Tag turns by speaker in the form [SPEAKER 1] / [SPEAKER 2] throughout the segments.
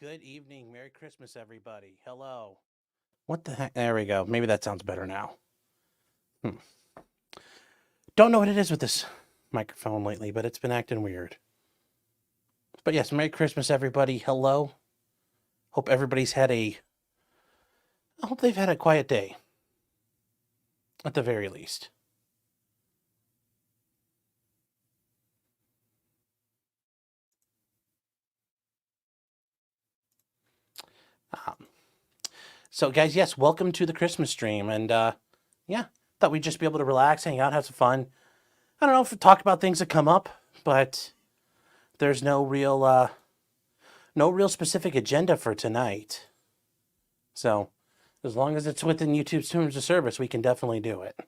[SPEAKER 1] Good evening. Merry Christmas, everybody. Hello. What the heck? There we go. Maybe that sounds better now. Hmm. Don't know what it is with this microphone lately, but it's been acting weird. But yes, Merry Christmas, everybody. Hello. Hope everybody's had a. I hope they've had a quiet day. At the very least. Um, so, guys, yes, welcome to the Christmas stream. And yeah, thought we'd just be able to relax, hang out, have some fun. I don't know if we talk about things that come up, but there's no real specific agenda for tonight. So, as long as it's within YouTube's terms of service, we can definitely do it.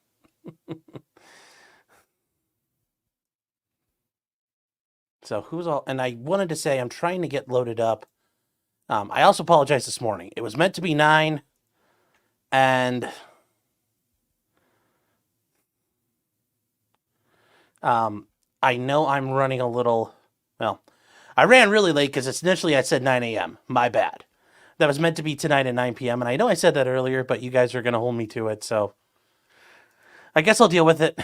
[SPEAKER 1] So who's all? And I wanted to say I'm trying to get loaded up. I also apologize this morning. It was meant to be 9, and I know I'm running a little. Well, I ran really late because initially I said 9 a.m. My bad. That was meant to be tonight at 9 p.m. And I know I said that earlier, but you guys are going to hold me to it. So I guess I'll deal with it.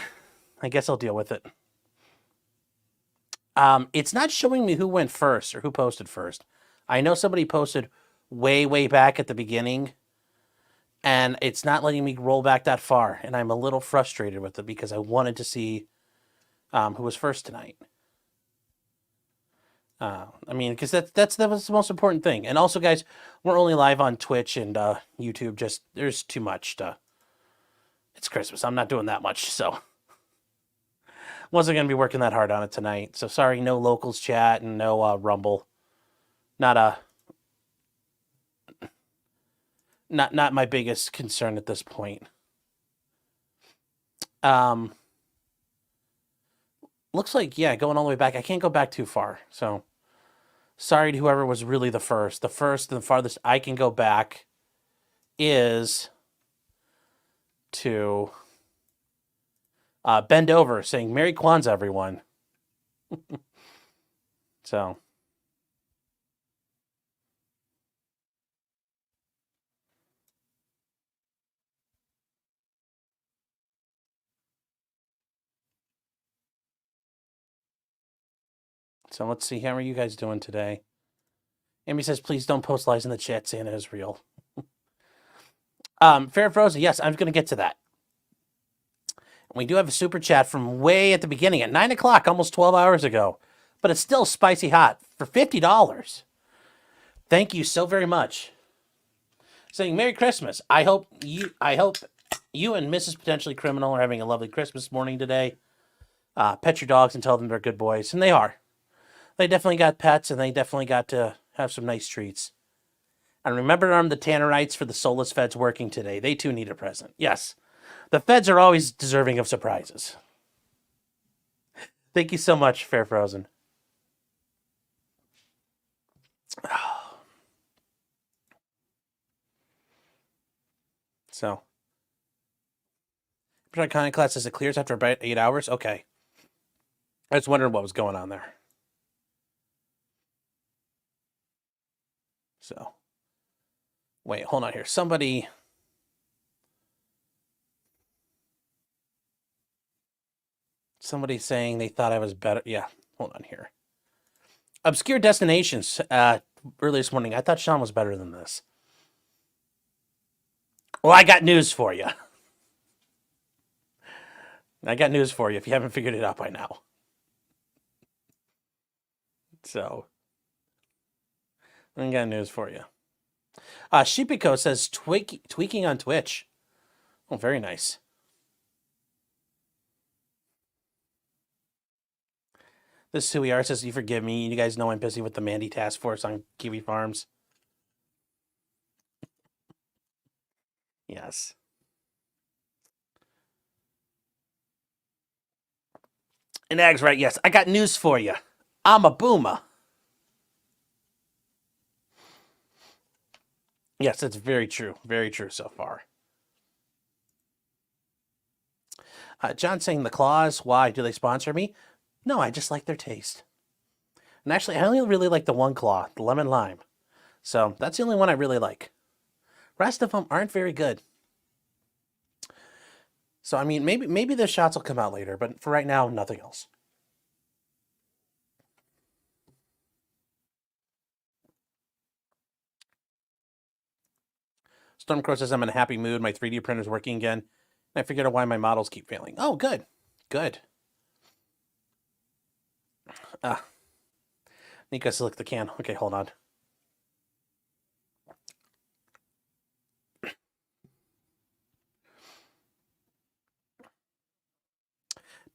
[SPEAKER 1] It's not showing me who went first or who posted first. I know somebody posted way back at the beginning, and it's not letting me roll back that far. And I'm a little frustrated with it because I wanted to see who was first tonight. I mean, because that was the most important thing. And also, guys, we're only live on Twitch and YouTube. Just there's too much to. It's Christmas. I'm not doing that much, so wasn't gonna be working that hard on it tonight. So sorry, no locals chat and no Rumble. Not my biggest concern at this point. Looks like, yeah, going all the way back. I can't go back too far. So sorry to whoever was really the first. The first and the farthest I can go back is to Bend Over saying Merry Kwanzaa, everyone. So let's see. How are you guys doing today? Amy says, please don't post lies in the chat. Santa is real. Fair Frozen, yes, I'm going to get to that. We do have a super chat from way at the beginning at 9 o'clock, almost 12 hours ago. But it's still spicy hot for $50. Thank you so very much. Saying Merry Christmas. I hope you and Mrs. Potentially Criminal are having a lovely Christmas morning today. Pet your dogs and tell them they're good boys. And they are. They definitely got pets, and they definitely got to have some nice treats. And remember to arm the Tannerites for the soulless feds working today. They too need a present. Yes. The feds are always deserving of surprises. Thank you so much, Fair Frozen. So, Iconic class says it clears after about 8 hours. Okay. I was wondering what was going on there. So, wait, hold on here. Somebody's saying they thought I was better. Yeah, hold on here. Obscure Destinations earlier this morning. I thought Sean was better than this. Well, I got news for you. If you haven't figured it out by now. So, I got news for you. Shipiko says tweaking on Twitch. Oh, very nice. This is who we are. Says you forgive me. You guys know I'm busy with the Mandy task force on Kiwi Farms. Yes. And Ag's right. Yes, I got news for you. I'm a boomer. Yes, that's very true. Very true so far. John saying the claws. Why? Do they sponsor me? No, I just like their taste. And actually, I only really like the one claw, the lemon lime. So that's the only one I really like. Rest of them aren't very good. So I mean, maybe the shots will come out later, but for right now, nothing else. Stormcrow says I'm in a happy mood. My 3D printer's working again. I figured out why my models keep failing. Oh, good. Good. Nico select the can. Okay, hold on.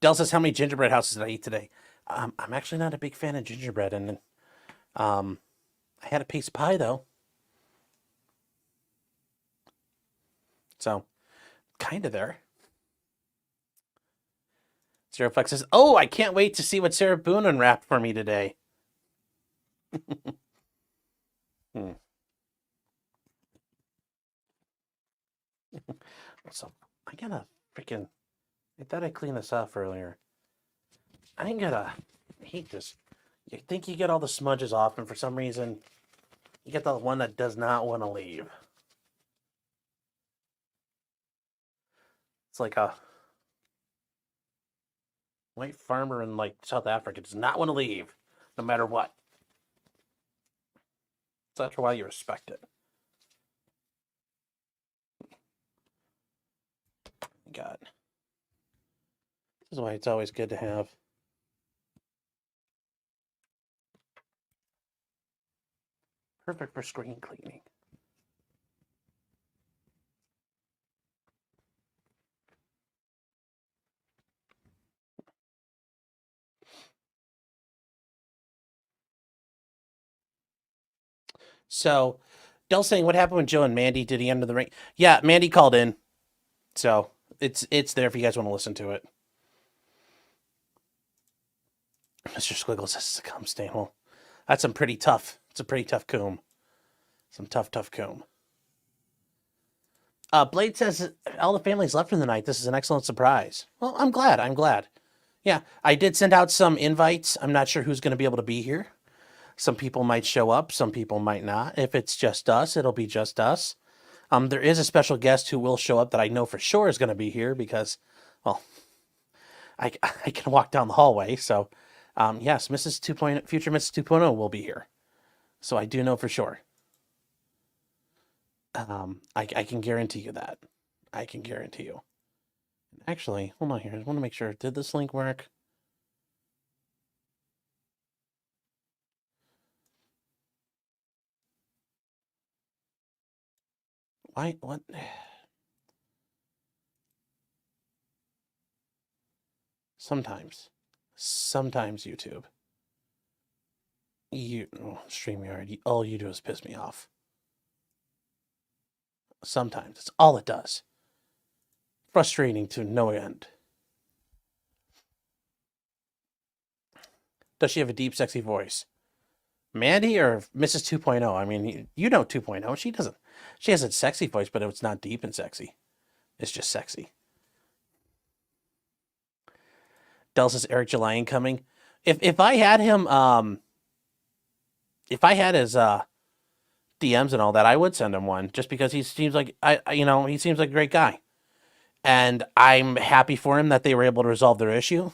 [SPEAKER 1] Del says, how many gingerbread houses did I eat today? I'm actually not a big fan of gingerbread, and I had a piece of pie, though. So, kind of there. Zero Flex says, oh, I can't wait to see what Sarah Boone unwrapped for me today. So, I gotta freaking... I thought I cleaned this off earlier. I hate this. You think you get all the smudges off, and for some reason, you get the one that does not want to leave. It's like a white farmer in like South Africa does not want to leave, no matter what. So that's why you respect it. God. This is why it's always good to have perfect for screen cleaning. So, Dell's saying, what happened with Joe and Mandy? Did he enter the ring? Yeah, Mandy called in. So, it's there if you guys want to listen to it. Mr. Squiggle says it's a cum stain. Well, that's some pretty tough. It's a pretty tough comb. Some tough comb. Blade says all the family's left for the night. This is an excellent surprise. Well, I'm glad. Yeah, I did send out some invites. I'm not sure who's going to be able to be here. Some people might show up. Some people might not. If it's just us, it'll be just us. There is a special guest who will show up that I know for sure is going to be here because, well, I can walk down the hallway. So, yes, Mrs. 2.0, future Mrs. 2.0 will be here. So I do know for sure. I can guarantee you that. I can guarantee you. Actually, hold on here. I want to make sure. Did this link work? Why? What? Sometimes YouTube. StreamYard. All you do is piss me off. Sometimes it's all it does. Frustrating to no end. Does she have a deep, sexy voice? Mandy or Mrs. 2.0? I mean, you know 2.0. She doesn't. She has a sexy voice, but it's not deep and sexy. It's just sexy. Del says Eric July incoming. If I had him, if I had his DMs and all that, I would send him one just because he seems like he seems like a great guy, and I'm happy for him that they were able to resolve their issue.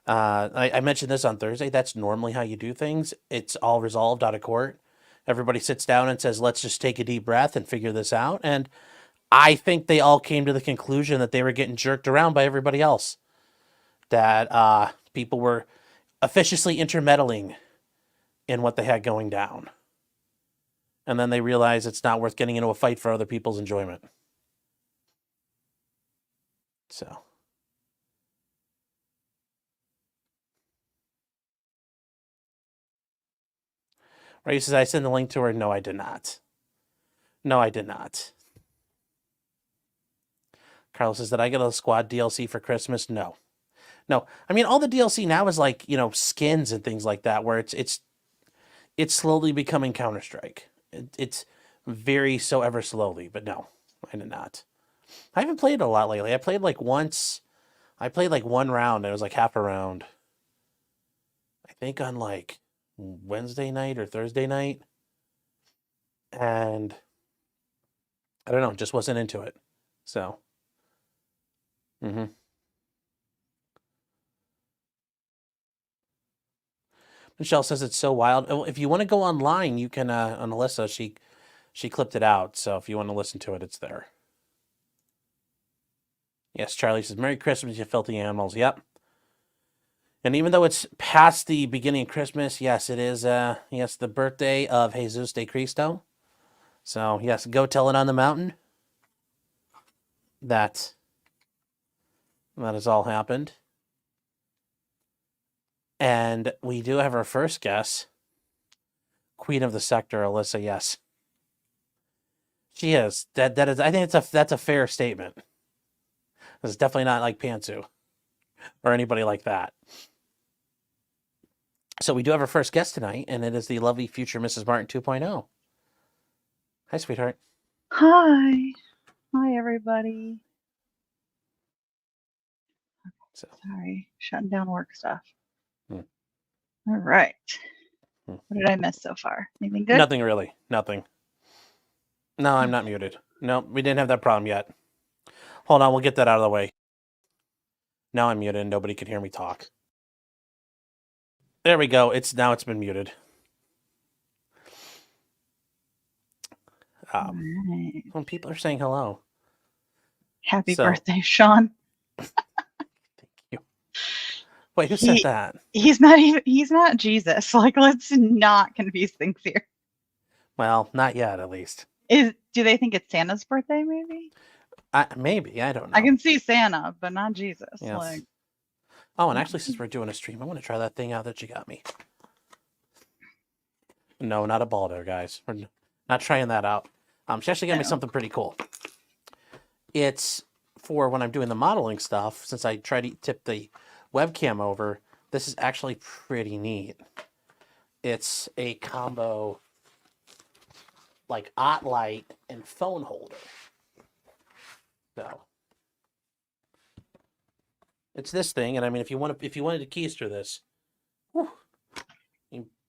[SPEAKER 1] I mentioned this on Thursday. That's normally how you do things. It's all resolved out of court. Everybody sits down and says, let's just take a deep breath and figure this out. And I think they all came to the conclusion that they were getting jerked around by everybody else. That people were officiously intermeddling in what they had going down. And then they realized it's not worth getting into a fight for other people's enjoyment. So... Ray says, I sent the link to her. No, I did not. No, I did not. Carlos says, did I get a squad DLC for Christmas? No. No. I mean, all the DLC now is like, skins and things like that, where it's slowly becoming Counter-Strike. It's very so ever slowly, but no, I did not. I haven't played a lot lately. I played like once. I played like one round. It was like half a round. I think on like Wednesday night or Thursday night. and I don't know, just wasn't into it. So, Michelle says it's so wild. If you want to go online, you can. On Alyssa, she clipped it out. So if you want to listen to it, it's there. Yes, Charlie says, "Merry Christmas, you filthy animals." Yep. And even though it's past the beginning of Christmas, yes, it is. Yes, the birthday of Jesus de Cristo. So yes, go tell it on the mountain. That has all happened. And we do have our first guest, Queen of the Sector, Alyssa. Yes, she is. That is. I think that's a fair statement. It's definitely not like Pantsu or anybody like that. So we do have our first guest tonight, and it is the lovely future Mrs. Martin 2.0. Hi, sweetheart.
[SPEAKER 2] Hi. Hi, everybody.
[SPEAKER 1] So,
[SPEAKER 2] sorry, shutting down work stuff.
[SPEAKER 1] Hmm.
[SPEAKER 2] All right. What did I miss so far? Anything good?
[SPEAKER 1] Nothing really. Nothing. No, I'm not muted. No, we didn't have that problem yet. Hold on, we'll get that out of the way. Now I'm muted and nobody can hear me talk. There we go. Now it's been muted.
[SPEAKER 2] Right.
[SPEAKER 1] When people are saying hello.
[SPEAKER 2] Happy birthday, Sean.
[SPEAKER 1] Thank you. Wait, who said that?
[SPEAKER 2] He's not Jesus. Like, let's not confuse things here.
[SPEAKER 1] Well, not yet, at least.
[SPEAKER 2] Do they think it's Santa's birthday, maybe?
[SPEAKER 1] Maybe, I don't know.
[SPEAKER 2] I can see Santa, but not Jesus.
[SPEAKER 1] Yes.
[SPEAKER 2] Like,
[SPEAKER 1] oh, and actually, since we're doing a stream, I want to try that thing out that you got me. No, not a Baldo, guys. We're not trying that out. She actually got me something pretty cool. It's for when I'm doing the modeling stuff, since I try to tip the webcam over, this is actually pretty neat. It's a combo, like ot light and phone holder. So it's this thing, and I mean, if you wanted to keister this, whew,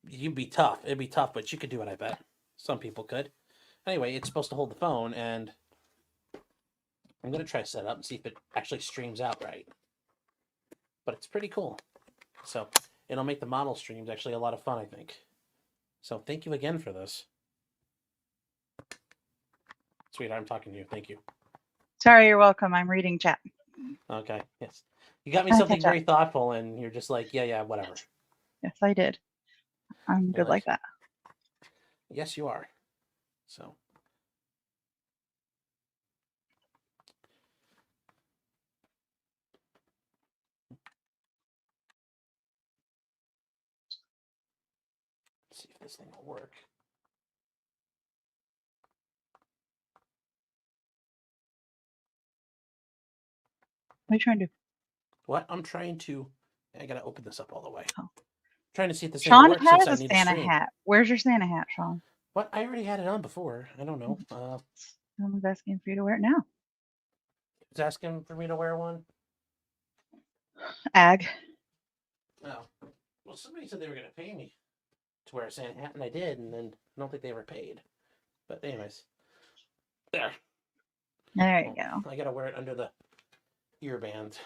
[SPEAKER 1] you'd be tough. It'd be tough, but you could do it. I bet some people could. Anyway, it's supposed to hold the phone, and I'm gonna try to set it up and see if it actually streams out right. But it's pretty cool. So it'll make the model streams actually a lot of fun, I think. So thank you again for this. Sweetheart, I'm talking to you. Thank you.
[SPEAKER 2] Sorry, you're welcome. I'm reading chat.
[SPEAKER 1] Okay, yes. You got me something very thoughtful, and you're just like, yeah, whatever.
[SPEAKER 2] Yes, I did. I'm good like that.
[SPEAKER 1] Yes, you are. So. Let's see if this thing will work.
[SPEAKER 2] What are you trying to do?
[SPEAKER 1] What? I'm trying to... I gotta open this up all the way.
[SPEAKER 2] Oh.
[SPEAKER 1] Trying to see if this thing
[SPEAKER 2] Sean
[SPEAKER 1] works.
[SPEAKER 2] has a Santa hat. Where's your Santa hat, Sean?
[SPEAKER 1] What? I already had it on before. I don't know.
[SPEAKER 2] Someone's asking for you to wear it now.
[SPEAKER 1] Who's asking for me to wear one?
[SPEAKER 2] Ag.
[SPEAKER 1] Oh. Well, somebody said they were going to pay me to wear a Santa hat, and I did, and then I don't think they were paid. But anyways. There.
[SPEAKER 2] There you go.
[SPEAKER 1] I got to wear it under the earband.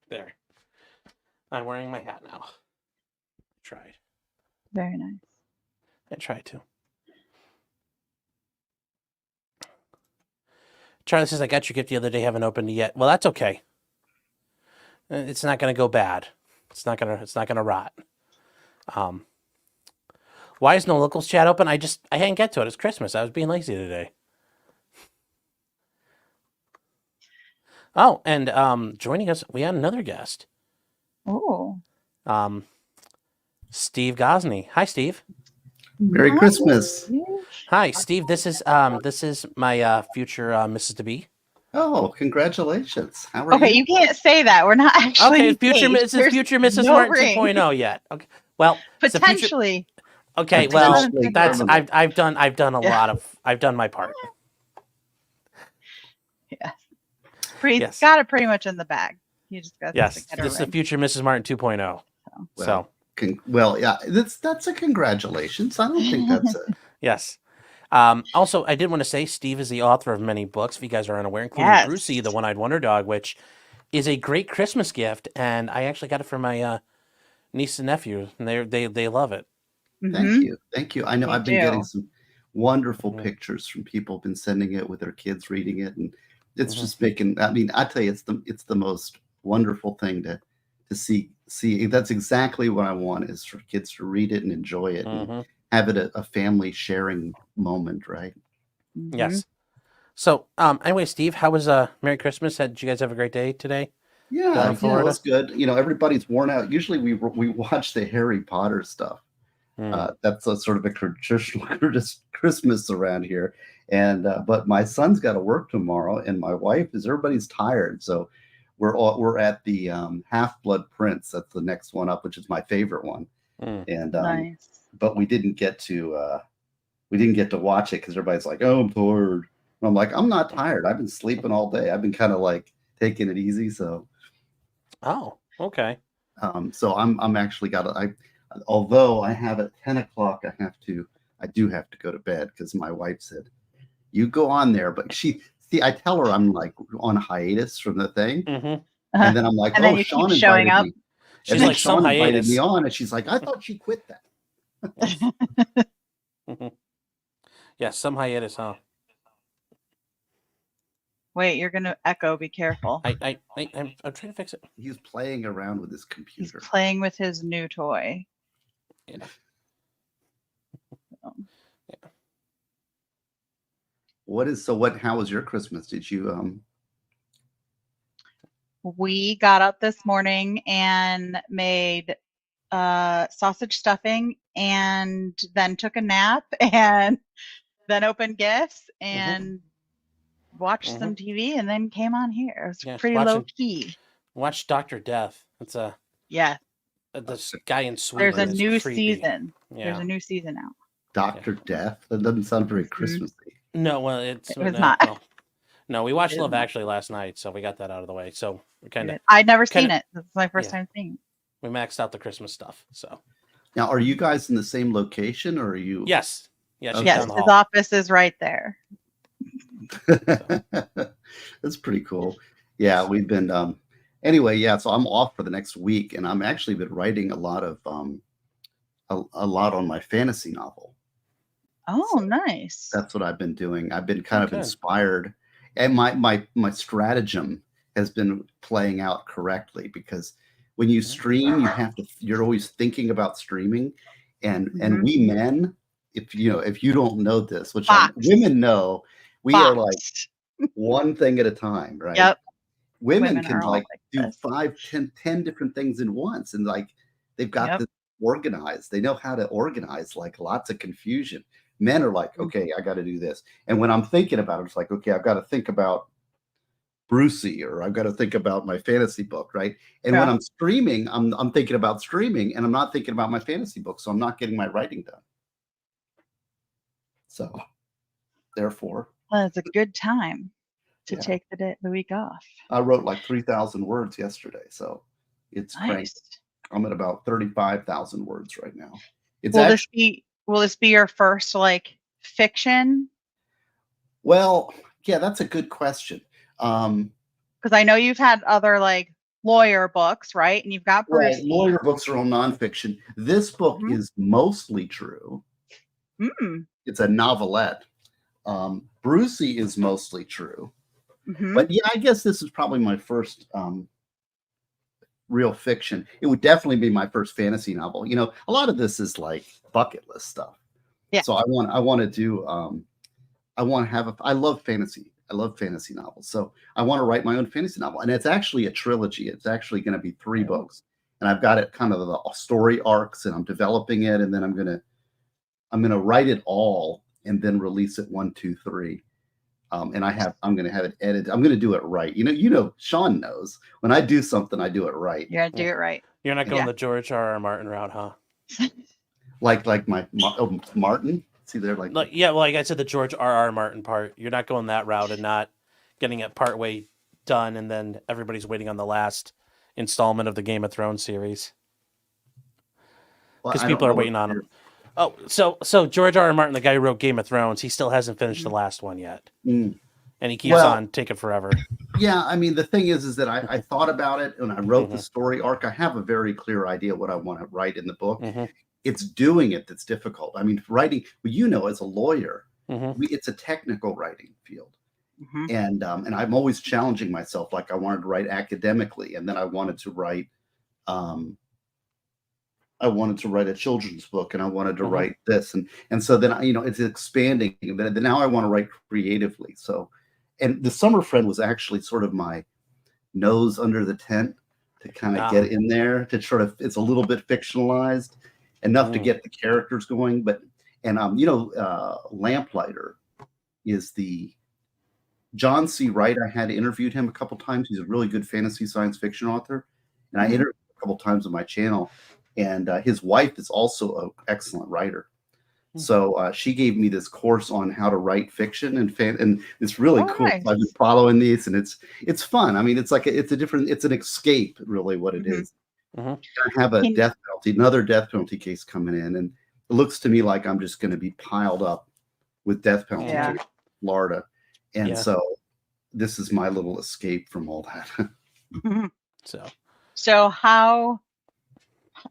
[SPEAKER 1] There. I'm wearing my hat now. Tried.
[SPEAKER 2] Very nice.
[SPEAKER 1] I tried to. Charlie says, I got your gift the other day, haven't opened it yet. Well, that's okay. It's not going to go bad. It's not going to rot. Why is no locals chat open? I didn't get to it. It's Christmas. I was being lazy today. Oh, and joining us, we had another guest.
[SPEAKER 2] Oh.
[SPEAKER 1] Steve Gosney. Hi, Steve.
[SPEAKER 3] Merry Christmas.
[SPEAKER 1] Hi, Steve. This is my future Mrs. to be.
[SPEAKER 3] Oh, congratulations! How are you?
[SPEAKER 2] Okay, you can't say that. We're not actually.
[SPEAKER 1] Okay, this is future Mrs. Martin 2.0 yet. Okay, well,
[SPEAKER 2] potentially.
[SPEAKER 1] Okay, well, that's I've done a lot of I've done my part. Yes.
[SPEAKER 2] got it pretty much in the bag. You just got
[SPEAKER 1] Yes.
[SPEAKER 2] to get
[SPEAKER 1] This is
[SPEAKER 2] it
[SPEAKER 1] the future Mrs. Martin 2.0. So,
[SPEAKER 3] Well, yeah, that's a congratulations. I don't think that's a
[SPEAKER 1] yes. Also, I did want to say Steve is the author of many books, if you guys are unaware, including
[SPEAKER 2] Yes.
[SPEAKER 1] Brucey, the One-Eyed Wonder Dog, which is a great Christmas gift, and I actually got it for my niece and nephew, and they love it.
[SPEAKER 3] Thank you. Thank you. I know
[SPEAKER 2] They
[SPEAKER 3] I've been getting
[SPEAKER 2] do.
[SPEAKER 3] some wonderful
[SPEAKER 1] Mhm.
[SPEAKER 3] pictures from people who've been sending it with their kids reading it, and it's
[SPEAKER 1] Mhm.
[SPEAKER 3] just making. I mean, I tell you, it's the most wonderful thing to see. That's exactly what I want is for kids to read it and enjoy it and
[SPEAKER 1] Mhm.
[SPEAKER 3] have it a family sharing moment, right?
[SPEAKER 2] Mhm.
[SPEAKER 1] Yes. So, anyway, Steve, how was Merry Christmas? Did you guys have a great day today? Down
[SPEAKER 3] Yeah,
[SPEAKER 1] in
[SPEAKER 3] yeah, it
[SPEAKER 1] Florida?
[SPEAKER 3] was good. You know, everybody's worn out. Usually, we watch the Harry Potter stuff. That's a sort of a traditional Christmas around here. And but my son's got to work tomorrow, and my wife is everybody's tired, so we're at the Half Blood Prince. That's the next one up, which is my favorite one.
[SPEAKER 1] Mm.
[SPEAKER 3] And
[SPEAKER 2] Nice.
[SPEAKER 3] but we didn't get to watch it because everybody's like, "Oh, I'm tired." And I'm like, "I'm not tired. I've been sleeping all day. I've been kind of like taking it easy." So
[SPEAKER 1] Oh, okay.
[SPEAKER 3] so I'm actually got I although I have at 10 o'clock, I do have to go to bed because my wife said, you go on there. But I tell her I'm like on hiatus from the thing.
[SPEAKER 1] Mm-hmm.
[SPEAKER 3] And then I'm like,
[SPEAKER 2] And then
[SPEAKER 3] oh,
[SPEAKER 2] you keep
[SPEAKER 3] Sean
[SPEAKER 2] showing
[SPEAKER 3] invited
[SPEAKER 2] up.
[SPEAKER 3] me.
[SPEAKER 1] She's
[SPEAKER 3] And then
[SPEAKER 1] like, some
[SPEAKER 3] Sean invited
[SPEAKER 1] hiatus.
[SPEAKER 3] me on, and she's like, I thought she quit that.
[SPEAKER 1] Mm-hmm. Yeah, some hiatus, huh?
[SPEAKER 2] Wait, you're gonna echo. Be careful.
[SPEAKER 1] I'm trying to fix it.
[SPEAKER 3] He's playing around with his
[SPEAKER 2] He's
[SPEAKER 3] computer.
[SPEAKER 2] playing with his new toy.
[SPEAKER 1] Yeah.
[SPEAKER 3] Yeah. How was your Christmas? Did you
[SPEAKER 2] We got up this morning and made sausage stuffing and then took a nap and then opened gifts and watched some TV and then came on here. It was pretty low key.
[SPEAKER 1] Watch Dr. Death. It's this guy in Sweden.
[SPEAKER 2] There's a new
[SPEAKER 1] creepy.
[SPEAKER 2] season.
[SPEAKER 1] Yeah.
[SPEAKER 2] There's a new season out.
[SPEAKER 3] Dr. Death? That doesn't sound very Christmassy.
[SPEAKER 1] No, well,
[SPEAKER 2] it was not.
[SPEAKER 1] Well, no, we watched Love Actually last night, so we got that out of the way. So we
[SPEAKER 2] I'd never seen it. This is my first time seeing it.
[SPEAKER 1] We maxed out the Christmas stuff. So
[SPEAKER 3] now, are you guys in the same location, or are you?
[SPEAKER 1] Yes. Yeah, she's
[SPEAKER 2] yes,
[SPEAKER 1] down the
[SPEAKER 2] his
[SPEAKER 1] hall.
[SPEAKER 2] office is right there.
[SPEAKER 3] That's pretty cool. Yeah, we've been anyway, yeah, so I'm off for the next week, and I'm actually been writing a lot on my fantasy novel.
[SPEAKER 2] Oh, so nice.
[SPEAKER 3] That's what I've been doing. I've been kind of inspired, and my stratagem has been playing out correctly, because when you stream, you're always thinking about streaming, and we men, if you don't know this, which women know, we are like one thing at a time, right?
[SPEAKER 2] Yep.
[SPEAKER 3] Women can like do 5, 10 different things in once, and like they've got this organized. They know how to organize like lots of confusion. Men are like, okay, I got to do this. And when I'm thinking about it, it's like, okay, I've got to think about Brucey, or I've got to think about my fantasy book, right? And when I'm streaming, I'm thinking about streaming, and I'm not thinking about my fantasy book, so I'm not getting my writing done. So, therefore,
[SPEAKER 2] it's a good time to take the week off.
[SPEAKER 3] I wrote like 3,000 words yesterday, so it's crazy. I'm at about 35,000 words right now.
[SPEAKER 2] Will this be your first like fiction?
[SPEAKER 3] Well, yeah, that's a good question.
[SPEAKER 2] Because I know you've had other like lawyer books, right? And you've got Brucey.
[SPEAKER 3] Lawyer books are all nonfiction. This book is mostly true. It's a novelette. Brucey is mostly true. But yeah, I guess this is probably my first real fiction. It would definitely be my first fantasy novel. You know, a lot of this is like bucket list stuff. Yeah. So I want to do I love fantasy. I love fantasy novels. So I want to write my own fantasy novel. And it's actually a trilogy. It's actually going to be 3 books. And I've got it kind of the story arcs, and I'm developing it, and then I'm going to write it all and then release it 1, 2, 3. And I'm going to have it edited. I'm going to do it right. You know, Sean knows when I do something, I do it right.
[SPEAKER 2] You're going to do it right.
[SPEAKER 1] You're not going the George R.R. Martin route, huh?
[SPEAKER 3] like my Martin. See, they're like
[SPEAKER 1] I said, the George R.R. Martin part. You're not going that route and not getting it partway done, and then everybody's waiting on the last installment of the Game of Thrones series
[SPEAKER 3] Well,
[SPEAKER 1] because
[SPEAKER 3] I don't
[SPEAKER 1] people are
[SPEAKER 3] know what
[SPEAKER 1] waiting on
[SPEAKER 3] you're-
[SPEAKER 1] them. Oh, so George R. R. Martin, the guy who wrote Game of Thrones, he still hasn't finished the last one yet,
[SPEAKER 3] Mm.
[SPEAKER 1] and he keeps
[SPEAKER 3] Well-
[SPEAKER 1] on taking forever.
[SPEAKER 3] Yeah, I mean, the thing is that I thought about it when I wrote the
[SPEAKER 1] Mhm.
[SPEAKER 3] story arc. I have a very clear idea what I want to write in the book.
[SPEAKER 1] Mm-hmm.
[SPEAKER 3] It's doing it that's difficult. I mean, writing, well, you know, as a lawyer,
[SPEAKER 1] Mm-hmm.
[SPEAKER 3] it's a technical writing field.
[SPEAKER 2] Mhm.
[SPEAKER 3] And I'm always challenging myself. Like I wanted to write academically, and then I wanted to write a children's book, and I wanted to
[SPEAKER 1] Mhm.
[SPEAKER 3] write this, and so then it's expanding. And then now I want to write creatively. So, and the Summer Friend was actually sort of my nose under the tent to kind of get in there to sort of. It's a little bit fictionalized, enough to get the characters going. But Lamplighter is the John C. Wright. I had interviewed him a couple times. He's a really good fantasy science fiction author, and I interviewed him a couple times on my channel. And his wife is also an excellent writer. So she gave me this course on how to write fiction and it's really cool.
[SPEAKER 2] Nice.
[SPEAKER 3] So I've been following these, and it's fun. I mean, it's an escape, really, what it is.
[SPEAKER 1] Mhm.
[SPEAKER 3] I have another death penalty case coming in, and it looks to me like I'm just going to be piled up with death penalty
[SPEAKER 2] Yeah.
[SPEAKER 3] cases in Florida, and
[SPEAKER 1] Yeah.
[SPEAKER 3] so this is my little escape from all that.
[SPEAKER 2] So how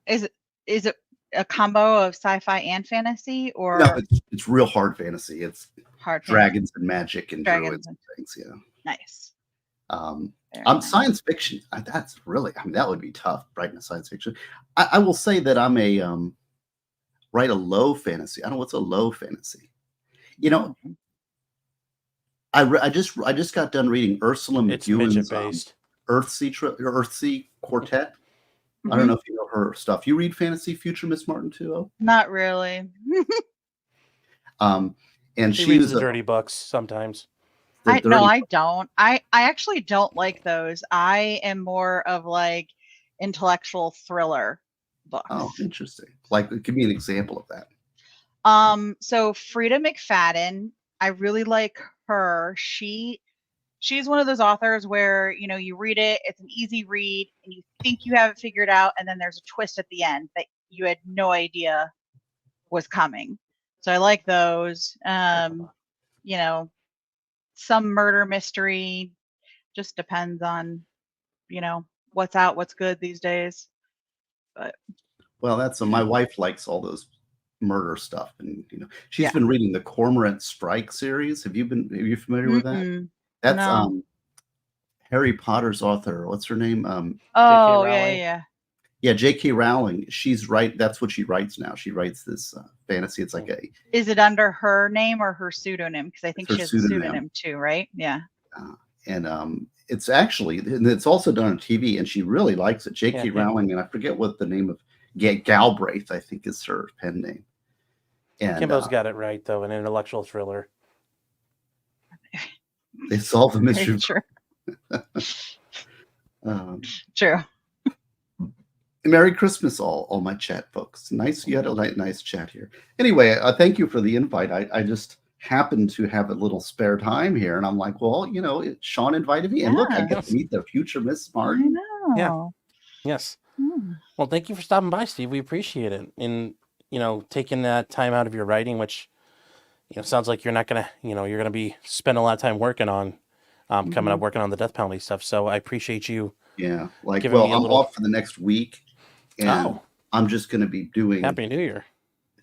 [SPEAKER 2] is it a combo of sci-fi and fantasy, or
[SPEAKER 3] No, it's real hard fantasy. It's
[SPEAKER 2] hard
[SPEAKER 3] dragons and magic and druids
[SPEAKER 2] Dragons.
[SPEAKER 3] and things. Yeah.
[SPEAKER 2] Nice. Very
[SPEAKER 3] I'm
[SPEAKER 2] nice.
[SPEAKER 3] science fiction. That's really, I mean, that would be tough writing a science fiction. I will say that I'm write a low fantasy. I don't know what's a low fantasy. You know, I just got done reading Ursula
[SPEAKER 1] It's midget
[SPEAKER 3] McEwen's
[SPEAKER 1] based.
[SPEAKER 3] Earthsea Quartet. I don't know if you know her stuff. You read fantasy future, Miss Martin too?
[SPEAKER 2] Not really.
[SPEAKER 3] And
[SPEAKER 1] She
[SPEAKER 3] she
[SPEAKER 1] reads
[SPEAKER 3] was
[SPEAKER 1] the dirty books sometimes.
[SPEAKER 2] I don't. I actually don't like those. I am more of like intellectual thriller books.
[SPEAKER 3] Oh, interesting. Like, give me an example of that.
[SPEAKER 2] So Frida McFadden, I really like her. She's one of those authors where, you read it, it's an easy read, and you think you have it figured out, and then there's a twist at the end that you had no idea was coming. So I like those. Some murder mystery, just depends on, what's out, what's good these days. But
[SPEAKER 3] Well, that's my wife likes all those murder stuff, and she's
[SPEAKER 2] Yeah.
[SPEAKER 3] been reading the Cormorant Strike series. Are you familiar with that?
[SPEAKER 2] Mm-mm.
[SPEAKER 3] That's
[SPEAKER 2] No.
[SPEAKER 3] Harry Potter's author. What's her name?
[SPEAKER 2] Oh,
[SPEAKER 1] Rowling?
[SPEAKER 3] Yeah, J.K. Rowling. That's what she writes now. She writes this fantasy. It's like
[SPEAKER 2] Is it under her name or her pseudonym? Because I think
[SPEAKER 3] It's
[SPEAKER 2] she
[SPEAKER 3] her
[SPEAKER 2] has a
[SPEAKER 3] pseudonym.
[SPEAKER 2] pseudonym too, right? Yeah.
[SPEAKER 3] and it's also done on TV, and she really likes it. J.K.
[SPEAKER 1] Yeah.
[SPEAKER 3] Rowling, and I forget what the name of Galbraith, I think, is her pen name. And
[SPEAKER 1] Kimbo's got it right though, an intellectual thriller.
[SPEAKER 3] they solve the mystery.
[SPEAKER 2] True.
[SPEAKER 3] Um,
[SPEAKER 2] True.
[SPEAKER 3] Merry Christmas, all my chat folks. Nice, you had a nice chat here. Anyway, thank you for the invite. I just happened to have a little spare time here, and I'm like, well, Sean invited me, and look, I get to meet the future Miss
[SPEAKER 2] I
[SPEAKER 3] Martin.
[SPEAKER 2] know.
[SPEAKER 1] Yeah. Yes. Well, thank you for stopping by, Steve. We appreciate it. And, taking that time out of your writing, which, sounds like you're not going to, you're going to be spending a lot of time working on, coming up, working on the death penalty stuff. So I appreciate you.
[SPEAKER 3] Yeah.
[SPEAKER 1] I'm
[SPEAKER 3] I'm off for the next week, and I'm just going to be doing.
[SPEAKER 1] Happy New Year.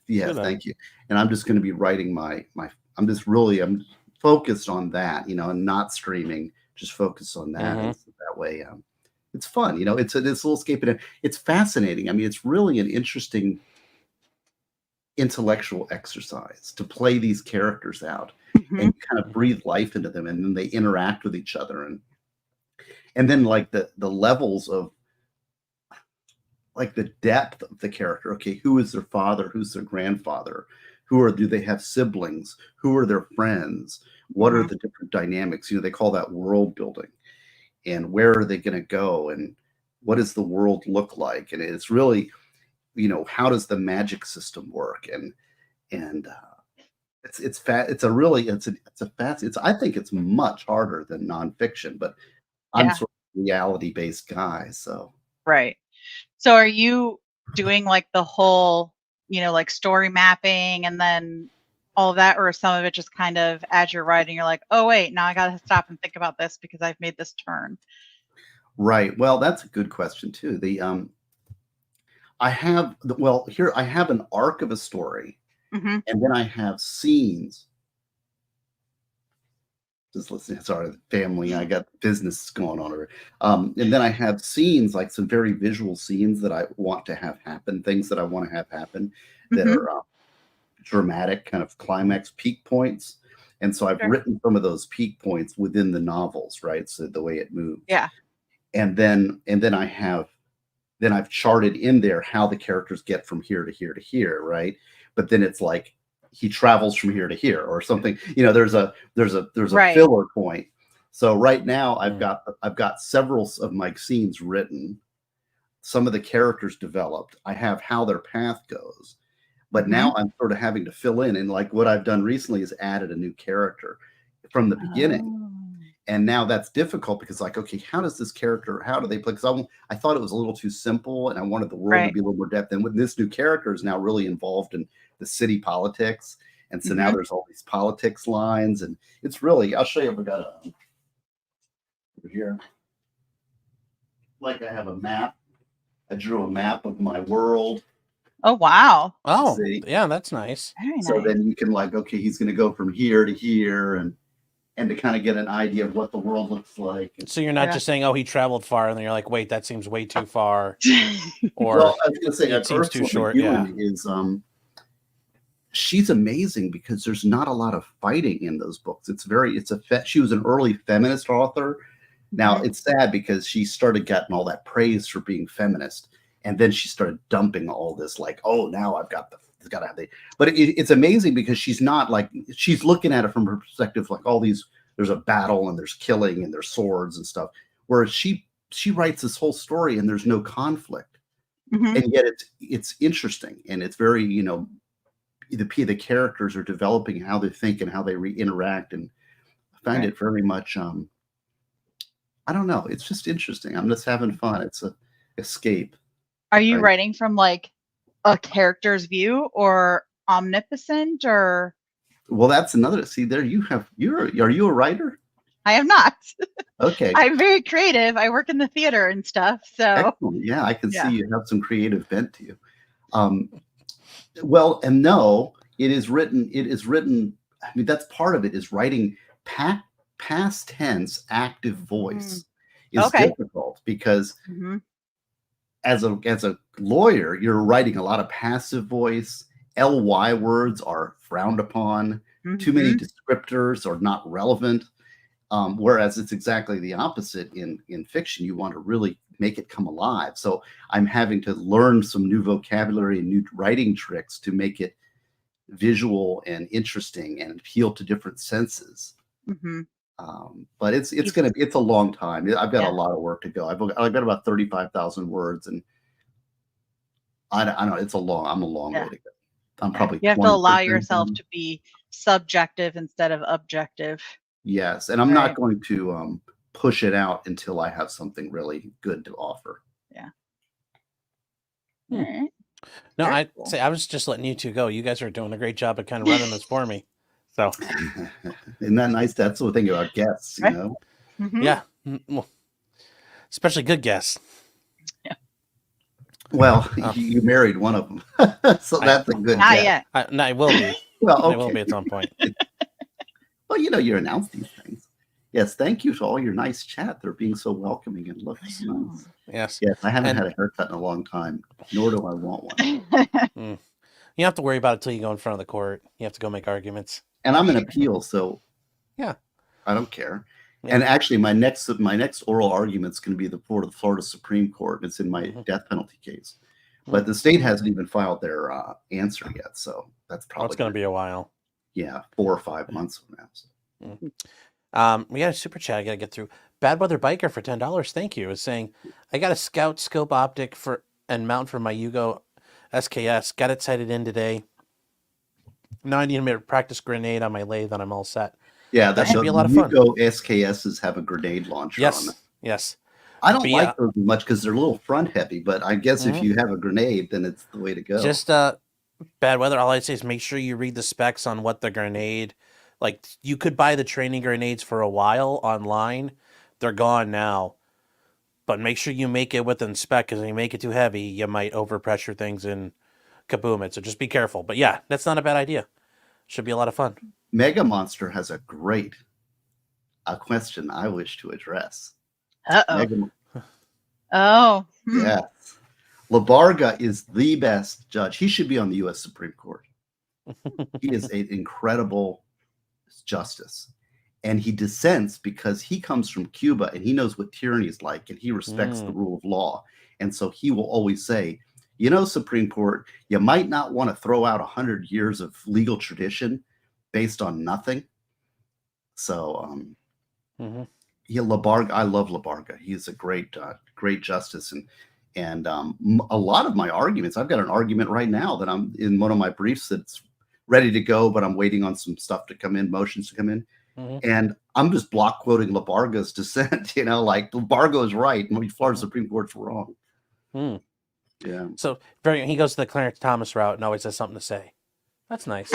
[SPEAKER 3] Yes, thank you. And I'm just going to be writing I'm focused on that, and not streaming, just focus on that. And so that way, it's fun, it's this little escape. And it's fascinating. I mean, it's really an interesting intellectual exercise to play these characters out and kind of breathe life into them, and then they interact with each other, and then like the levels of like the depth of the character. Okay, who is their father? Who's their grandfather? Do they have siblings? Who are their friends? What are the different dynamics? They call that world building. And where are they going to go? And what does the world look like? And it's really, how does the magic system work? And I think it's much harder than nonfiction, but I'm
[SPEAKER 2] Yeah.
[SPEAKER 3] sort of a reality-based guy, so.
[SPEAKER 2] Right. So are you doing like the whole, like story mapping and then all of that, or some of it just kind of as you're writing, you're like, oh wait, now I got to stop and think about this because I've made this turn.
[SPEAKER 3] Right. Well, that's a good question too. I have an arc of a story,
[SPEAKER 2] Mm-hmm.
[SPEAKER 3] and then I have scenes. Just listening, sorry, family. I got business going on over. And then I have scenes, like some very visual scenes that I want to have happen, things that I want to have happen that
[SPEAKER 2] Mm-hmm.
[SPEAKER 3] are dramatic, kind of climax peak points. And so I've
[SPEAKER 2] Sure.
[SPEAKER 3] written some of those peak points within the novels, right? So the way it moves.
[SPEAKER 2] Yeah.
[SPEAKER 3] And then I've charted in there how the characters get from here to here to here, right? But then it's like he travels from here to here or something. There's a
[SPEAKER 2] Right.
[SPEAKER 3] filler point. So right now I've got several of my scenes written, some of the characters developed. I have how their path goes. But now I'm sort of having to fill in, and like what I've done recently is added a new character from the beginning.
[SPEAKER 2] Oh.
[SPEAKER 3] And now that's difficult because, like, okay, how do they play? Because I thought it was a little too simple, and I wanted the world to be a little more depth. And with this new character is now really involved in the city politics, and so now there's all these politics lines, and it's really. I'll show you. We got over here. Like I have a map. I drew a map of my world.
[SPEAKER 2] Oh wow!
[SPEAKER 1] Oh,
[SPEAKER 3] See?
[SPEAKER 1] Yeah, that's nice.
[SPEAKER 2] Very
[SPEAKER 3] So
[SPEAKER 2] nice.
[SPEAKER 3] then you can okay, he's going to go from here to here, and to kind of get an idea of what the world looks like.
[SPEAKER 1] So you're not just saying, "Oh, he traveled far," and then you're like, "Wait, that seems way too far," or
[SPEAKER 3] well, I was going to say,
[SPEAKER 1] it seems too short.
[SPEAKER 3] Is she's amazing because there's not a lot of fighting in those books. She was an early feminist author. Now it's sad because she started getting all that praise for being feminist, and then she started dumping all this like, oh, now I've got to have the. But it's amazing because she's not like she's looking at it from her perspective, like all these. There's a battle and there's killing and there's swords and stuff. Whereas she writes this whole story and there's no conflict, and yet it's interesting and it's very the characters are developing how they think and how they interact, and I find it very much. I don't know. It's just interesting. I'm just having fun. It's a escape.
[SPEAKER 2] Are you writing from like a character's view or omnipotent or?
[SPEAKER 3] Well, that's another. See, there are you a writer?
[SPEAKER 2] I am not.
[SPEAKER 3] Okay.
[SPEAKER 2] I'm very creative. I work in the theater and stuff. So
[SPEAKER 3] excellent. Yeah, I can see you have some creative bent to you. Well, and no, it is written. I mean, that's part of it is writing past tense active voice is difficult because as a lawyer, you're writing a lot of passive voice. ly words are frowned upon. Too many descriptors are not relevant. Whereas it's exactly the opposite in fiction. You want to really make it come alive. So I'm having to learn some new vocabulary and new writing tricks to make it visual and interesting and appeal to different senses. But it's a long time. I've got a lot of work to go. I've got about 35,000 words, and I don't know. I'm a long way to go. I'm probably.
[SPEAKER 2] You have to allow yourself to be subjective instead of objective.
[SPEAKER 3] Yes, and I'm not going to push it out until I have something really good to offer.
[SPEAKER 2] Yeah.
[SPEAKER 1] No, I was just letting you two go. You guys are doing a great job of kind of running this for me. So
[SPEAKER 3] isn't that nice? That's the thing about guests, you know?
[SPEAKER 1] Yeah. Well, especially good guests.
[SPEAKER 2] Yeah.
[SPEAKER 3] Well, you married one of them. So that's a good
[SPEAKER 2] Not
[SPEAKER 3] guess.
[SPEAKER 2] yet.
[SPEAKER 1] I will be.
[SPEAKER 3] Well, okay.
[SPEAKER 1] I will be at some point.
[SPEAKER 3] Well, you announce these things. Yes, thank you for all your nice chat. They're being so welcoming and looks nice.
[SPEAKER 1] Yes.
[SPEAKER 3] Yes, I haven't had a haircut in a long time, nor do I want one.
[SPEAKER 1] You don't have to worry about it till you go in front of the court. You have to go make arguments.
[SPEAKER 3] And I'm an appeal, so
[SPEAKER 1] yeah,
[SPEAKER 3] I don't care.
[SPEAKER 1] Yeah.
[SPEAKER 3] And actually, my next oral argument is going to be the Florida Supreme Court. It's in my death penalty case, but the state hasn't even filed their answer yet, so that's probably
[SPEAKER 1] it's going to be a while.
[SPEAKER 3] Yeah, 4 or 5 months from now. So.
[SPEAKER 1] We got a super chat I got to get through. Bad Weather Biker for $10. Thank you. Is saying I got a Scout scope optic and mount for my Yugo SKS. Got it sighted in today. Now I need a practice grenade on my lathe, and I'm all set.
[SPEAKER 3] Yeah,
[SPEAKER 1] that should be a lot of fun.
[SPEAKER 3] Yugo SKSs have a grenade launcher on them.
[SPEAKER 1] Yes.
[SPEAKER 3] I don't
[SPEAKER 1] But
[SPEAKER 3] like
[SPEAKER 1] yeah,
[SPEAKER 3] those much because they're a little front heavy, but I guess if
[SPEAKER 1] mhm.
[SPEAKER 3] you have a grenade, then it's the way to go.
[SPEAKER 1] Just bad weather. All I'd say is make sure you read the specs on what the grenade. Like you could buy the training grenades for a while online. They're gone now. But make sure you make it within spec because if you make it too heavy, you might overpressure things and kaboom it. So just be careful. But yeah, that's not a bad idea. Should be a lot of fun.
[SPEAKER 3] Mega Monster has a great question I wish to address.
[SPEAKER 2] Uh-oh.
[SPEAKER 3] Mega,
[SPEAKER 2] Oh.
[SPEAKER 3] yes. Labarga is the best judge. He should be on the U.S. Supreme Court. He is an incredible justice. And he dissents because he comes from Cuba and he knows what tyranny is like and he respects the rule of law. And so he will always say, you know, Supreme Court, you might not want to throw out 100 years of legal tradition based on nothing. So, yeah, Labarga, I love Labarga. He's a great justice. And a lot of my arguments, I've got an argument right now that I'm in one of my briefs that's ready to go, but I'm waiting on some stuff to come in, motions to come in. And I'm just block quoting Labarga's dissent, you know, like Labarga is right and Florida Supreme Court's wrong. Yeah.
[SPEAKER 1] So he goes to the Clarence Thomas route and always has something to say. That's nice.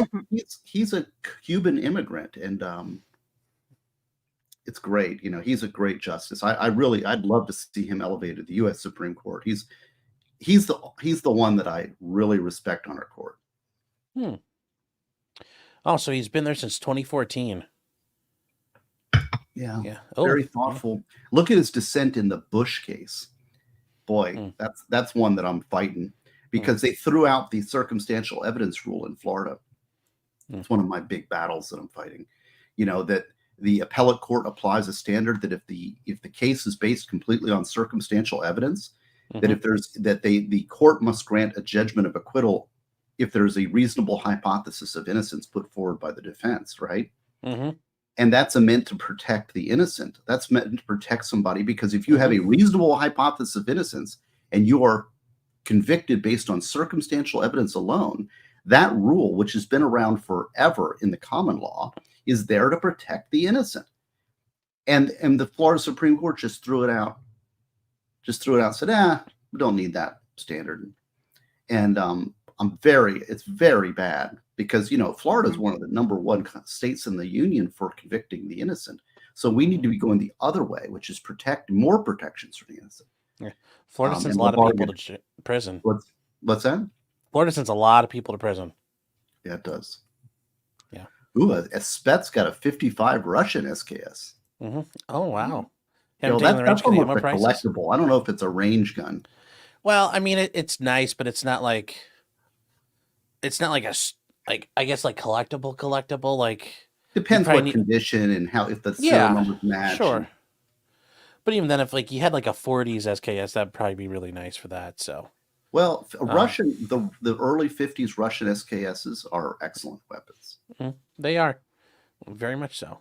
[SPEAKER 3] He's a Cuban immigrant and it's great. You know, he's a great justice. I'd love to see him elevated to the U.S. Supreme Court. He's the one that I really respect on our court.
[SPEAKER 1] Oh, so he's been there since 2014.
[SPEAKER 3] Yeah. Very thoughtful. Look at his dissent in the Bush case. Boy, that's one that I'm fighting because they threw out the circumstantial evidence rule in Florida. It's one of my big battles that I'm fighting. You know, that the appellate court applies a standard that if the case is based completely on circumstantial evidence, that the court must grant a judgment of acquittal if there's a reasonable hypothesis of innocence put forward by the defense, right? And that's meant to protect the innocent. That's meant to protect somebody because if you have a reasonable hypothesis of innocence and you are convicted based on circumstantial evidence alone, that rule, which has been around forever in the common law, is there to protect the innocent. And the Florida Supreme Court just threw it out. Said, we don't need that standard. And it's very bad because, you know, Florida is one of the number one states in the union for convicting the innocent. So we need to be going the other way, which is protect more protections for the innocent.
[SPEAKER 1] Yeah. Florida sends a lot of people to prison.
[SPEAKER 3] What's that?
[SPEAKER 1] Florida sends a lot of people to prison.
[SPEAKER 3] Yeah, it does.
[SPEAKER 1] Yeah.
[SPEAKER 3] Ooh, a Spet's got a 55 Russian SKS.
[SPEAKER 1] Oh, wow.
[SPEAKER 3] That's almost a collectible. I don't know if it's a range gun.
[SPEAKER 1] Well, I mean, it's nice, but it's not like I guess like collectible. Like
[SPEAKER 3] depends what condition and how if the serial numbers match.
[SPEAKER 1] Sure. But even then, if like you had like a 40s SKS, that'd probably be really nice for that. So.
[SPEAKER 3] Well, the early 50s Russian SKSs are excellent weapons.
[SPEAKER 1] They are, very much so.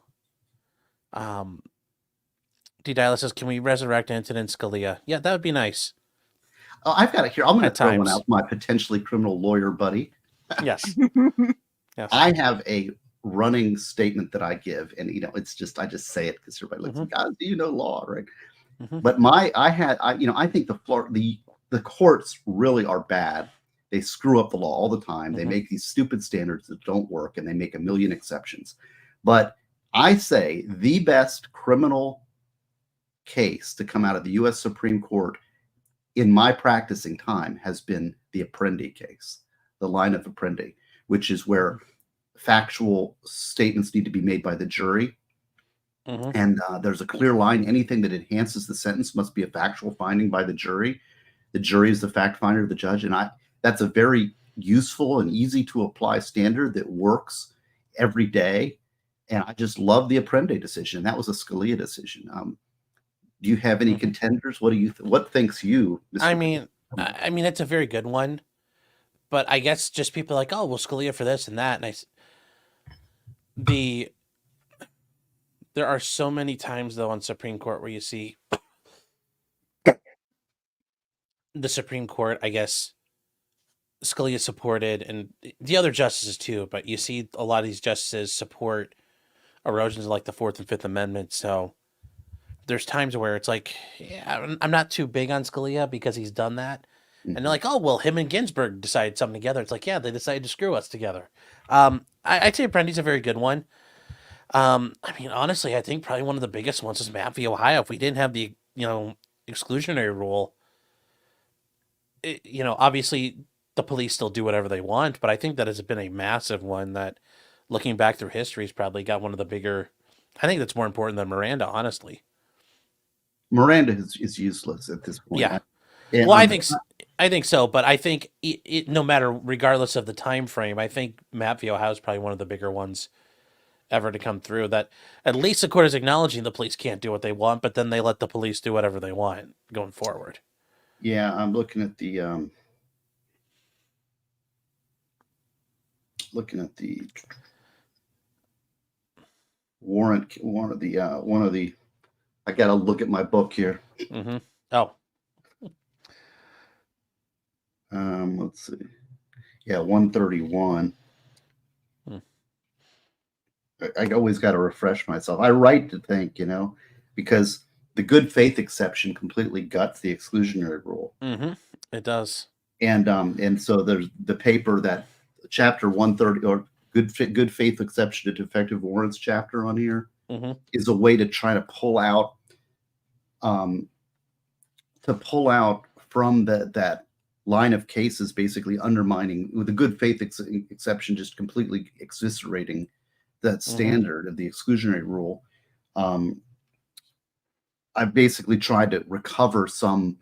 [SPEAKER 1] D-Dialis says, "Can we resurrect Antonin Scalia?" Yeah, that would be nice.
[SPEAKER 3] Oh, I've got it here. I'm going to throw one out, my potentially criminal lawyer buddy.
[SPEAKER 1] Yes. Yes.
[SPEAKER 3] I have a running statement that I give, and you know, I just say it because everybody looks like, God, do you know law, right? But I think the courts really are bad. They screw up the law all the time. They make these stupid standards that don't work, and they make a million exceptions. But I say the best criminal case to come out of the U.S. Supreme Court in my practicing time has been the Apprendi case, the line of Apprendi, which is where factual statements need to be made by the jury. And there's a clear line. Anything that enhances the sentence must be a factual finding by the jury. The jury is the fact finder, the judge. And that's a very useful and easy to apply standard that works every day. And I just love the Apprendi decision. That was a Scalia decision. Do you have any contenders? What do you? What thinks you? Mr.
[SPEAKER 1] I mean, it's a very good one, but I guess just people are like, oh, well, Scalia for this and that, and there are so many times though on Supreme Court where you see the Supreme Court, I guess, Scalia supported, and the other justices too, but you see a lot of these justices support erosions of like the Fourth and Fifth Amendment. So there's times where it's like, yeah, I'm not too big on Scalia because he's done that. And they're like, oh, well, him and Ginsburg decided something together. It's like, yeah, they decided to screw us together. I'd say Apprendi's a very good one. I mean, honestly, I think probably one of the biggest ones is Map v. Ohio. If we didn't have the, exclusionary rule, obviously the police still do whatever they want, but I think that has been a massive one that, looking back through history, has probably got one of the bigger. I think that's more important than Miranda, honestly.
[SPEAKER 3] Miranda is useless at this point.
[SPEAKER 1] Yeah. Well, I think so, but I think no matter, regardless of the time frame, I think Map v. Ohio is probably one of the bigger ones ever to come through. That at least the court is acknowledging the police can't do what they want, but then they let the police do whatever they want going forward.
[SPEAKER 3] Yeah, I'm looking at the warrant. One of the. I gotta look at my book here.
[SPEAKER 1] Mm-hmm. Oh.
[SPEAKER 3] Let's see. Yeah, 131. I always got to refresh myself. I write to think, because the good faith exception completely guts the exclusionary rule.
[SPEAKER 1] Mm-hmm. It does.
[SPEAKER 3] And so there's the paper that chapter 130 or good faith exception to defective warrants chapter on here is a way to try to pull out from that line of cases, basically undermining with the good faith exception, just completely eviscerating that standard of the exclusionary rule. I basically tried to recover something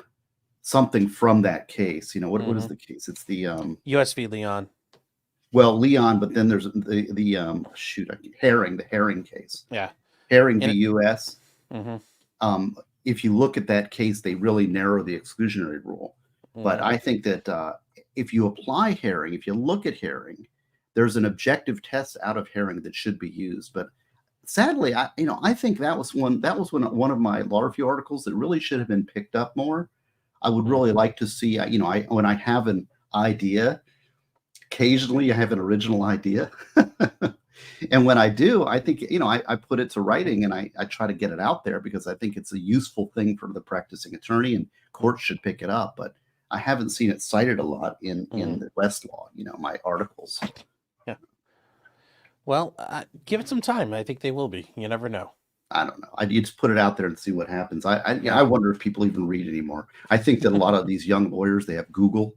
[SPEAKER 3] from that case. What is the case? It's the
[SPEAKER 1] U.S. v. Leon.
[SPEAKER 3] Well, Leon, but then there's the Herring case.
[SPEAKER 1] Yeah,
[SPEAKER 3] Herring v. U.S.
[SPEAKER 1] Mm-hmm.
[SPEAKER 3] If you look at that case, they really narrow the exclusionary rule. But I think that if you apply Herring, if you look at Herring, there's an objective test out of Herring that should be used. But sadly, I think that was one of my law review articles that really should have been picked up more. I would really like to see, when I have an idea, occasionally I have an original idea. And when I do, I think, I put it to writing and I try to get it out there because I think it's a useful thing for the practicing attorney, and courts should pick it up. But I haven't seen it cited a lot in the Westlaw, my articles.
[SPEAKER 1] Yeah. Well, give it some time. I think they will be. You never know.
[SPEAKER 3] I don't know. You just put it out there and see what happens. I wonder if people even read anymore. I think that a lot of these young lawyers, they have Google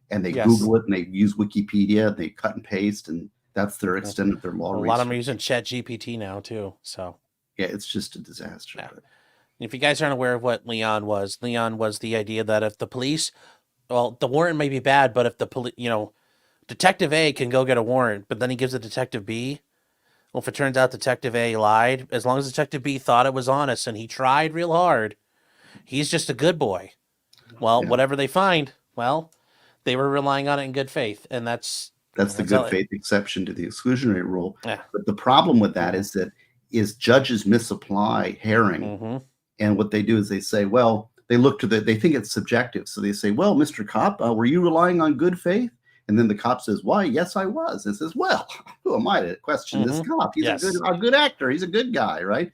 [SPEAKER 3] and they Google it and they use Wikipedia, they cut and paste, and that's their extent of their law research.
[SPEAKER 1] A lot of them are using ChatGPT now too. So
[SPEAKER 3] yeah, it's just a disaster.
[SPEAKER 1] Yeah. If you guys aren't aware of what Leon was the idea that if the police, well, the warrant may be bad, but if the police, Detective A can go get a warrant, but then he gives it to Detective B. Well, if it turns out Detective A lied, as long as Detective B thought it was honest and he tried real hard, he's just a good boy. Well, whatever they find, they were relying on it in good faith, and that's
[SPEAKER 3] the good faith exception to the exclusionary rule.
[SPEAKER 1] Yeah.
[SPEAKER 3] But the problem with that is judges misapply Herring, and what they do is they say, well, they think it's subjective, so they say, well, Mr. Cop, were you relying on good faith? And then the cop says, why? Yes, I was. And says, well, who am I to question this cop? He's a good actor. He's a good guy, right?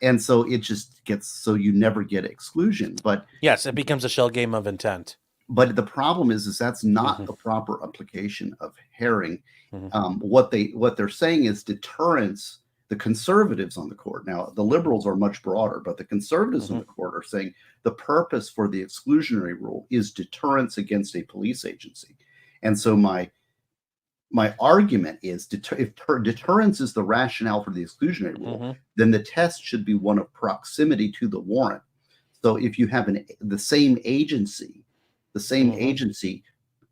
[SPEAKER 3] And so it just gets so you never get exclusion. But
[SPEAKER 1] yes, it becomes a shell game of intent.
[SPEAKER 3] But the problem is that's not the proper application of Herring. What they're saying is deterrence. The conservatives on the court, now the liberals are much broader, but the conservatives on the court are saying the purpose for the exclusionary rule is deterrence against a police agency. And so my argument is if deterrence is the rationale for the exclusionary rule, then the test should be one of proximity to the warrant. So if you have the same agency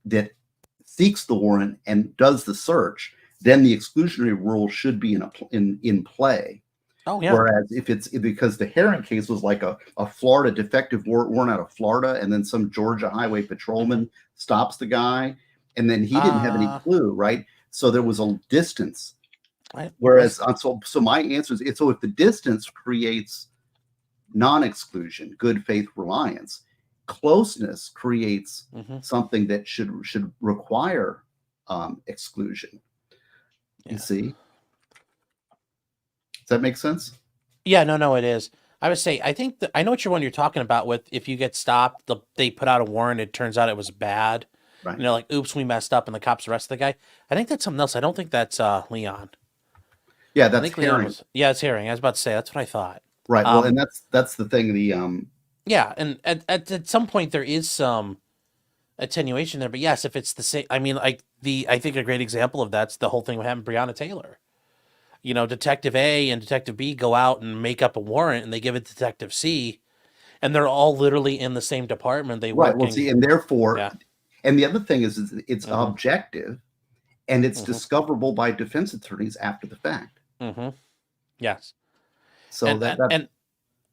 [SPEAKER 3] that seeks the warrant and does the search, then the exclusionary rule should be in play.
[SPEAKER 1] Oh, yeah.
[SPEAKER 3] Whereas if it's because the Herring case was like a Florida defective warrant out of Florida, and then some Georgia highway patrolman stops the guy, and then he didn't have any clue, right? So there was a distance. Whereas, so my answer is, so if the distance creates non-exclusion, good faith reliance, closeness creates something that should require exclusion. You see? Does that make sense?
[SPEAKER 1] Yeah, no, it is. I would say I think I know what you're talking about with if you get stopped, they put out a warrant. It turns out it was bad.
[SPEAKER 3] Right.
[SPEAKER 1] You know, like oops, we messed up, and the cops arrest the guy. I think that's something else. I don't think that's Leon.
[SPEAKER 3] Yeah,
[SPEAKER 1] I
[SPEAKER 3] that's
[SPEAKER 1] think Leon
[SPEAKER 3] herring.
[SPEAKER 1] was. Yeah, it's Herring. I was about to say that's what I thought.
[SPEAKER 3] Right. Well, and that's the thing.
[SPEAKER 1] Yeah, and at some point there is some attenuation there, but yes, if it's the same, I mean, like I think a great example of that's the whole thing with having Breonna Taylor. You know, Detective A and Detective B go out and make up a warrant, and they give it to Detective C, and they're all literally in the same department. They
[SPEAKER 3] right.
[SPEAKER 1] work
[SPEAKER 3] Well,
[SPEAKER 1] in.
[SPEAKER 3] see, and therefore,
[SPEAKER 1] Yeah.
[SPEAKER 3] and the other thing is it's
[SPEAKER 1] Mm-hmm.
[SPEAKER 3] objective, and it's
[SPEAKER 1] Mm-hmm.
[SPEAKER 3] discoverable by defense attorneys after the fact.
[SPEAKER 1] Mm-hmm. Yes.
[SPEAKER 3] So
[SPEAKER 1] And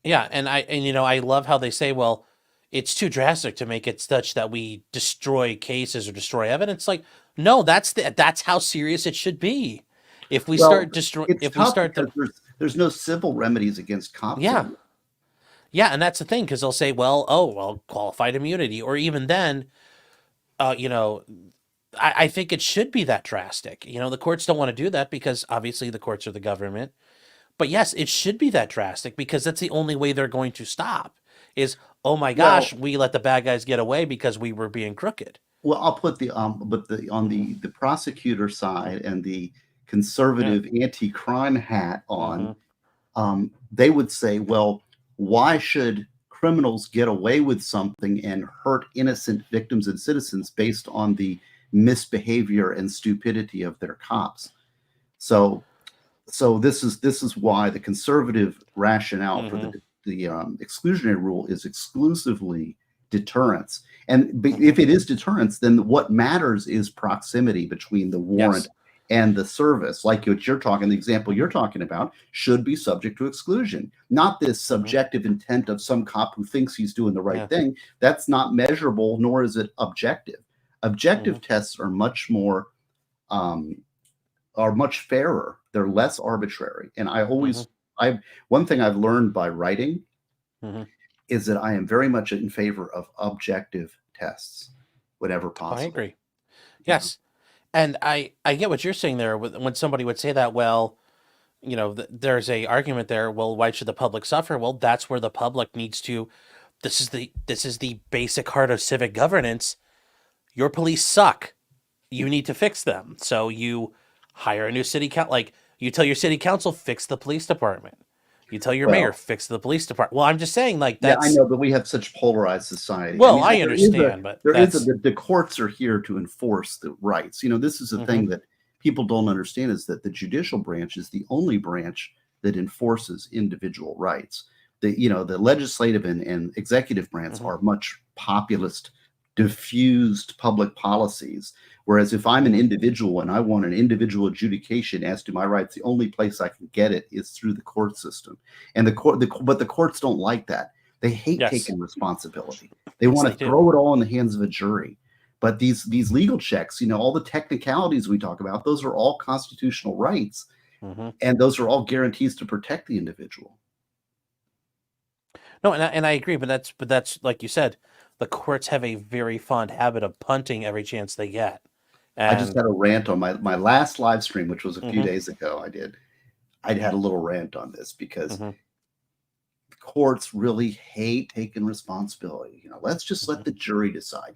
[SPEAKER 1] yeah, and I love how they say, well, it's too drastic to make it such that we destroy cases or destroy evidence. Like, no, that's how serious it should be. If we
[SPEAKER 3] well,
[SPEAKER 1] start destroy,
[SPEAKER 3] it's
[SPEAKER 1] if we
[SPEAKER 3] tough
[SPEAKER 1] start
[SPEAKER 3] because
[SPEAKER 1] the,
[SPEAKER 3] there's no civil remedies against cops.
[SPEAKER 1] yeah,
[SPEAKER 3] Anymore.
[SPEAKER 1] yeah, and that's the thing because they'll say, well, qualified immunity, or even then, you know, I think it should be that drastic. You know, the courts don't want to do that because obviously the courts are the government. But yes, it should be that drastic because that's the only way they're going to stop is, oh my gosh,
[SPEAKER 3] Well,
[SPEAKER 1] we let the bad guys get away because we were being crooked.
[SPEAKER 3] well, I'll put but on the prosecutor side and the conservative anti-crime hat on, they would say, well, why should criminals get away with something and hurt innocent victims and citizens based on the misbehavior and stupidity of their cops? So this is why the conservative rationale for the exclusionary rule is exclusively deterrence. And if it is deterrence, then what matters is proximity between the warrant and the service. Like what you're talking, the example you're talking about should be subject to exclusion, not this subjective intent of some cop who thinks he's doing the right thing. That's not measurable, nor is it objective. Objective tests are much more are much fairer. They're less arbitrary. And one thing I've learned by writing is that I am very much in favor of objective tests whenever possible.
[SPEAKER 1] I agree. Yes. And I get what you're saying there when somebody would say that, well, you know, there's a argument there. Well, why should the public suffer? Well, that's where the public needs to, this is the basic heart of civic governance. Your police suck. You need to fix them. So you hire a new city council. Like you tell your city council, fix the police department. You tell your mayor, fix the police department. Well, I'm just saying, like that's.
[SPEAKER 3] Yeah, I know, but we have such polarized society.
[SPEAKER 1] Well, I understand, but
[SPEAKER 3] the courts are here to enforce the rights. You know, this is a thing that people don't understand is that the judicial branch is the only branch that enforces individual rights. The legislative and executive branch are much populist, diffused public policies. Whereas if I'm an individual and I want an individual adjudication as to my rights, the only place I can get it is through the court system. And but the courts don't like that. They hate taking responsibility. They want to throw it all in the hands of a jury. But these legal checks, all the technicalities we talk about, those are all constitutional rights. And those are all guarantees to protect the individual.
[SPEAKER 1] No, and I agree, but that's like you said, the courts have a very fond habit of punting every chance they get. And
[SPEAKER 3] I just had a rant on my last live stream, which was a few days ago. I had a little rant on this because courts really hate taking responsibility. Let's just let the jury decide.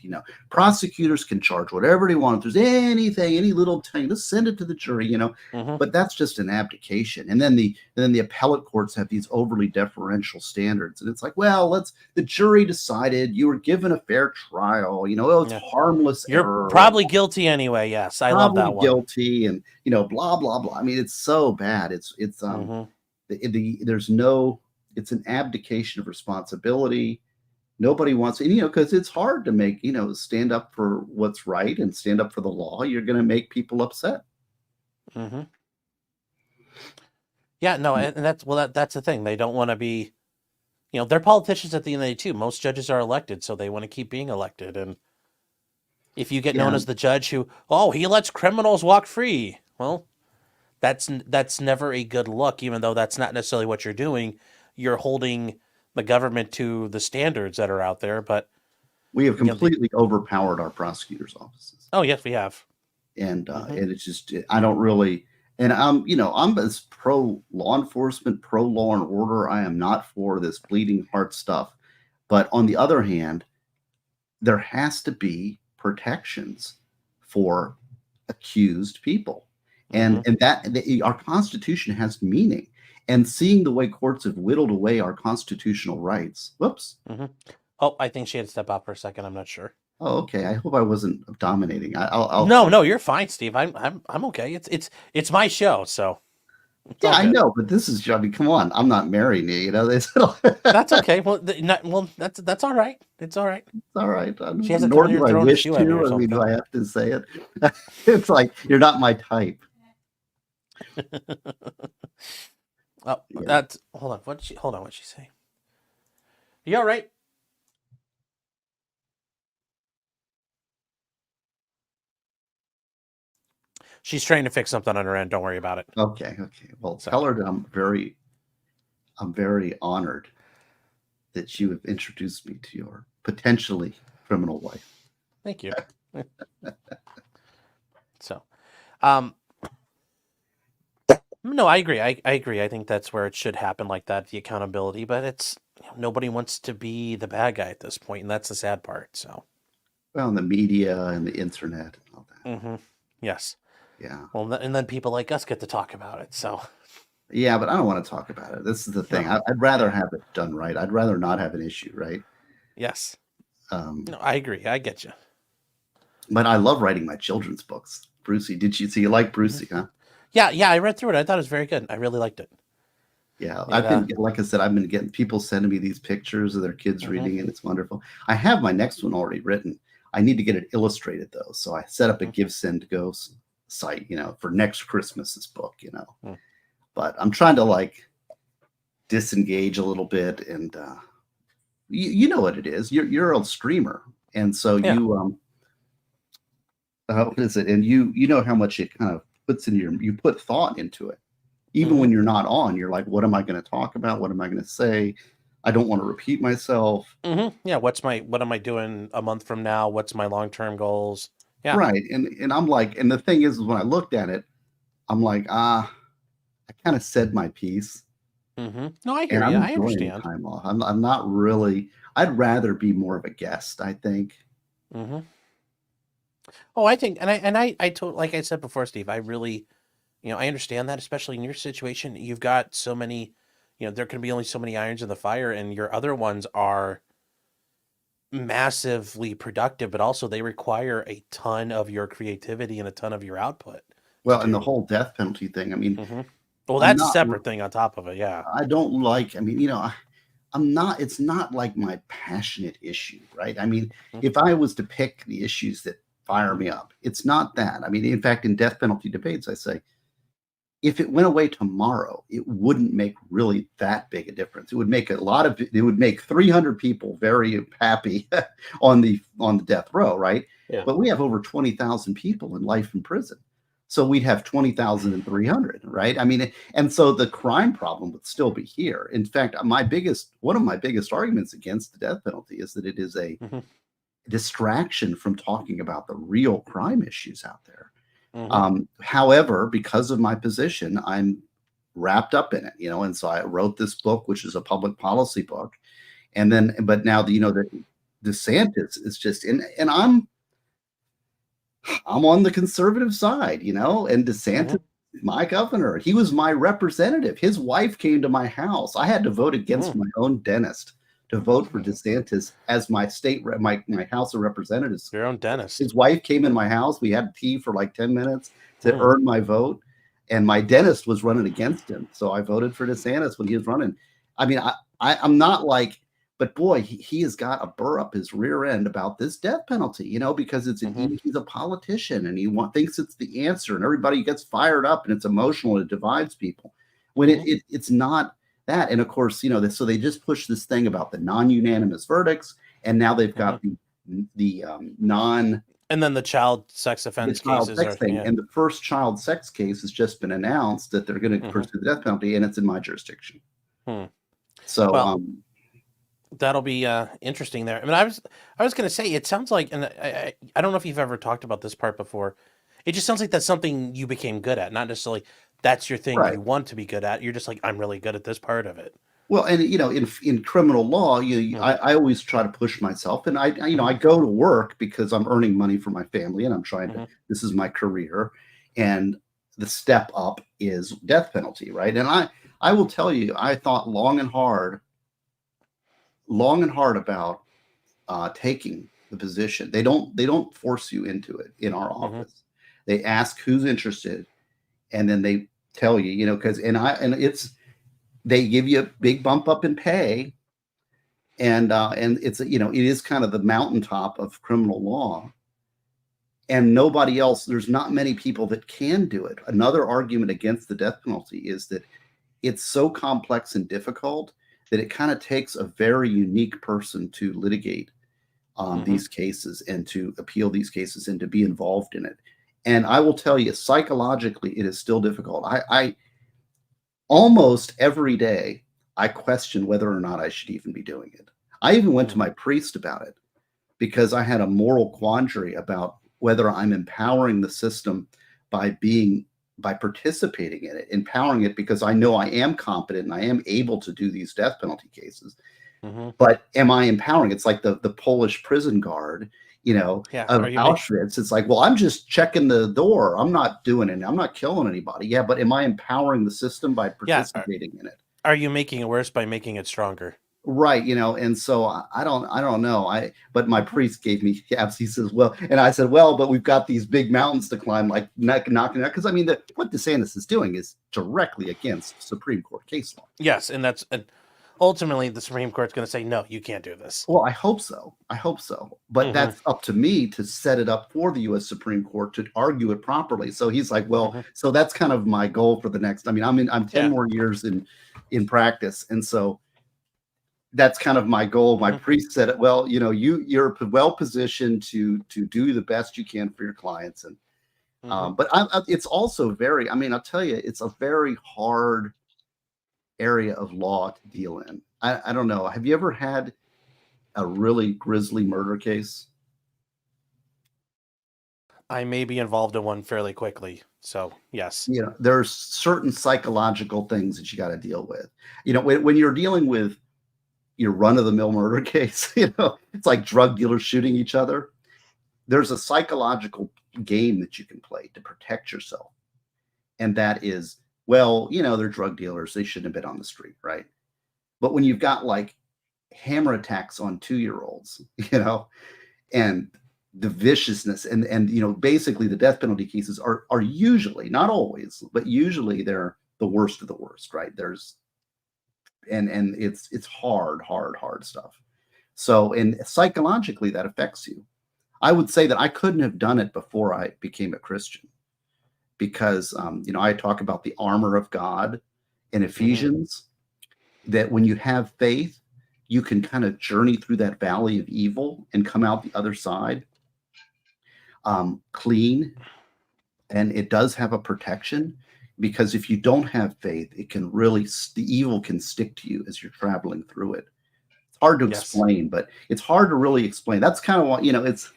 [SPEAKER 3] Prosecutors can charge whatever they want. If there's anything, any little thing, just send it to the jury. But that's just an abdication. And then the appellate courts have these overly deferential standards, and it's like, well, the jury decided, you were given a fair trial. It's harmless
[SPEAKER 1] You're
[SPEAKER 3] error.
[SPEAKER 1] probably guilty anyway. Yes, I love that one.
[SPEAKER 3] Guilty, and blah blah blah. I mean, it's so bad. It's an abdication of responsibility. Nobody wants, because it's hard to make, stand up for what's right and stand up for the law. You're going to make people upset.
[SPEAKER 1] Yeah, no, and that's the thing. They don't want to be, they're politicians at the end of the day too. Most judges are elected, so they want to keep being elected. And if you get known as the judge who, he lets criminals walk free, well, that's never a good look. Even though that's not necessarily what you're doing. You're holding the government to the standards that are out there, but
[SPEAKER 3] we have completely overpowered our prosecutors' offices.
[SPEAKER 1] Oh yes, we have.
[SPEAKER 3] And it's just, I don't really, And I'm as pro law enforcement, pro law and order. I am not for this bleeding heart stuff. But on the other hand, there has to be protections for accused people. And our Constitution has meaning. And seeing the way courts have whittled away our constitutional rights. Whoops.
[SPEAKER 1] Oh, I think she had to step out for a second. I'm not sure.
[SPEAKER 3] Oh, okay. I hope I wasn't dominating. I'll
[SPEAKER 1] No, you're fine, Steve. I'm okay. It's my show, so.
[SPEAKER 3] Yeah, I know, but this is, I mean, come on. I'm not marrying you,
[SPEAKER 1] That's okay. Well, that's all right. It's all right.
[SPEAKER 3] It's all right.
[SPEAKER 1] She hasn't
[SPEAKER 3] Nor
[SPEAKER 1] thrown
[SPEAKER 3] do I
[SPEAKER 1] your
[SPEAKER 3] wish
[SPEAKER 1] shoe
[SPEAKER 3] to.
[SPEAKER 1] at me or
[SPEAKER 3] I mean, do
[SPEAKER 1] something.
[SPEAKER 3] I have to say it? It's like, you're not my type.
[SPEAKER 1] Oh,
[SPEAKER 3] Yeah.
[SPEAKER 1] hold on. What'd she say? You all right? She's trying to fix something on her end. Don't worry about it.
[SPEAKER 3] Okay. Well, tell her that I'm very honored that you have introduced me to your potentially criminal wife.
[SPEAKER 1] Thank you. So, no, I agree. I agree. I think that's where it should happen like that, the accountability. But it's nobody wants to be the bad guy at this point, and that's the sad part. So,
[SPEAKER 3] well, and the media and the internet and all that.
[SPEAKER 1] Yes.
[SPEAKER 3] Yeah.
[SPEAKER 1] Well, and then people like us get to talk about it. So.
[SPEAKER 3] Yeah, but I don't want to talk about it. This is the thing.
[SPEAKER 1] No.
[SPEAKER 3] I'd rather have it done right. I'd rather not have an issue, right?
[SPEAKER 1] Yes. No, I agree. I get you.
[SPEAKER 3] But I love writing my children's books. Brucey, you like Brucey, huh?
[SPEAKER 1] Yeah, I read through it. I thought it was very good. I really liked it.
[SPEAKER 3] Yeah, like I said, I've been getting people sending me these pictures of their kids reading it. It's wonderful. I have my next one already written. I need to get it illustrated though. So I set up a GiveSendGo site, for next Christmas's book, But I'm trying to like disengage a little bit, and you know what it is. You're a streamer, and so you what is it? And you know how much it kind of puts in you put thought into it. Even when you're not on, you're like, what am I going to talk about? What am I going to say? I don't want to repeat myself.
[SPEAKER 1] Yeah. What am I doing a month from now? What's my long-term goals? Yeah.
[SPEAKER 3] Right. And I'm like, and the thing is when I looked at it, I'm like, I kind of said my piece.
[SPEAKER 1] No, I hear you. I understand.
[SPEAKER 3] Time off. I'm not really. I'd rather be more of a guest, I think.
[SPEAKER 1] Oh, I think, and I told, like I said before, Steve, I really, I understand that, especially in your situation. You've got so many, there can be only so many irons in the fire, and your other ones are massively productive, but also they require a ton of your creativity and a ton of your output.
[SPEAKER 3] Well, and the whole death penalty thing. I mean,
[SPEAKER 1] well, that's a separate thing on top of it. Yeah.
[SPEAKER 3] I don't like, I mean, I'm not, it's not like my passionate issue, right? I mean, if I was to pick the issues that fire me up, it's not that. I mean, in fact, in death penalty debates, I say, if it went away tomorrow, it wouldn't make really that big a difference. It would make it would make 300 people very happy on the death row, right?
[SPEAKER 4] Yeah.
[SPEAKER 3] But we have over 20,000 people in life in prison. So we'd have 20,300, right? I mean, and so the crime problem would still be here. In fact, one of my biggest arguments against the death penalty is that it is a distraction from talking about the real crime issues out there. However, because of my position, I'm wrapped up in it, and so I wrote this book, which is a public policy book. And then, but now, the DeSantis is just and I'm on the conservative side, and DeSantis, my governor, he was my representative. His wife came to my house. I had to vote against my own dentist to vote for DeSantis as my my House of Representatives.
[SPEAKER 1] Your own dentist.
[SPEAKER 3] His wife came in my house. We had tea for like 10 minutes to earn my vote. And my dentist was running against him. So I voted for DeSantis when he was running. I mean, I'm not like, but boy, he has got a burr up his rear end about this death penalty, because he's a politician and he thinks it's the answer, and everybody gets fired up and it's emotional and it divides people when it's not that. And of course, so they just push this thing about the non-unanimous verdicts, and now they've got the non. And
[SPEAKER 1] then the child sex offense cases
[SPEAKER 3] and the first child sex case has just been announced that they're going to pursue the death penalty, and it's in my jurisdiction. So
[SPEAKER 1] that'll be interesting there. I mean, I was going to say, it sounds like, and I don't know if you've ever talked about this part before. It just sounds like that's something you became good at, not necessarily that's your thing
[SPEAKER 3] Right.
[SPEAKER 1] you want to be good at. You're just like, I'm really good at this part of it.
[SPEAKER 3] Well, and in criminal law, I always try to push myself, and I go to work because I'm earning money for my family, and I'm trying to. This is my career, and the step up is death penalty, right? And I will tell you, I thought long and hard about taking the position. They don't force you into it in our office. They ask who's interested, and then they tell you, because they give you a big bump up in pay, and it's it is kind of the mountaintop of criminal law, and nobody else. There's not many people that can do it. Another argument against the death penalty is that it's so complex and difficult that it kind of takes a very unique person to litigate these cases and to appeal these cases and to be involved in it. And I will tell you, psychologically, it is still difficult. I almost every day, I question whether or not I should even be doing it. I even went to my priest about it because I had a moral quandary about whether I'm empowering the system by participating in it, empowering it because I know I am competent and I am able to do these death penalty cases. But am I empowering? It's like the Polish prison guard, of Auschwitz. It's like, well, I'm just checking the door. I'm not doing it. I'm not killing anybody. Yeah, but am I empowering the system by participating in it?
[SPEAKER 1] Are you making it worse by making it stronger?
[SPEAKER 3] Right, and so I don't know. But my priest gave me gaps. He says, well, and I said, well, but we've got these big mountains to climb, like knocking out. Because what DeSantis is doing is directly against Supreme Court case law.
[SPEAKER 1] Yes, and ultimately the Supreme Court's going to say, no, you can't do this.
[SPEAKER 3] Well, I hope so. But that's up to me to set it up for the U.S. Supreme Court to argue it properly. So he's like, well, so that's kind of my goal for the next. I'm 10 more years in practice, and so that's kind of my goal. My priest said, well, you're well positioned to do the best you can for your clients, and but it's also very. I'll tell you, it's a very hard area of law to deal in. I don't know. Have you ever had a really grisly murder case?
[SPEAKER 1] I may be involved in one fairly quickly. So, yes.
[SPEAKER 3] There's certain psychological things that you got to deal with. When you're dealing with your run-of-the-mill murder case, it's like drug dealers shooting each other. There's a psychological game that you can play to protect yourself. And that is, well, they're drug dealers. They shouldn't have been on the street, right? But when you've got like hammer attacks on 2-year-olds, and the viciousness and basically the death penalty cases are usually, not always, but usually they're the worst of the worst, right? And it's hard stuff. So, and psychologically that affects you. I would say that I couldn't have done it before I became a Christian because, I talk about the armor of God in Ephesians, that when you have faith, you can kind of journey through that valley of evil and come out the other side clean. And it does have a protection, because if you don't have faith, it can really, the evil can stick to you as you're traveling through it. It's hard to explain, but it's hard to really explain. That's kind of what, it's,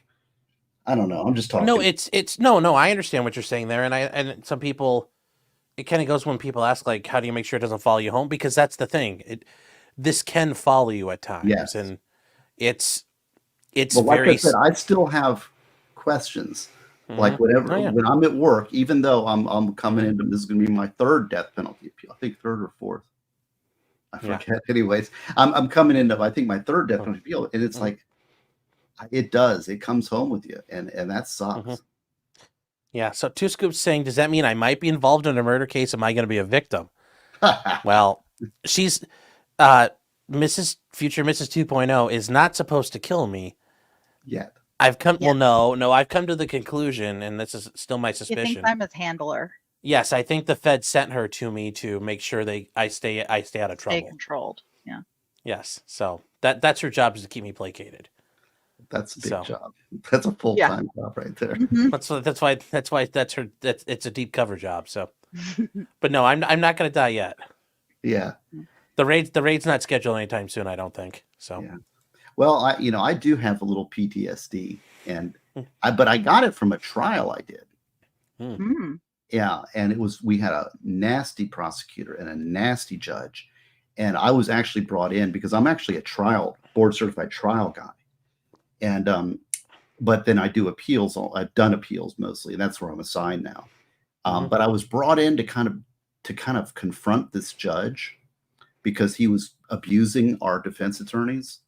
[SPEAKER 3] I don't know. I'm just talking.
[SPEAKER 1] No, no, I understand what you're saying there. And some people, it kind of goes when people ask, like, how do you make sure it doesn't follow you home? Because that's the thing. This can follow you at times.
[SPEAKER 3] Yes.
[SPEAKER 1] And it's
[SPEAKER 3] well, like
[SPEAKER 1] very...
[SPEAKER 3] I said, I still have questions. Like whatever, when I'm at work, even though I'm coming into, this is going to be my third death penalty appeal. I think third or fourth. I forget. Yeah. Anyways, I'm coming into, I think, my third death penalty appeal, and it's like, it comes home with you, and that sucks.
[SPEAKER 1] Yeah. So Two Scoops saying, does that mean I might be involved in a murder case? Am I going to be a victim? Well, she's future Mrs. 2.0 is not supposed to kill me
[SPEAKER 3] yet.
[SPEAKER 1] I've come. Well, no. I've come to the conclusion, and this is still my suspicion.
[SPEAKER 2] You think I'm his handler?
[SPEAKER 1] Yes, I think the Fed sent her to me to make sure I stay out of trouble.
[SPEAKER 2] Stay controlled. Yeah.
[SPEAKER 1] Yes. So that's her job, is to keep me placated.
[SPEAKER 3] That's a big job. That's a full-time job right there.
[SPEAKER 1] That's why that's her. It's a deep cover job. So, but no, I'm not going to die yet.
[SPEAKER 3] Yeah.
[SPEAKER 1] The raid's not scheduled anytime soon, I don't think. So.
[SPEAKER 3] Yeah. Well, I do have a little PTSD, but I got it from a trial I did. Yeah, and we had a nasty prosecutor and a nasty judge, and I was actually brought in because I'm actually a board certified trial guy, and but then I do appeals. I've done appeals mostly, and that's where I'm assigned now. But I was brought in to kind of confront this judge because he was abusing our defense attorneys.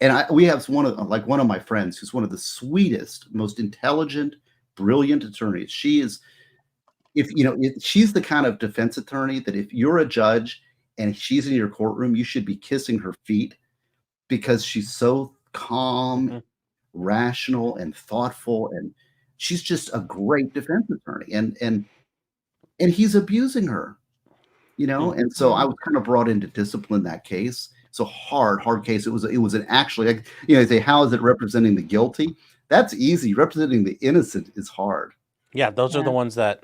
[SPEAKER 3] And we have one of my friends who's one of the sweetest, most intelligent, brilliant attorneys. She's the kind of defense attorney that if you're a judge and she's in your courtroom, you should be kissing her feet because she's so calm, rational, and thoughtful, and she's just a great defense attorney. And he's abusing her, and so I was kind of brought in to discipline that case. It's a hard case. It was an actually, they say, how is it representing the guilty? That's easy. Representing the innocent is hard.
[SPEAKER 1] Yeah, those are the ones that.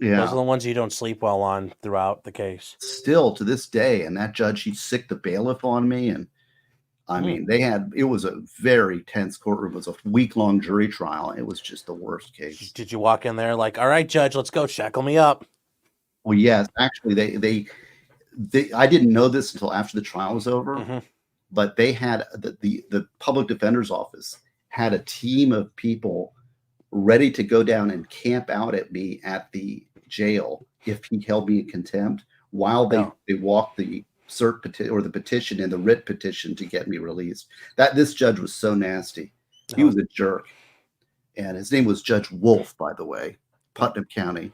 [SPEAKER 1] Yeah. Those are the ones you don't sleep well on throughout the case.
[SPEAKER 3] Still to this day, and that judge, he sicked the bailiff on me, and I mean, it was a very tense courtroom. It was a week-long jury trial. It was just the worst case.
[SPEAKER 1] Did you walk in there like, all right, judge, let's go, shackle me up?
[SPEAKER 3] Well, yes, actually, they I didn't know this until after the trial was over, but they had the public defender's office had a team of people ready to go down and camp out at me at the jail if he held me in contempt while they walked the cert petition or the petition and the writ petition to get me released. This judge was so nasty. He was a jerk. And his name was Judge Wolf, by the way, Putnam County.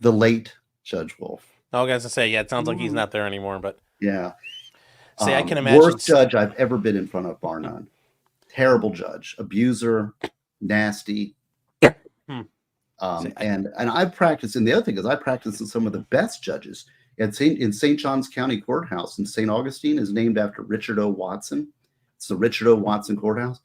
[SPEAKER 3] The late Judge Wolf.
[SPEAKER 1] I was going to say, it sounds like he's not there anymore, but
[SPEAKER 3] yeah.
[SPEAKER 1] See, I can imagine.
[SPEAKER 3] Worst judge I've ever been in front of, bar none. Terrible judge, abuser, nasty. And I practiced, and the other thing is I practiced with some of the best judges. In St. Johns County Courthouse in St. Augustine is named after Richard O. Watson. It's the Richard O. Watson Courthouse.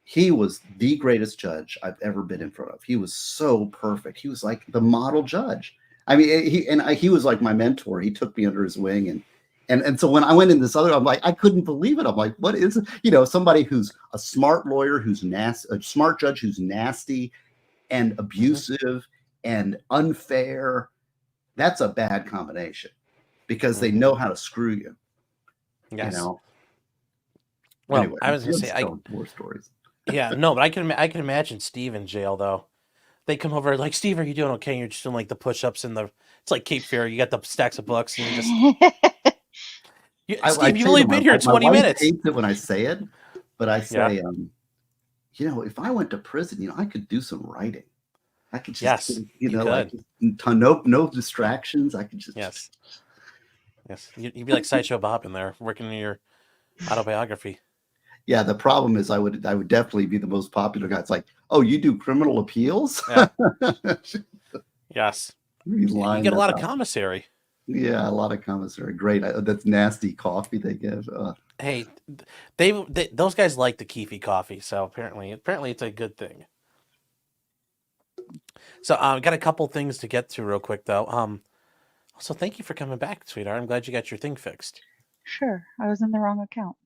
[SPEAKER 3] He was the greatest judge I've ever been in front of. He was so perfect. He was like the model judge. I mean, he was like my mentor. He took me under his wing, and so when I went in this other, I'm like, I couldn't believe it. I'm like, what is it? Somebody who's a smart lawyer, who's a smart judge, who's nasty and abusive and unfair. That's a bad combination because they know how to screw you.
[SPEAKER 1] Yes.
[SPEAKER 3] Well,
[SPEAKER 1] anyway, I was going to say
[SPEAKER 3] more stories.
[SPEAKER 1] Yeah, no, but I can imagine Steve in jail though. They come over like, Steve, are you doing okay? And you're just doing like the push-ups and it's like Cape Fear. You got the stacks of books and you just. Steve, you've only been here 20 minutes.
[SPEAKER 3] I hate it when I say it, but I say, if I went to prison, I could do some writing. I could just, no distractions. I could just.
[SPEAKER 1] Yes. You'd be like Sideshow Bob in there working in your autobiography.
[SPEAKER 3] Yeah, the problem is I would definitely be the most popular guy. It's like, oh, you do criminal appeals?
[SPEAKER 1] Yeah. Yes.
[SPEAKER 3] You
[SPEAKER 1] get a lot of commissary.
[SPEAKER 3] Yeah, a lot of commissary. Great. That's nasty coffee they give.
[SPEAKER 1] Hey, those guys like the Keefy coffee, so apparently it's a good thing. So I got a couple things to get through real quick though. Also, thank you for coming back, sweetheart. I'm glad you got your thing fixed.
[SPEAKER 2] Sure, I was in the wrong account.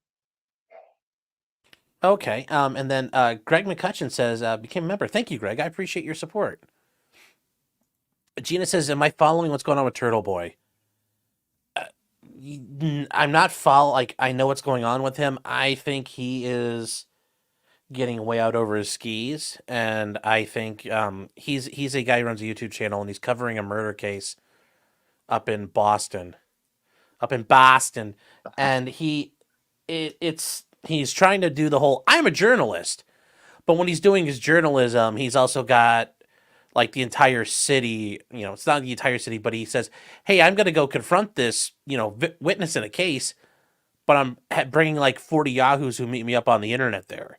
[SPEAKER 1] Okay, and then Greg McCutcheon says, became a member. Thank you, Greg. I appreciate your support. Gina says, am I following what's going on with Turtle Boy? I'm not I know what's going on with him. I think he is getting way out over his skis, and I think he's a guy who runs a YouTube channel, and he's covering a murder case up in Boston, and he's trying to do the whole, I'm a journalist. But when he's doing his journalism, he's also got like the entire city, it's not the entire city, but he says, hey, I'm going to go confront this, witness in a case, but I'm bringing like 40 yahoos who meet me up on the internet there.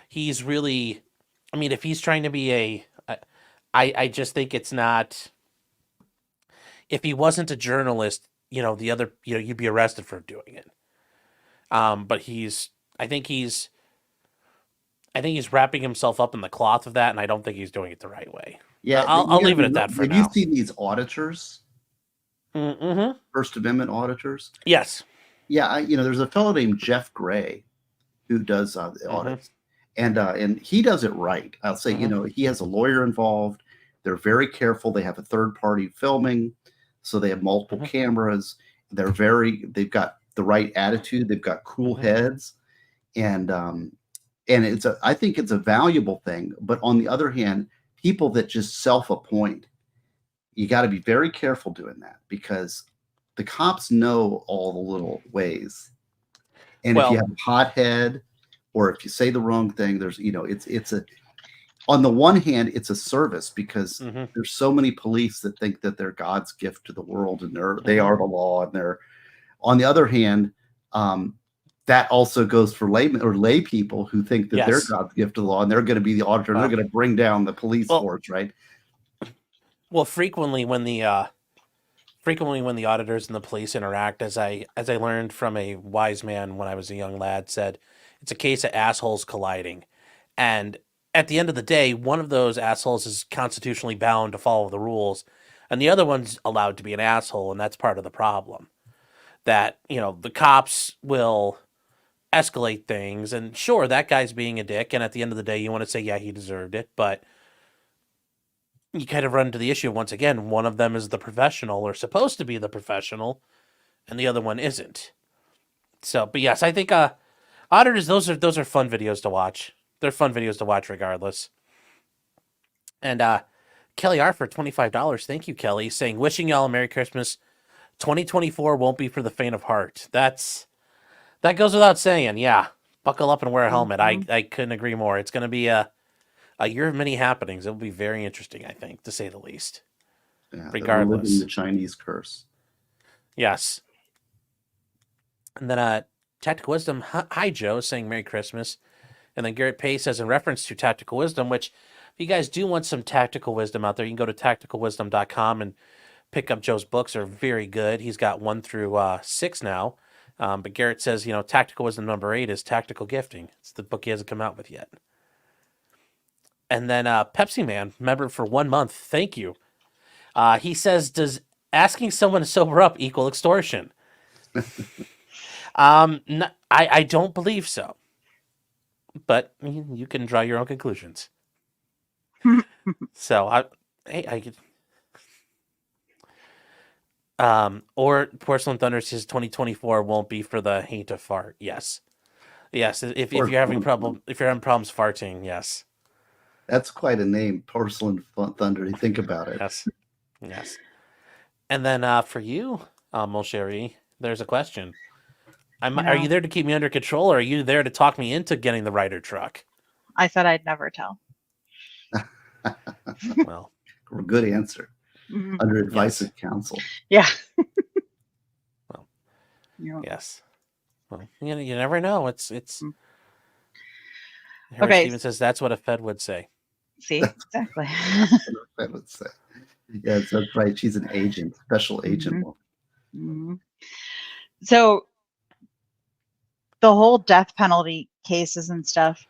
[SPEAKER 1] He's really, if he's trying to be I just think it's not, if he wasn't a journalist, the other, you'd be arrested for doing it. But I think he's wrapping himself up in the cloth of that, and I don't think he's doing it the right way.
[SPEAKER 3] Yeah,
[SPEAKER 1] I'll leave it at that for now.
[SPEAKER 3] Have you seen these auditors?
[SPEAKER 1] Mm-hmm.
[SPEAKER 3] First Amendment auditors?
[SPEAKER 1] Yes.
[SPEAKER 3] Yeah, there's a fellow named Jeff Gray who does the audits, and he does it right. I'll say, he has a lawyer involved. They're very careful. They have a third party filming, so they have multiple cameras. They've got the right attitude. They've got cool heads, and I think it's a valuable thing. But on the other hand, people that just self-appoint, you got to be very careful doing that, because the cops know all the little ways. And if you have a hothead, or if you say the wrong thing, there's, on the one hand, it's a service, because there's so many police that think that they're God's gift to the world, and they are the law. And on the other hand, that also goes for lay people who think that they're God's gift to the law, and they're going to be the auditor, and they're going to bring down the police force, right?
[SPEAKER 1] Well, frequently when the auditors and the police interact, as I learned from a wise man when I was a young lad, said, it's a case of assholes colliding. And at the end of the day, one of those assholes is constitutionally bound to follow the rules, and the other one's allowed to be an asshole, and that's part of the problem. That, the cops will escalate things, and sure, that guy's being a dick, and at the end of the day, you want to say, yeah, he deserved it, but you kind of run into the issue once again. One of them is the professional, or supposed to be the professional, and the other one isn't. So, but yes, I think auditors, those are fun videos to watch. They're fun videos to watch regardless. And Kelly R for $25. Thank you, Kelly, saying, wishing y'all a Merry Christmas. 2024 won't be for the faint of heart. That goes without saying. Yeah, buckle up and wear a helmet. I couldn't agree more. It's going to be a year of many happenings. It will be very interesting, I think, to say the least.
[SPEAKER 3] Yeah,
[SPEAKER 1] regardless.
[SPEAKER 3] Living the Chinese curse.
[SPEAKER 1] Yes. And then Tactical Wisdom, hi Joe, saying Merry Christmas. And then Garrett Pace says, in reference to Tactical Wisdom, which if you guys do want some tactical wisdom out there, you can go to tacticalwisdom.com and pick up Joe's books. They're very good. He's got 1 through 6 now. But Garrett says, Tactical Wisdom number 8 is Tactical Gifting. It's the book he hasn't come out with yet. And then Pepsi Man, member for 1 month. Thank you. He says, does asking someone to sober up equal extortion? I don't believe so. But you can draw your own conclusions. So, I could... or Porcelain Thunder says 2024 won't be for the hate of fart. Yes. If you're having problems farting, yes.
[SPEAKER 3] That's quite a name, Porcelain Thunder. Think about it.
[SPEAKER 1] Yes. And then for you, Mon Chéri, there's a question. Are you there to keep me under control, or are you there to talk me into getting the Ryder truck?
[SPEAKER 2] I said I'd never tell.
[SPEAKER 1] Well,
[SPEAKER 3] good answer. Under advice of counsel.
[SPEAKER 2] Yeah.
[SPEAKER 1] Well, yes. Well, you never know. It's. Harry Stevens says that's what a Fed would say.
[SPEAKER 2] See, exactly.
[SPEAKER 3] That's what a Fed would say. Yes, that's right. She's an agent, special agent.
[SPEAKER 2] So, the whole death penalty cases and stuff.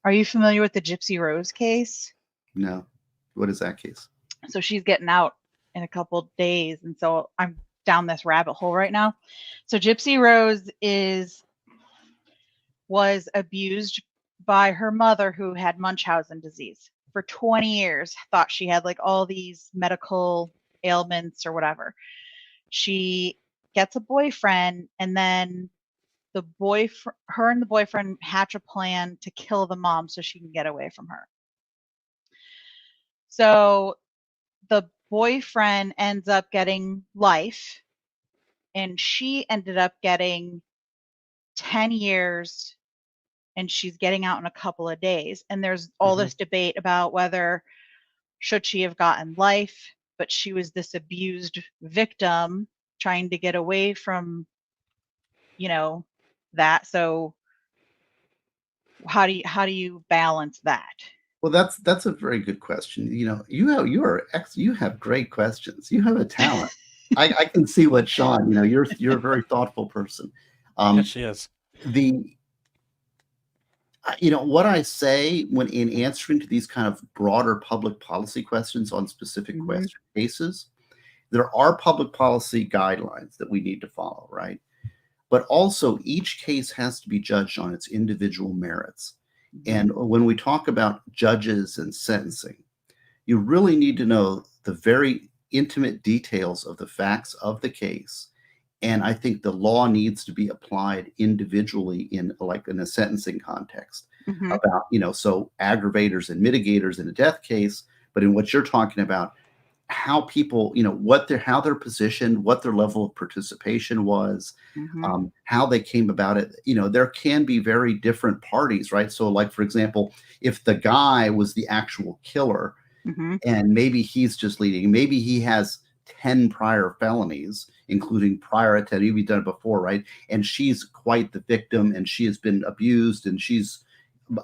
[SPEAKER 2] Are you familiar with the Gypsy Rose case?
[SPEAKER 3] No. What is that case?
[SPEAKER 2] So she's getting out in a couple days, and so I'm down this rabbit hole right now. So Gypsy Rose was abused by her mother, who had Munchausen disease for 20 years. Thought she had like all these medical ailments or whatever. She gets a boyfriend, and then her and the boyfriend hatch a plan to kill the mom so she can get away from her. So the boyfriend ends up getting life, and she ended up getting 10 years, and she's getting out in a couple of days. And there's all this debate about whether should she have gotten life, but she was this abused victim trying to get away from, that. So how do you balance that?
[SPEAKER 3] Well, that's a very good question. You have great questions. You have a talent. I can see what Sean. You're a very thoughtful person.
[SPEAKER 1] Yes, she is.
[SPEAKER 3] What I say when in answering to these kind of broader public policy questions on specific cases, there are public policy guidelines that we need to follow, right? But also each case has to be judged on its individual merits. And when we talk about judges and sentencing, You really need to know the very intimate details of the facts of the case. And I think the law needs to be applied individually in a sentencing context about, so aggravators and mitigators in a death case, but in what you're talking about, how people, how they're positioned, what their level of participation was, how they came about it. There can be very different parties, right? So like, for example, if the guy was the actual killer and maybe he's just leading, maybe he has 10 prior felonies, including prior attempts. We've done it before, right? And she's quite the victim and she has been abused and she's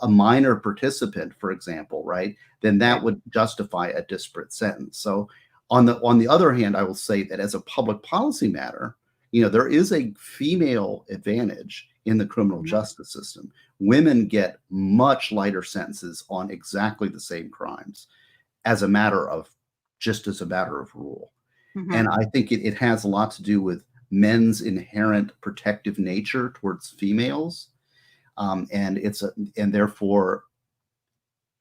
[SPEAKER 3] a minor participant, for example, right? Then that would justify a disparate sentence. So on the other hand, I will say that as a public policy matter, there is a female advantage in the criminal justice system. Women get much lighter sentences on exactly the same crimes as a matter of rule. And I think it has a lot to do with men's inherent protective nature towards females. And therefore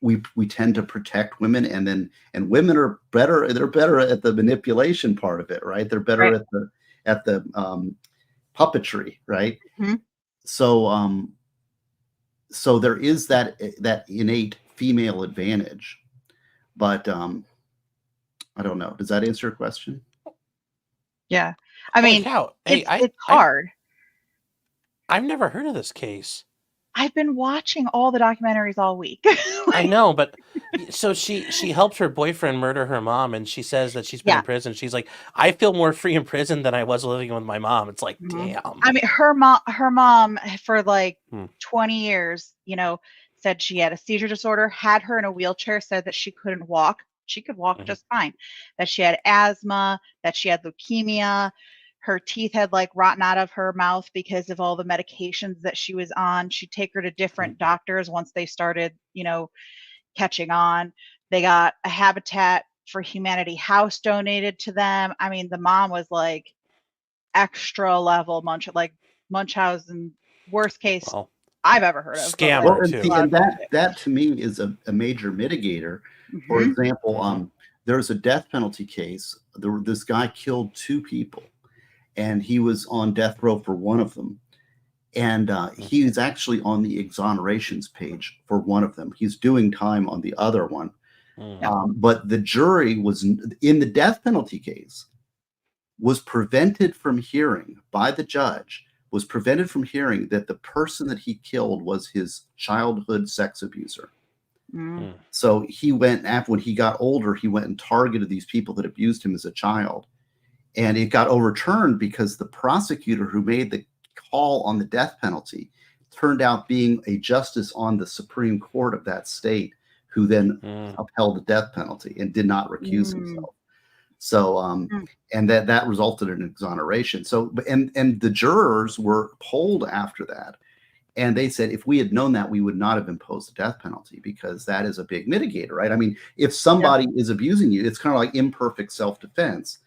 [SPEAKER 3] we tend to protect women, and women are better. They're better at the manipulation part of it, right? They're better at the puppetry, right? So there is that innate female advantage, but I don't know. Does that answer your question?
[SPEAKER 2] Yeah, I mean, it's hard.
[SPEAKER 1] I've never heard of this case.
[SPEAKER 2] I've been watching all the documentaries all week.
[SPEAKER 1] I know, but so she helped her boyfriend murder her mom, and she says that she's been in prison. She's like, I feel more free in prison than I was living with my mom. It's like, damn.
[SPEAKER 2] I mean, her mom for like 20 years, said she had a seizure disorder, had her in a wheelchair, said that she couldn't walk. She could walk just fine, that she had asthma, that she had leukemia. Her teeth had like rotten out of her mouth because of all the medications that she was on. She'd take her to different doctors once they started, catching on. They got a Habitat for Humanity house donated to them. I mean, the mom was like extra level Munchausen, worst case I've ever heard of.
[SPEAKER 1] Scammer too.
[SPEAKER 3] And that to me is a major mitigator. For example, there's a death penalty case. This guy killed 2 people. And he was on death row for one of them. And he was actually on the exonerations page for one of them. He's doing time on the other one. But the jury was, in the death penalty case, was prevented from hearing by the judge, that the person that he killed was his childhood sex abuser. So he went, when he got older, he went and targeted these people that abused him as a child. And it got overturned because the prosecutor who made the call on the death penalty turned out being a justice on the Supreme Court of that state, who then upheld the death penalty and did not recuse himself. So, and that resulted in exoneration. So, and the jurors were polled after that. And they said, if we had known that, we would not have imposed the death penalty, because that is a big mitigator, right? I mean, if somebody is abusing you, it's kind of like imperfect self-defense.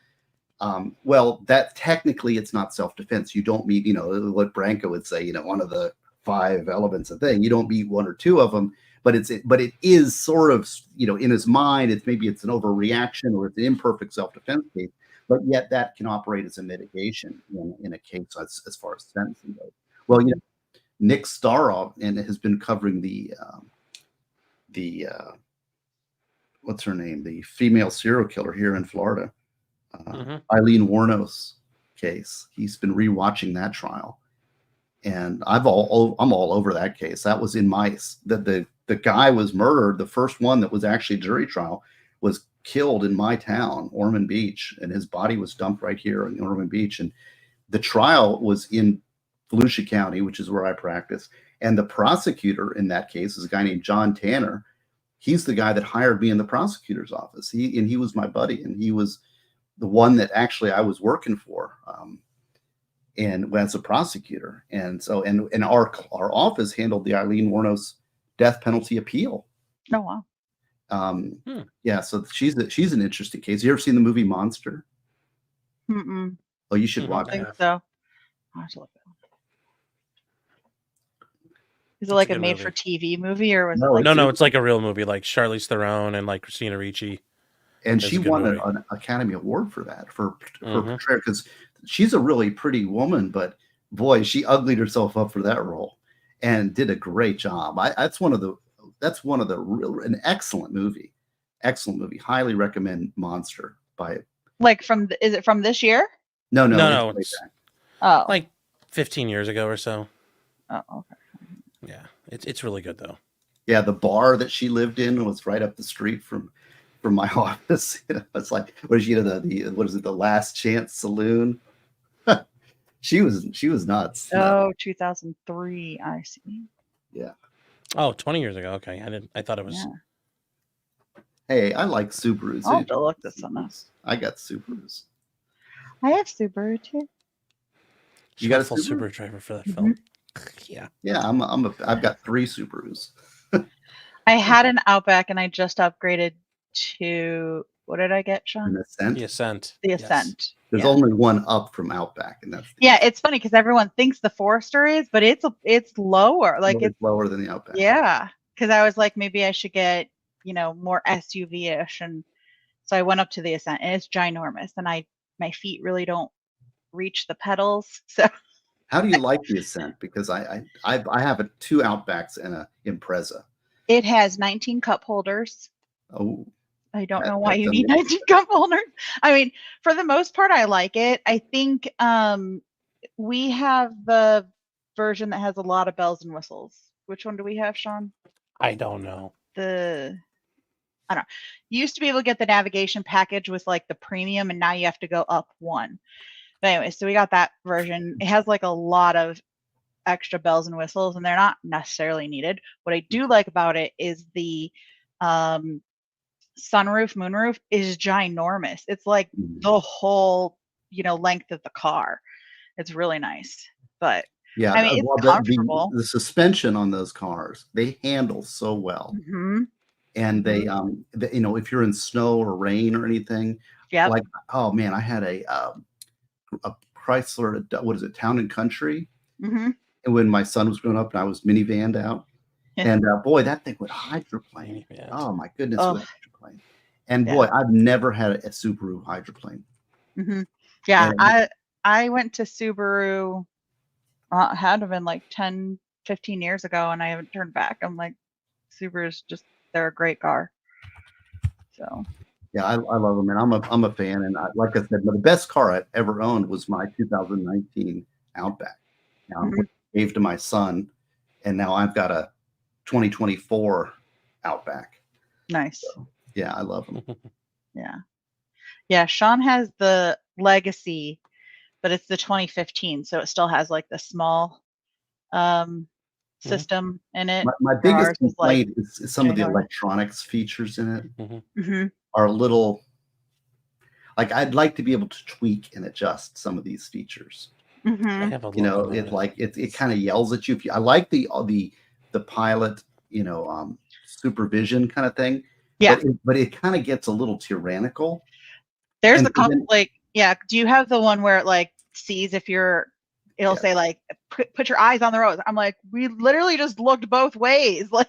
[SPEAKER 3] Well, that technically it's not self-defense. You don't meet, what Branko would say, one of the 5 elements of thing. You don't meet 1 or 2 of them, but it is sort of, in his mind, it's an overreaction or it's an imperfect self-defense case, but yet that can operate as a mitigation in a case as far as sentencing goes. Well, Nick Staroff has been covering the what's her name? The female serial killer here in Florida. Eileen Wuornos case. He's been rewatching that trial, and I'm all over that case. That was in the guy was murdered. The first one that was actually jury trial was killed in my town, Ormond Beach, and his body was dumped right here in Ormond Beach. And the trial was in Volusia County, which is where I practice. And the prosecutor in that case is a guy named John Tanner. He's the guy that hired me in the prosecutor's office. He was my buddy, and he was the one that actually I was working for, and as a prosecutor. And so, and our office handled the Eileen Wuornos death penalty appeal.
[SPEAKER 2] Oh, wow.
[SPEAKER 3] Yeah. So she's an interesting case. You ever seen the movie Monster?
[SPEAKER 2] Mm-mm.
[SPEAKER 3] Oh, you should watch it.
[SPEAKER 2] I think so. I'll have to look at it. Is it like a made-for-TV movie, or was it like?
[SPEAKER 1] No, it's like a real movie, like Charlize Theron and like Christina Ricci.
[SPEAKER 3] And
[SPEAKER 1] That's
[SPEAKER 3] she
[SPEAKER 1] a good
[SPEAKER 3] won
[SPEAKER 1] movie.
[SPEAKER 3] an Academy Award for that, for
[SPEAKER 1] Mhm.
[SPEAKER 3] portrayal, because she's a really pretty woman, but boy, she uglied herself up for that role and did a great job. That's one of the an excellent movie. Excellent movie. Highly recommend Monster by
[SPEAKER 2] Like is it from this year?
[SPEAKER 3] no,
[SPEAKER 1] No,
[SPEAKER 3] it's way
[SPEAKER 1] it's
[SPEAKER 3] back.
[SPEAKER 2] Oh.
[SPEAKER 1] like 15 years ago or so.
[SPEAKER 2] Oh, okay.
[SPEAKER 1] Yeah, it's really good though.
[SPEAKER 3] Yeah, the bar that she lived in was right up the street from my office. It's like, what is the Last Chance Saloon? She was nuts.
[SPEAKER 2] Oh, 2003. I see.
[SPEAKER 3] Yeah.
[SPEAKER 1] Oh, 20 years ago. Okay, I thought it was.
[SPEAKER 2] Yeah.
[SPEAKER 3] Hey, I like Subarus.
[SPEAKER 2] I'll have to look this one up.
[SPEAKER 3] I got Subarus.
[SPEAKER 2] I have Subaru too.
[SPEAKER 1] You
[SPEAKER 3] got
[SPEAKER 1] got
[SPEAKER 3] a
[SPEAKER 1] a full
[SPEAKER 3] Subaru?
[SPEAKER 1] Subaru driver for that
[SPEAKER 2] Mhm.
[SPEAKER 1] film. Yeah.
[SPEAKER 3] Yeah, I've got 3 Subarus.
[SPEAKER 2] I had an Outback and I just upgraded to, what did I get, Sean?
[SPEAKER 3] An Ascent.
[SPEAKER 1] The Ascent.
[SPEAKER 2] The
[SPEAKER 1] Yes.
[SPEAKER 2] Ascent.
[SPEAKER 3] There's
[SPEAKER 2] Yeah.
[SPEAKER 3] only one up from Outback, and that's
[SPEAKER 2] Yeah, it's funny because everyone thinks the Forester is, but it's lower. Like it's
[SPEAKER 3] lower than the Outback.
[SPEAKER 2] yeah. Because I was like, maybe I should get, more SUV-ish, and so I went up to the Ascent, and it's ginormous, and my feet really don't reach the pedals. So
[SPEAKER 3] How do you like the Ascent? Because I have 2 Outbacks and a Impreza.
[SPEAKER 2] it has 19 cup holders.
[SPEAKER 3] Oh,
[SPEAKER 2] I don't know
[SPEAKER 3] that
[SPEAKER 2] why you
[SPEAKER 3] doesn't
[SPEAKER 2] need
[SPEAKER 3] make
[SPEAKER 2] 19 cup holders. I mean, for the most part, I like it. I think we have the version that has a lot of bells and whistles. Which one do we have, Sean?
[SPEAKER 1] I don't know.
[SPEAKER 2] I don't know. You used to be able to get the navigation package with like the premium, and now you have to go up one. But anyway, so we got that version. It has like a lot of extra bells and whistles, and they're not necessarily needed. What I do like about it is the sunroof, moonroof is ginormous. It's like the whole, length of the car. It's really nice. But
[SPEAKER 3] yeah,
[SPEAKER 2] I mean, it's comfortable.
[SPEAKER 3] the suspension on those cars, they handle so well.
[SPEAKER 2] Mm-hmm.
[SPEAKER 3] And they if you're in snow or rain or anything,
[SPEAKER 2] Yep.
[SPEAKER 3] like, oh man, I had a Chrysler, what is it, Town and Country,
[SPEAKER 2] Mm-hmm.
[SPEAKER 3] and when my son was growing up and I was minivanned out, and boy, that thing would hydroplane.
[SPEAKER 1] Minivan.
[SPEAKER 3] Oh my goodness,
[SPEAKER 2] Oh.
[SPEAKER 3] would hydroplane. And
[SPEAKER 2] Yeah.
[SPEAKER 3] boy, I've never had a Subaru hydroplane.
[SPEAKER 2] Mm-hmm. Yeah,
[SPEAKER 3] And
[SPEAKER 2] I went to Subaru, had to have been like 10, 15 years ago, and I haven't turned back. I'm like, Subaru's they're a great car. So
[SPEAKER 3] yeah, I love them, and I'm a fan. And like I said, the best car I've ever owned was my 2019 Outback. Now, I gave to my son, and now I've got a 2024 Outback.
[SPEAKER 2] nice.
[SPEAKER 3] So, yeah, I love them.
[SPEAKER 2] Yeah. Sean has the Legacy, but it's the 2015, so it still has like the small system in it.
[SPEAKER 3] My
[SPEAKER 2] Ours
[SPEAKER 3] biggest
[SPEAKER 2] is, like,
[SPEAKER 3] complaint is some of the
[SPEAKER 2] ginormous.
[SPEAKER 3] electronics features in it
[SPEAKER 2] Mm-hmm.
[SPEAKER 3] are a little, like, I'd like to be able to tweak and adjust some of these features.
[SPEAKER 1] I
[SPEAKER 2] Mm-hmm.
[SPEAKER 1] have a
[SPEAKER 3] You know,
[SPEAKER 1] look on
[SPEAKER 3] it kind of yells at you. I like the pilot, supervision kind of thing.
[SPEAKER 2] Yeah.
[SPEAKER 3] But it kind of gets a little tyrannical.
[SPEAKER 2] There's
[SPEAKER 3] And
[SPEAKER 2] a couple,
[SPEAKER 3] then-
[SPEAKER 2] do you have the one where it like sees if it'll say like, put your eyes on the road. I'm like, we literally just looked both ways. Like,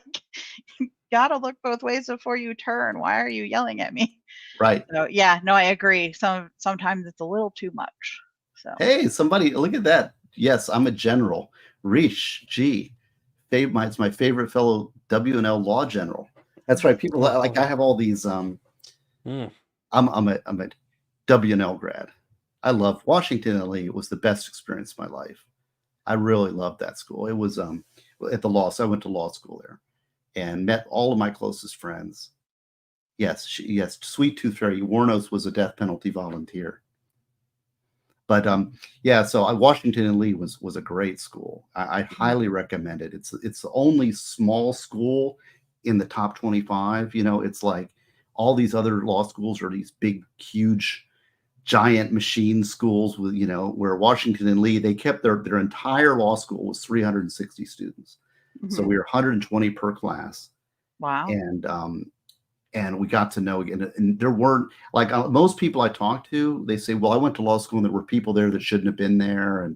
[SPEAKER 2] you gotta look both ways before you turn. Why are you yelling at me?
[SPEAKER 3] Right.
[SPEAKER 2] So yeah, no, I agree. Sometimes it's a little too much. So
[SPEAKER 3] Hey, somebody, look at that. Yes, I'm a general. Rish, G. It's my favorite fellow W&L law general. That's right. People like, I have all these. I'm a W&L grad. I love Washington LE. It was the best experience of my life. I really loved that school. It was at the law. So I went to law school there and met all of my closest friends. Yes, Sweet Tooth Fairy Warnos was a death penalty volunteer. But so Washington and Lee was a great school. I highly recommend it. It's the only small school in the top 25. It's like all these other law schools are these big, huge, giant machine schools with, where Washington and Lee, they kept their entire law school was 360 students. So we were 120 per class.
[SPEAKER 2] wow.
[SPEAKER 3] And we got to know again, and there weren't, like, most people I talk to, they say, well, I went to law school and there were people there that shouldn't have been there. And,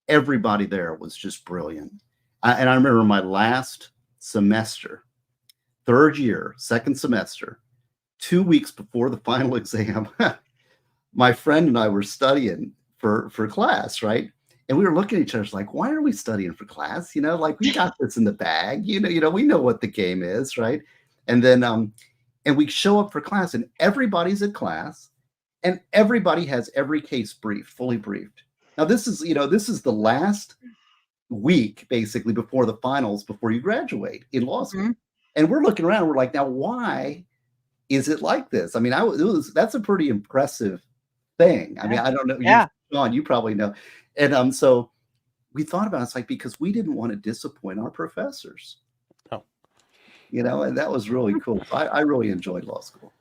[SPEAKER 3] everybody there was just brilliant. And I remember my last semester, third year, second semester, 2 weeks before the final exam, my friend and I were studying for class, right? And we were looking at each other like, why are we studying for class? Like we got this in the bag. We know what the game is, right? And then and we show up for class, and everybody's at class, and everybody has every case briefed, fully briefed. Now this is the last week basically before the finals, before you graduate in law school. And we're looking around, we're like, now why is it like this? I mean, that's a pretty impressive thing. I mean, I don't know. Sean, you probably know. And so we thought about it. It's like, because we didn't want to disappoint our professors.
[SPEAKER 1] Oh.
[SPEAKER 3] And that was really cool. I really enjoyed law school.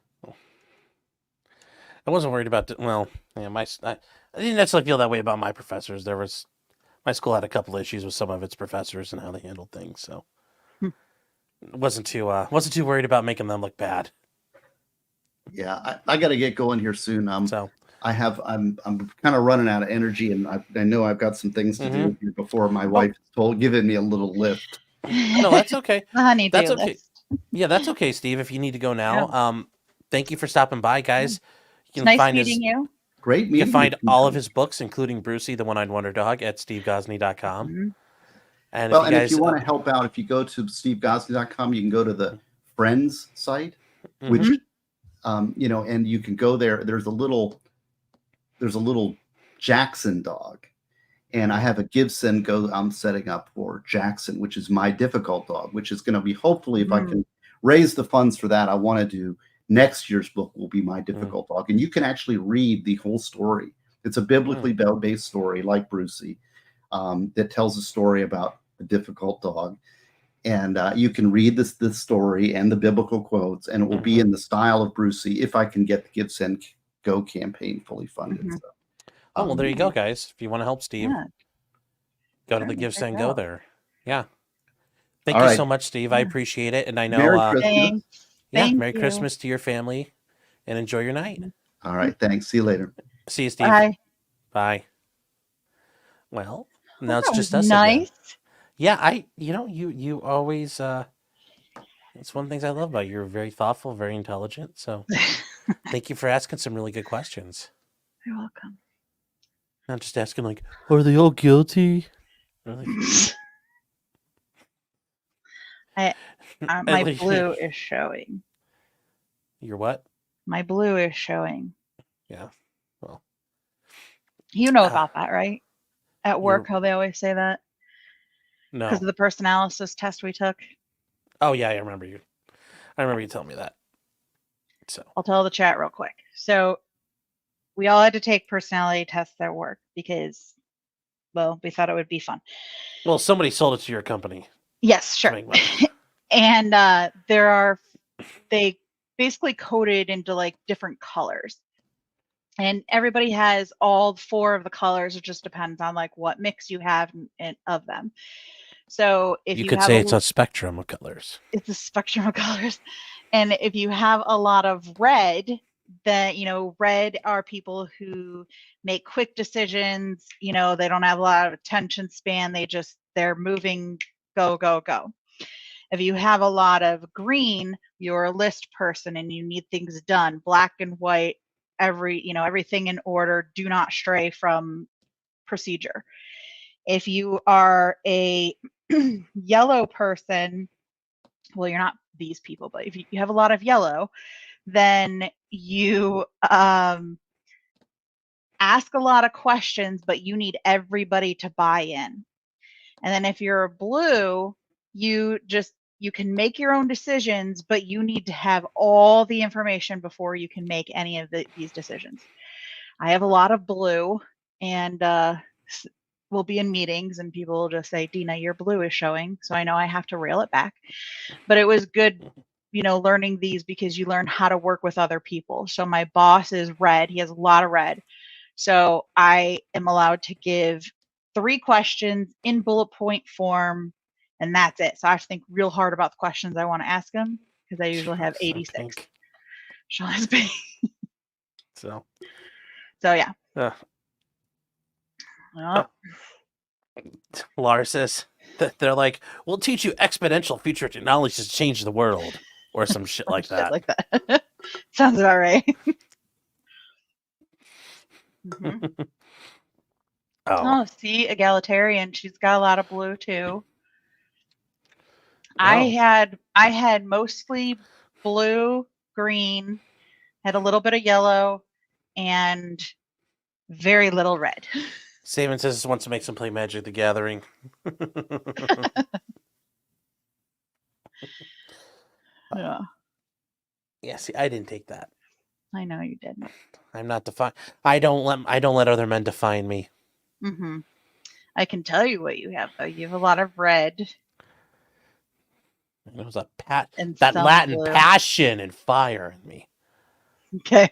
[SPEAKER 1] I wasn't worried about I didn't necessarily feel that way about my professors. My school had a couple issues with some of its professors and how they handled things, so wasn't too worried about making them look bad.
[SPEAKER 3] Yeah, I got to get going here soon. I'm kind of running out of energy, and I know I've got some things to do here before my wife is giving me a little lift.
[SPEAKER 1] No, that's okay.
[SPEAKER 2] Honey,
[SPEAKER 1] that's okay. Yeah, that's okay, Steve. If you need to go now, thank you for stopping by, guys. You can
[SPEAKER 2] nice meeting you.
[SPEAKER 3] Great meeting.
[SPEAKER 1] You can find all of his books, including Brucey, the One-Eyed Wonder Dog, at stevegosney.com. And if you want
[SPEAKER 3] to help out, if you go to stevegosney.com, you can go to the Frens site, which and you can go there. There's a little Jackson dog, and I have a give-send go. I'm setting up for Jackson, which is my difficult dog, which is going to be, hopefully, if I can raise the funds for that, I want to do next year's book will be my difficult dog, and you can actually read the whole story. It's a biblically based story, like Brucey, that tells a story about a difficult dog. And you can read this story and the biblical quotes, and it will be in the style of Brucey if I can get the Give Send Go campaign fully funded. So,
[SPEAKER 1] well, there you go, guys. If you want to help Steve, go to the Give Send Go there. Yeah. Thank you so much, Steve. I appreciate it. And I know Merry Christmas to your family, and enjoy your night.
[SPEAKER 3] All right. Thanks. See you later.
[SPEAKER 1] See you, Steve. Bye. Well, now it's just us
[SPEAKER 2] nice.
[SPEAKER 1] Again. Yeah, you always, it's one of the things I love about you. You're very thoughtful, very intelligent. So thank you for asking some really good questions.
[SPEAKER 2] You're welcome.
[SPEAKER 1] Not just asking like, are they all guilty?
[SPEAKER 2] My blue is showing.
[SPEAKER 1] Your what?
[SPEAKER 2] My blue is showing.
[SPEAKER 1] Yeah. Well,
[SPEAKER 2] you know about that, right? At work, how they always say that?
[SPEAKER 1] No.
[SPEAKER 2] Because of the personalysis test we took.
[SPEAKER 1] Oh yeah, I remember you telling me that. So
[SPEAKER 2] I'll tell the chat real quick. So we all had to take personality tests at work because, well, we thought it would be fun.
[SPEAKER 1] Well, somebody sold it to your company.
[SPEAKER 2] Yes, sure. And they basically coded into like different colors. And everybody has all 4 of the colors. It just depends on like what mix you have of them. So if you
[SPEAKER 1] could say it's a spectrum of colors.
[SPEAKER 2] It's a spectrum of colors. And if you have a lot of red, then, red are people who make quick decisions. They don't have a lot of attention span. They're moving, go, go, go. If you have a lot of green, you're a list person and you need things done, black and white, everything in order, do not stray from procedure. If you are a yellow person, well, you're not these people, but if you have a lot of yellow, then you ask a lot of questions, but you need everybody to buy in. And then if you're a blue, you can make your own decisions, but you need to have all the information before you can make any of these decisions. I have a lot of blue, and we'll be in meetings and people will just say, Dina, your blue is showing. So I know I have to reel it back. But it was good, learning these because you learn how to work with other people. So my boss is red. He has a lot of red. So I am allowed to give 3 questions in bullet point form, and that's it. So I have to think real hard about the questions I want to ask him because I usually have 86. Sean is pink.
[SPEAKER 1] So
[SPEAKER 2] yeah.
[SPEAKER 1] Lars says that they're like, we'll teach you exponential future technologies to change the world or some shit like that.
[SPEAKER 2] Sounds about right. Mhm.
[SPEAKER 1] Oh,
[SPEAKER 2] Oh, see, egalitarian. She's got a lot of blue too.
[SPEAKER 1] no.
[SPEAKER 2] I had mostly blue, green, had a little bit of yellow, and very little red.
[SPEAKER 1] Saban says he wants to make some play Magic the Gathering.
[SPEAKER 2] Yeah,
[SPEAKER 1] Yeah, see, I didn't take that.
[SPEAKER 2] I know you didn't.
[SPEAKER 1] I'm not defined. I don't let other men define me.
[SPEAKER 2] Mm-hmm. I can tell you what you have though. You have a lot of red
[SPEAKER 1] It was a
[SPEAKER 2] and
[SPEAKER 1] that
[SPEAKER 2] some
[SPEAKER 1] Latin
[SPEAKER 2] blue.
[SPEAKER 1] passion and fire in me.
[SPEAKER 2] Okay,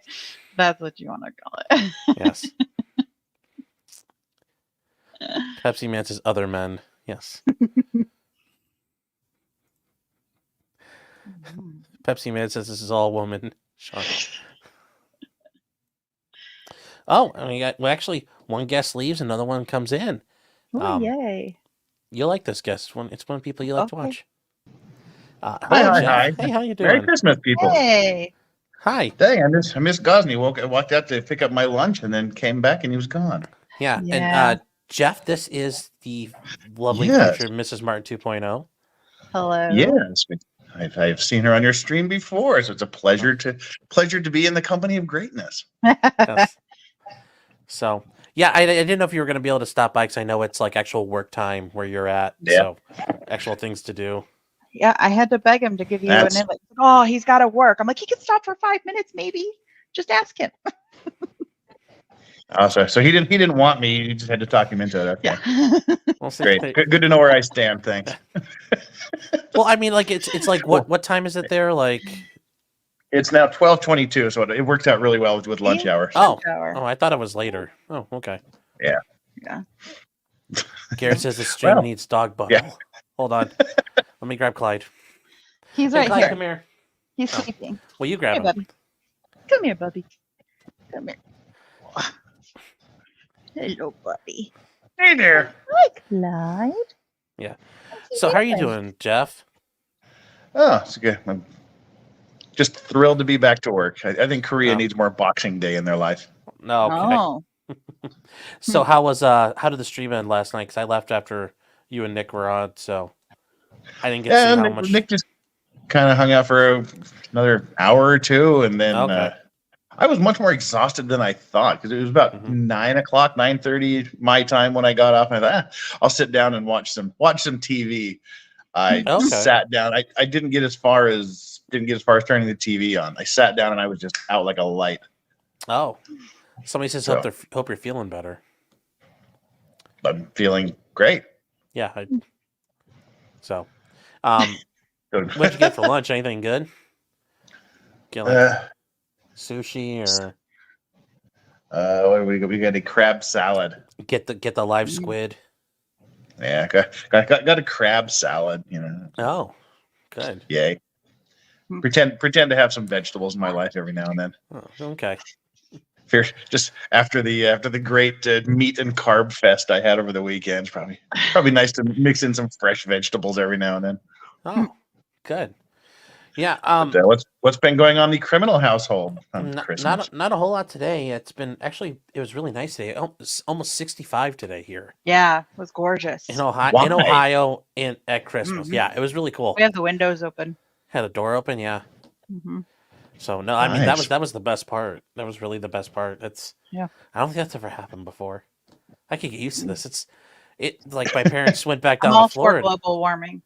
[SPEAKER 2] that's what you want to call it.
[SPEAKER 1] Yes. Pepsi Man says other men. Yes. Pepsi Man says this is all woman. Sean. Oh, I mean, well, actually, one guest leaves, another one comes in.
[SPEAKER 2] Oh, yay.
[SPEAKER 1] You like this guest. It's one of the people you like to
[SPEAKER 2] Okay.
[SPEAKER 1] watch.
[SPEAKER 4] Hi,
[SPEAKER 1] Jeff.
[SPEAKER 4] hi.
[SPEAKER 1] Hey, how you doing?
[SPEAKER 4] Merry Christmas, people.
[SPEAKER 2] Hey.
[SPEAKER 1] Hi.
[SPEAKER 4] Dang, I miss Gosney. Walked out to pick up my lunch and then came back and he was gone.
[SPEAKER 1] Yeah.
[SPEAKER 2] Yeah.
[SPEAKER 1] And Jeff, this is the lovely
[SPEAKER 4] Yes.
[SPEAKER 1] creature, Mrs. Martin 2.0.
[SPEAKER 2] Hello.
[SPEAKER 4] Yes, I've seen her on your stream before, so it's a pleasure to be in the company of greatness.
[SPEAKER 1] Yes. So, yeah, I didn't know if you were going to be able to stop by because I know it's like actual work time where you're at.
[SPEAKER 4] Yeah.
[SPEAKER 1] So, actual things to do.
[SPEAKER 2] Yeah, I had to beg him to give you
[SPEAKER 4] That's-
[SPEAKER 2] an invite. Oh, he's got to work. I'm like, he can stop for 5 minutes, maybe. Just ask him.
[SPEAKER 4] Oh, so he didn't want me. You just had to talk him into it. Okay.
[SPEAKER 2] Yeah.
[SPEAKER 1] We'll see.
[SPEAKER 4] Great. Good to know where I stand. Thanks.
[SPEAKER 1] Well, I mean, like it's like what time is it there? Like,
[SPEAKER 4] It's now 12:22, so it works out really well with lunch hour.
[SPEAKER 1] oh,
[SPEAKER 2] Hour.
[SPEAKER 1] I thought it was later. Oh, okay.
[SPEAKER 4] Yeah.
[SPEAKER 2] Yeah.
[SPEAKER 1] Garrett says the stream
[SPEAKER 4] Well,
[SPEAKER 1] needs dog bubble.
[SPEAKER 4] yeah.
[SPEAKER 1] Hold on. Let me grab Clyde.
[SPEAKER 2] He's
[SPEAKER 1] Hey,
[SPEAKER 2] right
[SPEAKER 1] Clyde,
[SPEAKER 2] here.
[SPEAKER 1] come here.
[SPEAKER 2] He's
[SPEAKER 1] Oh.
[SPEAKER 2] sleeping.
[SPEAKER 1] Will you
[SPEAKER 2] Hey,
[SPEAKER 1] grab him?
[SPEAKER 2] Bubby. Come here, Bubby. Come here. Hello, Bubby.
[SPEAKER 4] Hey there.
[SPEAKER 2] Hi, Clyde.
[SPEAKER 1] Yeah. So how are you doing, Jeff?
[SPEAKER 4] Oh, it's good. I'm just thrilled to be back to work. I think Korea
[SPEAKER 1] Oh.
[SPEAKER 4] needs more Boxing Day in their life.
[SPEAKER 1] No. Okay.
[SPEAKER 2] Oh.
[SPEAKER 1] So how did the stream end last night? Because I left after you and Nick were on, so I didn't get to see how much.
[SPEAKER 4] Nick just kind of hung out for another hour or two, and then
[SPEAKER 1] Okay.
[SPEAKER 4] I was much more exhausted than I thought because it was about 9:00, 9:30 my time when I got off. And I thought, I'll sit down and watch some TV. I
[SPEAKER 1] Okay.
[SPEAKER 4] sat down. I didn't get as far as turning the TV on. I sat down and I was just out like a light.
[SPEAKER 1] Oh, somebody says hope you're feeling better.
[SPEAKER 4] I'm feeling great.
[SPEAKER 1] Yeah.
[SPEAKER 4] Good.
[SPEAKER 1] What'd you get for lunch? Anything good? Get like sushi or
[SPEAKER 4] what do we got? We got a crab salad.
[SPEAKER 1] get the live squid.
[SPEAKER 4] Yeah, got a crab salad. You know.
[SPEAKER 1] Oh, good.
[SPEAKER 4] Yay. Pretend to have some vegetables in my life every now and then.
[SPEAKER 1] Oh, okay.
[SPEAKER 4] Just after the great meat and carb fest I had over the weekend, probably nice to mix in some fresh vegetables every now and then.
[SPEAKER 1] Oh, good. Yeah.
[SPEAKER 4] But, what's been going on in the criminal household on Christmas?
[SPEAKER 1] Not a whole lot today. It was really nice today. It's almost 65 today here
[SPEAKER 2] Yeah, it was gorgeous.
[SPEAKER 1] in Ohio.
[SPEAKER 4] Why?
[SPEAKER 1] In Ohio, at Christmas.
[SPEAKER 2] Mhm.
[SPEAKER 1] Yeah, it was really cool.
[SPEAKER 2] We have the windows open.
[SPEAKER 1] Had a door open. Yeah.
[SPEAKER 2] Mm-hmm.
[SPEAKER 1] So no, I mean
[SPEAKER 4] Nice.
[SPEAKER 1] that was the best part. That was really the best part.
[SPEAKER 2] Yeah.
[SPEAKER 1] I don't think that's ever happened before. I could get used to this. Like my parents went back
[SPEAKER 2] I'm
[SPEAKER 1] down
[SPEAKER 2] all
[SPEAKER 1] to
[SPEAKER 2] for
[SPEAKER 1] Florida.
[SPEAKER 2] global warming.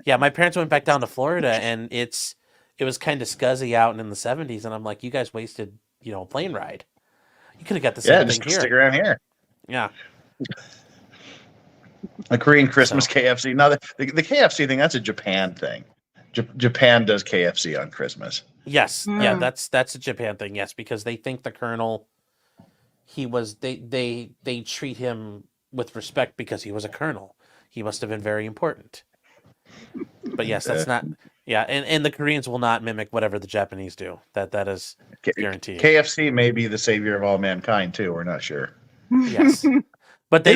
[SPEAKER 1] Yeah, my parents went back down to Florida, and it was kind of scuzzy out in the 70s, and I'm like, you guys wasted a plane ride. You could have got the same
[SPEAKER 4] Just
[SPEAKER 1] thing here.
[SPEAKER 4] stick around here.
[SPEAKER 1] Yeah.
[SPEAKER 4] A Korean Christmas KFC. Now the KFC thing, that's a Japan thing. Japan does KFC on Christmas.
[SPEAKER 1] Yes. Yeah,
[SPEAKER 2] Mm.
[SPEAKER 1] that's a Japan thing. Yes, because they think the colonel, they treat him with respect because he was a colonel. He must have been very important. But yes, that's not. Yeah, and the Koreans will not mimic whatever the Japanese do. That is guaranteed.
[SPEAKER 4] KFC may be the savior of all mankind too. We're not sure.
[SPEAKER 1] Yes, but they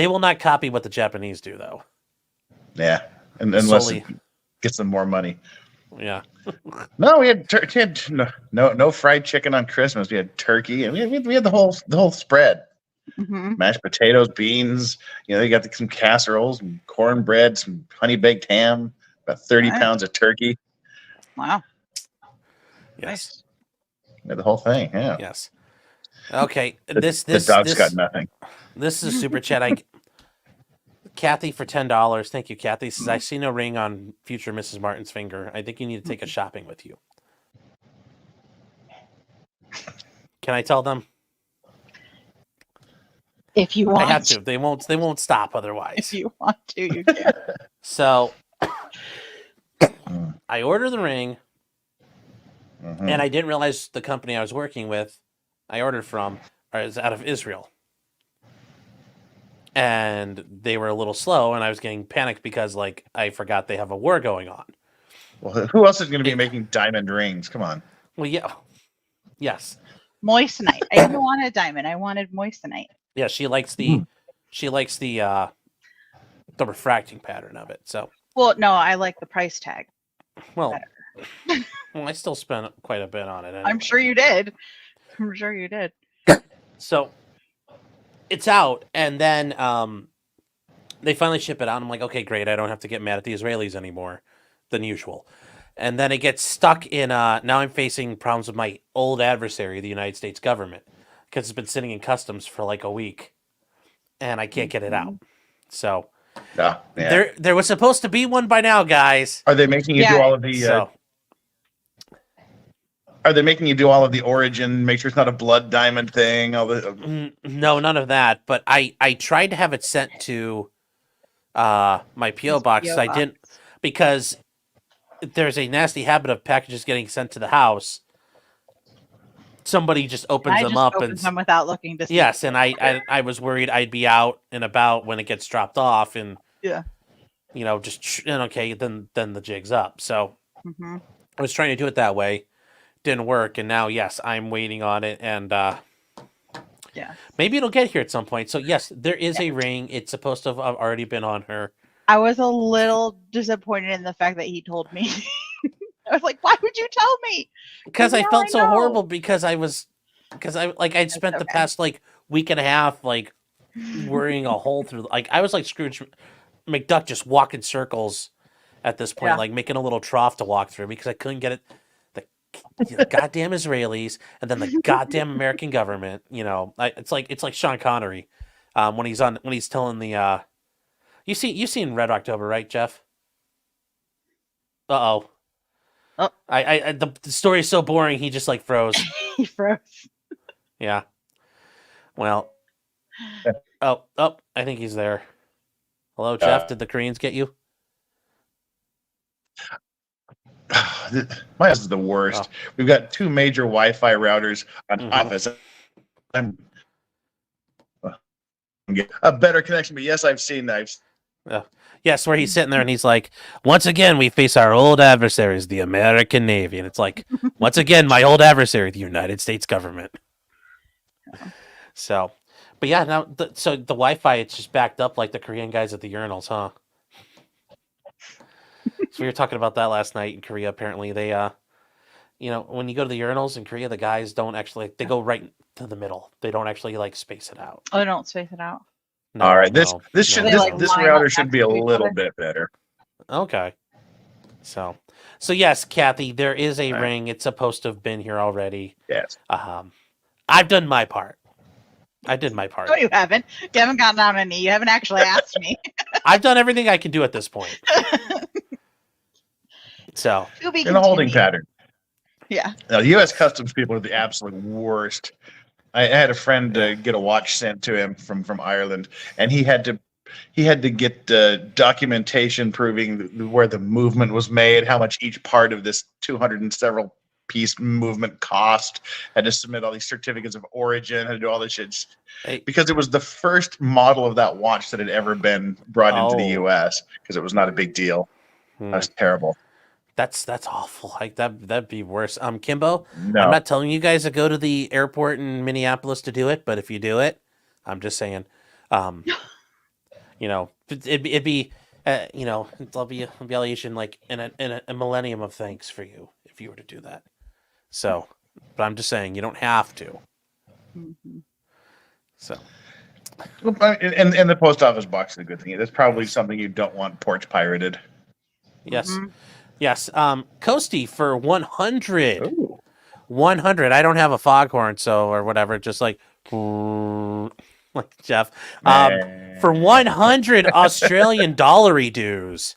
[SPEAKER 1] will not copy what the Japanese do, though.
[SPEAKER 4] Yeah, unless
[SPEAKER 1] Solely-
[SPEAKER 4] it gets them more money.
[SPEAKER 1] Yeah.
[SPEAKER 4] No, we had no fried chicken on Christmas. We had turkey, and we had the whole spread.
[SPEAKER 2] Mm-hmm.
[SPEAKER 4] Mashed potatoes, beans. They got some casseroles, some cornbread, some honey baked ham, about 30
[SPEAKER 2] Nice.
[SPEAKER 4] pounds of turkey.
[SPEAKER 2] Wow.
[SPEAKER 1] Yes.
[SPEAKER 4] The whole thing. Yeah.
[SPEAKER 1] Yes. Okay.
[SPEAKER 4] The dog's got nothing.
[SPEAKER 1] This is a super chat. Kathy for $10. Thank you, Kathy. Says, I see no ring on future Mrs. Martin's finger. I think you need to take us shopping with you. Can I tell them?
[SPEAKER 2] If you want,
[SPEAKER 1] I have to. They won't stop otherwise.
[SPEAKER 2] If you want to, you can.
[SPEAKER 1] So I order the ring, and I didn't realize the company I was working with, I ordered from, is out of Israel. And they were a little slow, and I was getting panicked because, I forgot they have a war going on.
[SPEAKER 4] Well, who else is going to be making diamond rings? Come on.
[SPEAKER 1] Well, yeah. Yes.
[SPEAKER 2] Moissanite. I didn't want a diamond. I wanted moissanite.
[SPEAKER 1] Yeah, she likes the refracting pattern of it. So,
[SPEAKER 2] Well, no, I like the price tag.
[SPEAKER 1] well, I still spent quite a bit on it. Anyway.
[SPEAKER 2] I'm sure you did.
[SPEAKER 1] So it's out, and then they finally ship it out. I'm like, okay, great. I don't have to get mad at the Israelis anymore than usual. And then it gets stuck in. Now I'm facing problems with my old adversary, the United States government, because it's been sitting in customs for a week, and I can't get it out. So there was supposed to be one by now, guys.
[SPEAKER 4] Are they making you do all of the? Are they making you do all of the origin? Make sure it's not a blood diamond thing.
[SPEAKER 1] No, none of that. But I tried to have it sent to my PO box. I didn't, because there's a nasty habit of packages getting sent to the house. Somebody just opens them up and
[SPEAKER 2] them without looking to see.
[SPEAKER 1] Yes, and I was worried I'd be out and about when it gets dropped off, and okay, then the jig's up. So I was trying to do it that way, didn't work, and now yes, I'm waiting on it, and maybe it'll get here at some point. So yes, there is a ring. It's supposed to have already been on her.
[SPEAKER 2] I was a little disappointed in the fact that he told me. I was like, why would you tell me?
[SPEAKER 1] Because I felt so horrible because I'd spent the past week and a half worrying a hole through. I was like Scrooge McDuck, just walking circles at this point, making a little trough to walk through because I couldn't get it. The goddamn Israelis and then the goddamn American government. It's like Sean Connery when he's telling the. You've seen Red October, right, Jeff? Uh-oh.
[SPEAKER 2] Oh.
[SPEAKER 1] The story is so boring. He just froze.
[SPEAKER 2] He froze.
[SPEAKER 1] Yeah. Well. Oh! I think he's there. Hello, Jeff. Did the Koreans get you?
[SPEAKER 4] My house is the worst. Oh. We've got 2 major Wi-Fi routers on office. I'm a better connection, but yes, I've seen that.
[SPEAKER 1] Yes, where he's sitting there and he's like, once again, we face our old adversaries, the American Navy. And it's like, once again, my old adversary, the United States government. So, but yeah, now, so the Wi-Fi, it's just backed up like the Korean guys at the urinals, huh? So we were talking about that last night in Korea. Apparently they, when you go to the urinals in Korea, the guys don't actually, they go right to the middle. They don't actually space it out.
[SPEAKER 2] Oh, they don't space it out.
[SPEAKER 4] No, all right, this router should be a little bit better.
[SPEAKER 1] Okay. So yes, Kathy, there is a ring. It's supposed to have been here already.
[SPEAKER 4] Yes.
[SPEAKER 1] I've done my part. I did my part.
[SPEAKER 2] No, you haven't. You haven't gotten down on a knee. You haven't actually asked me.
[SPEAKER 1] I've done everything I can do at this point. So
[SPEAKER 4] in a holding pattern.
[SPEAKER 2] Yeah.
[SPEAKER 4] Now, the U.S. Customs people are the absolute worst. I had a friend get a watch sent to him from Ireland, and he had to get documentation proving where the movement was made, how much each part of this 200 and several piece movement cost. Had to submit all these certificates of origin, had to do all this shit because it was the first model of that watch that had ever been brought into the U.S. because it was not a big deal. That was terrible.
[SPEAKER 1] That's awful. That'd be worse. Kimbo,
[SPEAKER 4] no.
[SPEAKER 1] I'm not telling you guys to go to the airport in Minneapolis to do it, but if you do it, I'm just saying, it'd be There'll be a like in a millennium of thanks for you if you were to do that. So, but I'm just saying you don't have to.
[SPEAKER 2] Mm-hmm.
[SPEAKER 1] So,
[SPEAKER 4] and the post office box is a good thing. That's probably something you don't want porch pirated.
[SPEAKER 1] yes,
[SPEAKER 2] Mm-hmm.
[SPEAKER 1] yes. Coasty for 100.
[SPEAKER 4] Ooh.
[SPEAKER 1] 100. I don't have a foghorn, so or whatever. Just like Jeff. For 100 Australian dollary dues.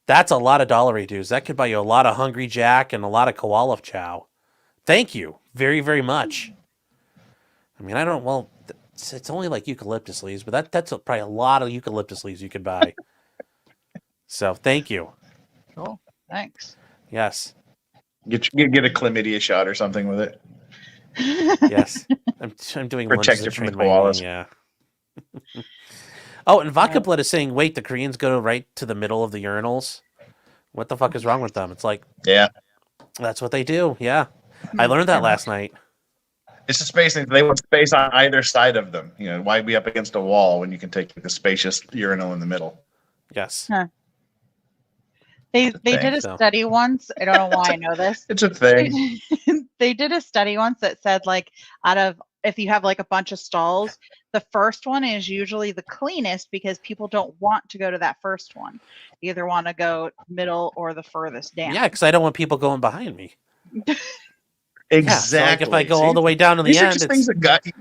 [SPEAKER 1] That's a lot of dollary dues. That could buy you a lot of Hungry Jack and a lot of koala chow. Thank you very, very much. I mean, I don't. Well, it's only like eucalyptus leaves, but that's probably a lot of eucalyptus leaves you could buy. So thank you.
[SPEAKER 2] Cool. Thanks.
[SPEAKER 1] Yes.
[SPEAKER 4] Get a chlamydia shot or something with it.
[SPEAKER 1] Yes. I'm doing
[SPEAKER 4] Protect
[SPEAKER 1] lunges
[SPEAKER 4] you
[SPEAKER 1] to
[SPEAKER 4] from the
[SPEAKER 1] train my
[SPEAKER 4] koalas.
[SPEAKER 1] knee, yeah. Oh, and Vodka Blood is saying, wait, the Koreans go right to the middle of the urinals? What the fuck is wrong with them? It's like,
[SPEAKER 4] Yeah.
[SPEAKER 1] that's what they do. Yeah. I learned that last night.
[SPEAKER 4] It's a space thing. They want space on either side of them. Why be up against a wall when you can take the spacious urinal in the middle?
[SPEAKER 1] Yes.
[SPEAKER 2] Huh. They did a study once. I don't know why I know this.
[SPEAKER 4] It's a thing.
[SPEAKER 2] They did a study once that said like if you have like a bunch of stalls, the first one is usually the cleanest because people don't want to go to that first one. They either want to go middle or the furthest down.
[SPEAKER 1] Yeah, because I don't want people going behind me.
[SPEAKER 4] Exactly.
[SPEAKER 1] Yeah, so like if I go all the way down to the end,
[SPEAKER 4] things that got you.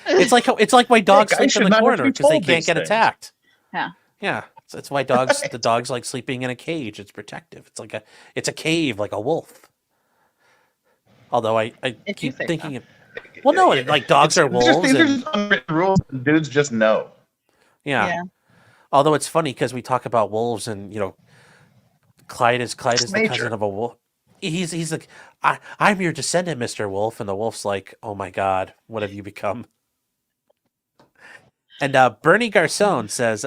[SPEAKER 1] It's like why dogs
[SPEAKER 4] guys
[SPEAKER 1] sleep in
[SPEAKER 4] should
[SPEAKER 1] the
[SPEAKER 4] not have to
[SPEAKER 1] corner
[SPEAKER 4] be
[SPEAKER 1] because they
[SPEAKER 4] told
[SPEAKER 1] can't
[SPEAKER 4] these
[SPEAKER 1] get
[SPEAKER 4] things.
[SPEAKER 1] attacked.
[SPEAKER 2] Yeah.
[SPEAKER 1] Yeah. That's why the dogs like sleeping in a cage. It's protective. It's a cave like a wolf. Although I keep thinking, well, no, like dogs are wolves.
[SPEAKER 4] There's unwritten rules. Dudes just know.
[SPEAKER 1] Yeah. Although it's funny because we talk about wolves and Clyde is the cousin of a wolf. He's like, I'm your descendant, Mr. Wolf, and the wolf's like, oh my God, what have you become? And Bernie Garcon says,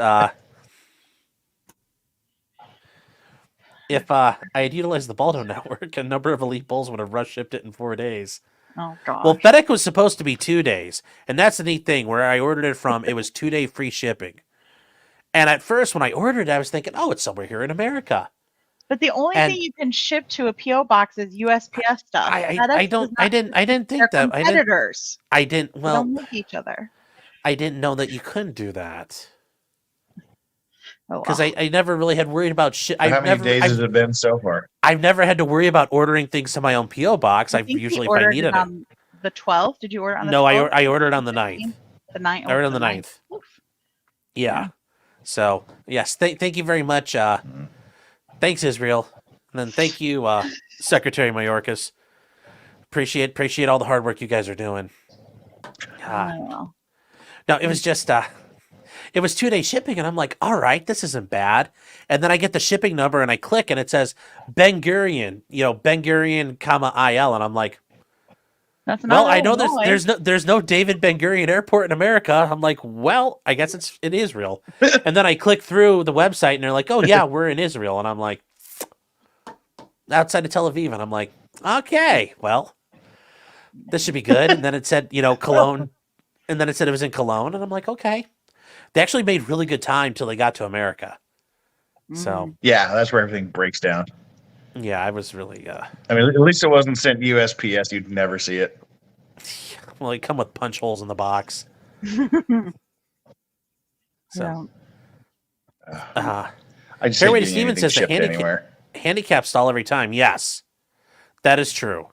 [SPEAKER 1] if I had utilized the Baldo network, a number of elite bulls would have rush shipped it in 4 days.
[SPEAKER 2] Oh God.
[SPEAKER 1] Well, FedEx was supposed to be 2 days, and that's the neat thing. Where I ordered it from, it was 2-day free shipping. And at first, when I ordered it, I was thinking, oh, it's somewhere here in America.
[SPEAKER 2] But the only thing you can ship to a PO box is USPS stuff.
[SPEAKER 1] I didn't think that.
[SPEAKER 2] Competitors.
[SPEAKER 1] I didn't. Well,
[SPEAKER 2] they don't like each other.
[SPEAKER 1] I didn't know that you couldn't do that.
[SPEAKER 2] Because
[SPEAKER 1] I never really had worried about shit.
[SPEAKER 4] How many days has it been so far?
[SPEAKER 1] I've never had to worry about ordering things to my own PO box. I've usually, if I needed it.
[SPEAKER 2] On the 12th? Did you order on the 12th?
[SPEAKER 1] No, I ordered on the 9th.
[SPEAKER 2] The 9th.
[SPEAKER 1] I ordered on the 9th. Yeah. So yes, thank you very much. Thanks, Israel, and then thank you, Secretary Mayorkas. Appreciate all the hard work you guys are doing. No, it was just it was 2-day shipping, and I'm like, all right, this isn't bad. And then I get the shipping number, and I click, and it says Ben Gurion, Ben Gurion, IL, and I'm like,
[SPEAKER 2] that's not
[SPEAKER 1] I know there's no David Ben Gurion Airport in America. I'm like, well, I guess it's in Israel. And then I click through the website, and they're like, oh yeah, we're in Israel, and I'm like, outside of Tel Aviv, and I'm like, okay, well, this should be good. And then it said, Cologne, and then it said it was in Cologne, and I'm like, okay. They actually made really good time till they got to America. So
[SPEAKER 4] yeah, that's where everything breaks down.
[SPEAKER 1] Yeah, I was really.
[SPEAKER 4] I mean, at least it wasn't sent USPS. You'd never see it.
[SPEAKER 1] Well, they come with punch holes in the box. So. Fairway Steven says the handicap stall every time. Yes, that is true.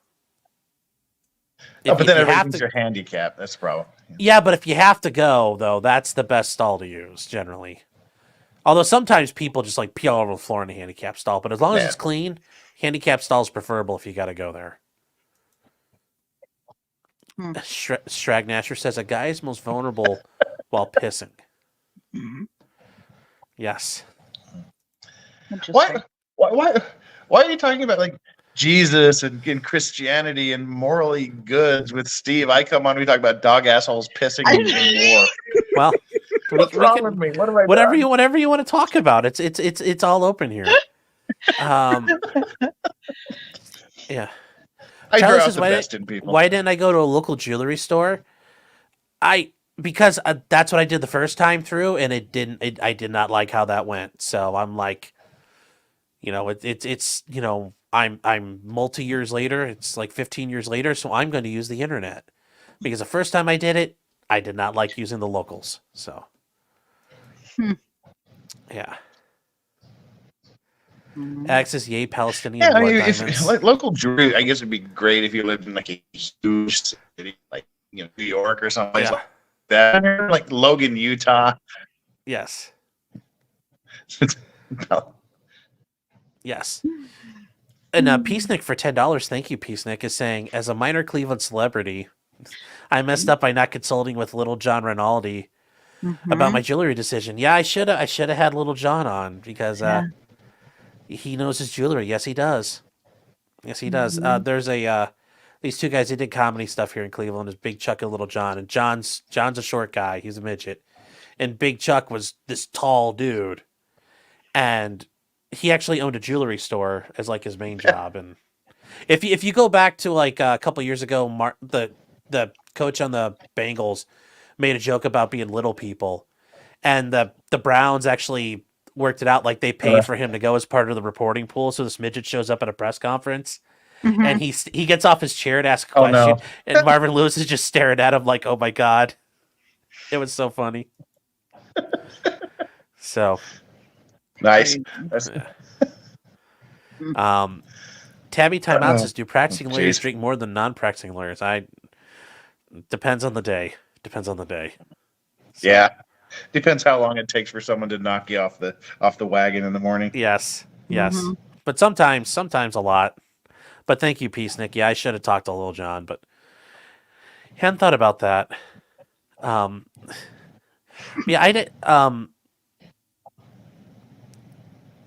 [SPEAKER 4] But then everything's your handicap. That's the problem.
[SPEAKER 1] Yeah, but if you have to go, though, that's the best stall to use, generally. Although sometimes people just like peel over the floor in a handicap stall. But as long as it's clean, handicap stall is preferable if you got to go there. Stragnasher says a guy is most vulnerable while pissing. Yes.
[SPEAKER 4] Why are you talking about like Jesus and Christianity and morally goods with Steve? I come on, we talk about dog assholes pissing in war.
[SPEAKER 1] Well,
[SPEAKER 4] what's wrong with me? What have I
[SPEAKER 1] whatever
[SPEAKER 4] done?
[SPEAKER 1] whatever you want to talk about. It's all open here. Yeah.
[SPEAKER 4] I draw out the best in people.
[SPEAKER 1] Why didn't I go to a local jewelry store? because that's what I did the first time through, and it didn't. I did not like how that went. So I'm like, it's I'm multi years later. It's like 15 years later, so I'm going to use the internet because the first time I did it, I did not like using the locals. So yeah. Access yay Palestinian
[SPEAKER 4] Yeah, I
[SPEAKER 1] blood
[SPEAKER 4] mean,
[SPEAKER 1] diamonds.
[SPEAKER 4] like local jewelry, I guess it'd be great if you lived in like a huge city, like New York or someplace
[SPEAKER 1] Yeah.
[SPEAKER 4] like that, like Logan, Utah.
[SPEAKER 1] Yes. Yes. And Peacenik for $10, thank you, Peacenik, is saying, as a minor Cleveland celebrity, I messed up by not consulting with Little John Rinaldi about my jewelry decision. Yeah, I should have had Little John on because he knows his jewelry. Yes, he does. Yes, he does. There's these two guys, they did comedy stuff here in Cleveland. There's Big Chuck and Little John. And John's a short guy. He's a midget. And Big Chuck was this tall dude. And he actually owned a jewelry store as like his main job. And if you go back to like a couple years ago, the coach on the Bengals made a joke about being little people, and the Browns actually worked it out, like they paid for him to go as part of the reporting pool. So this midget shows up at a press conference, and he gets off his chair to ask a question, and Marvin Lewis is just staring at him like, "Oh my god," it was so funny. So
[SPEAKER 4] Nice.
[SPEAKER 1] Tabby Timeout says, do practicing
[SPEAKER 4] Oh,
[SPEAKER 1] lawyers
[SPEAKER 4] jeez.
[SPEAKER 1] drink more than non-practicing lawyers? Depends on the day. Depends on the day. So,
[SPEAKER 4] Yeah, depends how long it takes for someone to knock you off the wagon in the morning.
[SPEAKER 1] yes. But sometimes a lot. But thank you, Peacenik. Yeah, I should have talked to Lil John, but hadn't thought about that. Yeah, I did.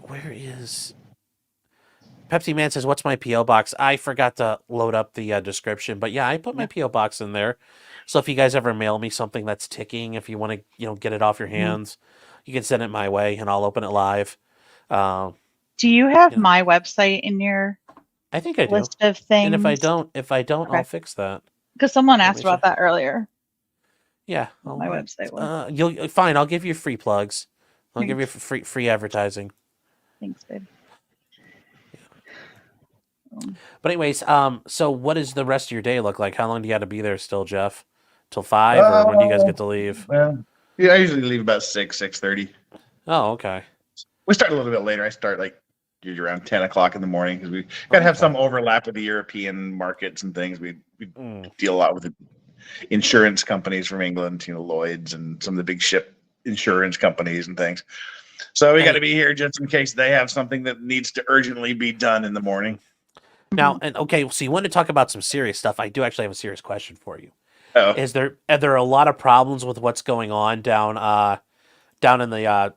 [SPEAKER 1] Where is Pepsi Man says, what's my P.O. box? I forgot to load up the description, but yeah, I put my P.O. box in there. So if you guys ever mail me something that's ticking, if you want to, get it off your hands, you can send it my way and I'll open it live.
[SPEAKER 2] Do you have my website in your
[SPEAKER 1] I think I do.
[SPEAKER 2] list of things?
[SPEAKER 1] And if I don't,
[SPEAKER 2] Okay.
[SPEAKER 1] I'll fix that.
[SPEAKER 2] Because someone asked about that earlier.
[SPEAKER 1] Yeah.
[SPEAKER 2] What my website was.
[SPEAKER 1] You'll fine. I'll give you free plugs. I'll give you free advertising.
[SPEAKER 2] Thanks, babe.
[SPEAKER 1] But anyways, so what does the rest of your day look like? How long do you got to be there still, Jeff? Till 5, or when do you guys get to leave?
[SPEAKER 4] Well, yeah, I usually leave about 6:30.
[SPEAKER 1] Oh, okay.
[SPEAKER 4] We start a little bit later. I start like usually around 10 o'clock in the morning because we got to have some overlap with the European markets and things. We deal a lot with the insurance companies from England, Lloyd's and some of the big ship insurance companies and things. So we got to be here just in case they have something that needs to urgently be done in the morning.
[SPEAKER 1] Now, and okay, so you want to talk about some serious stuff. I do actually have a serious question for you.
[SPEAKER 4] Oh.
[SPEAKER 1] Are there a lot of problems with what's going on down in the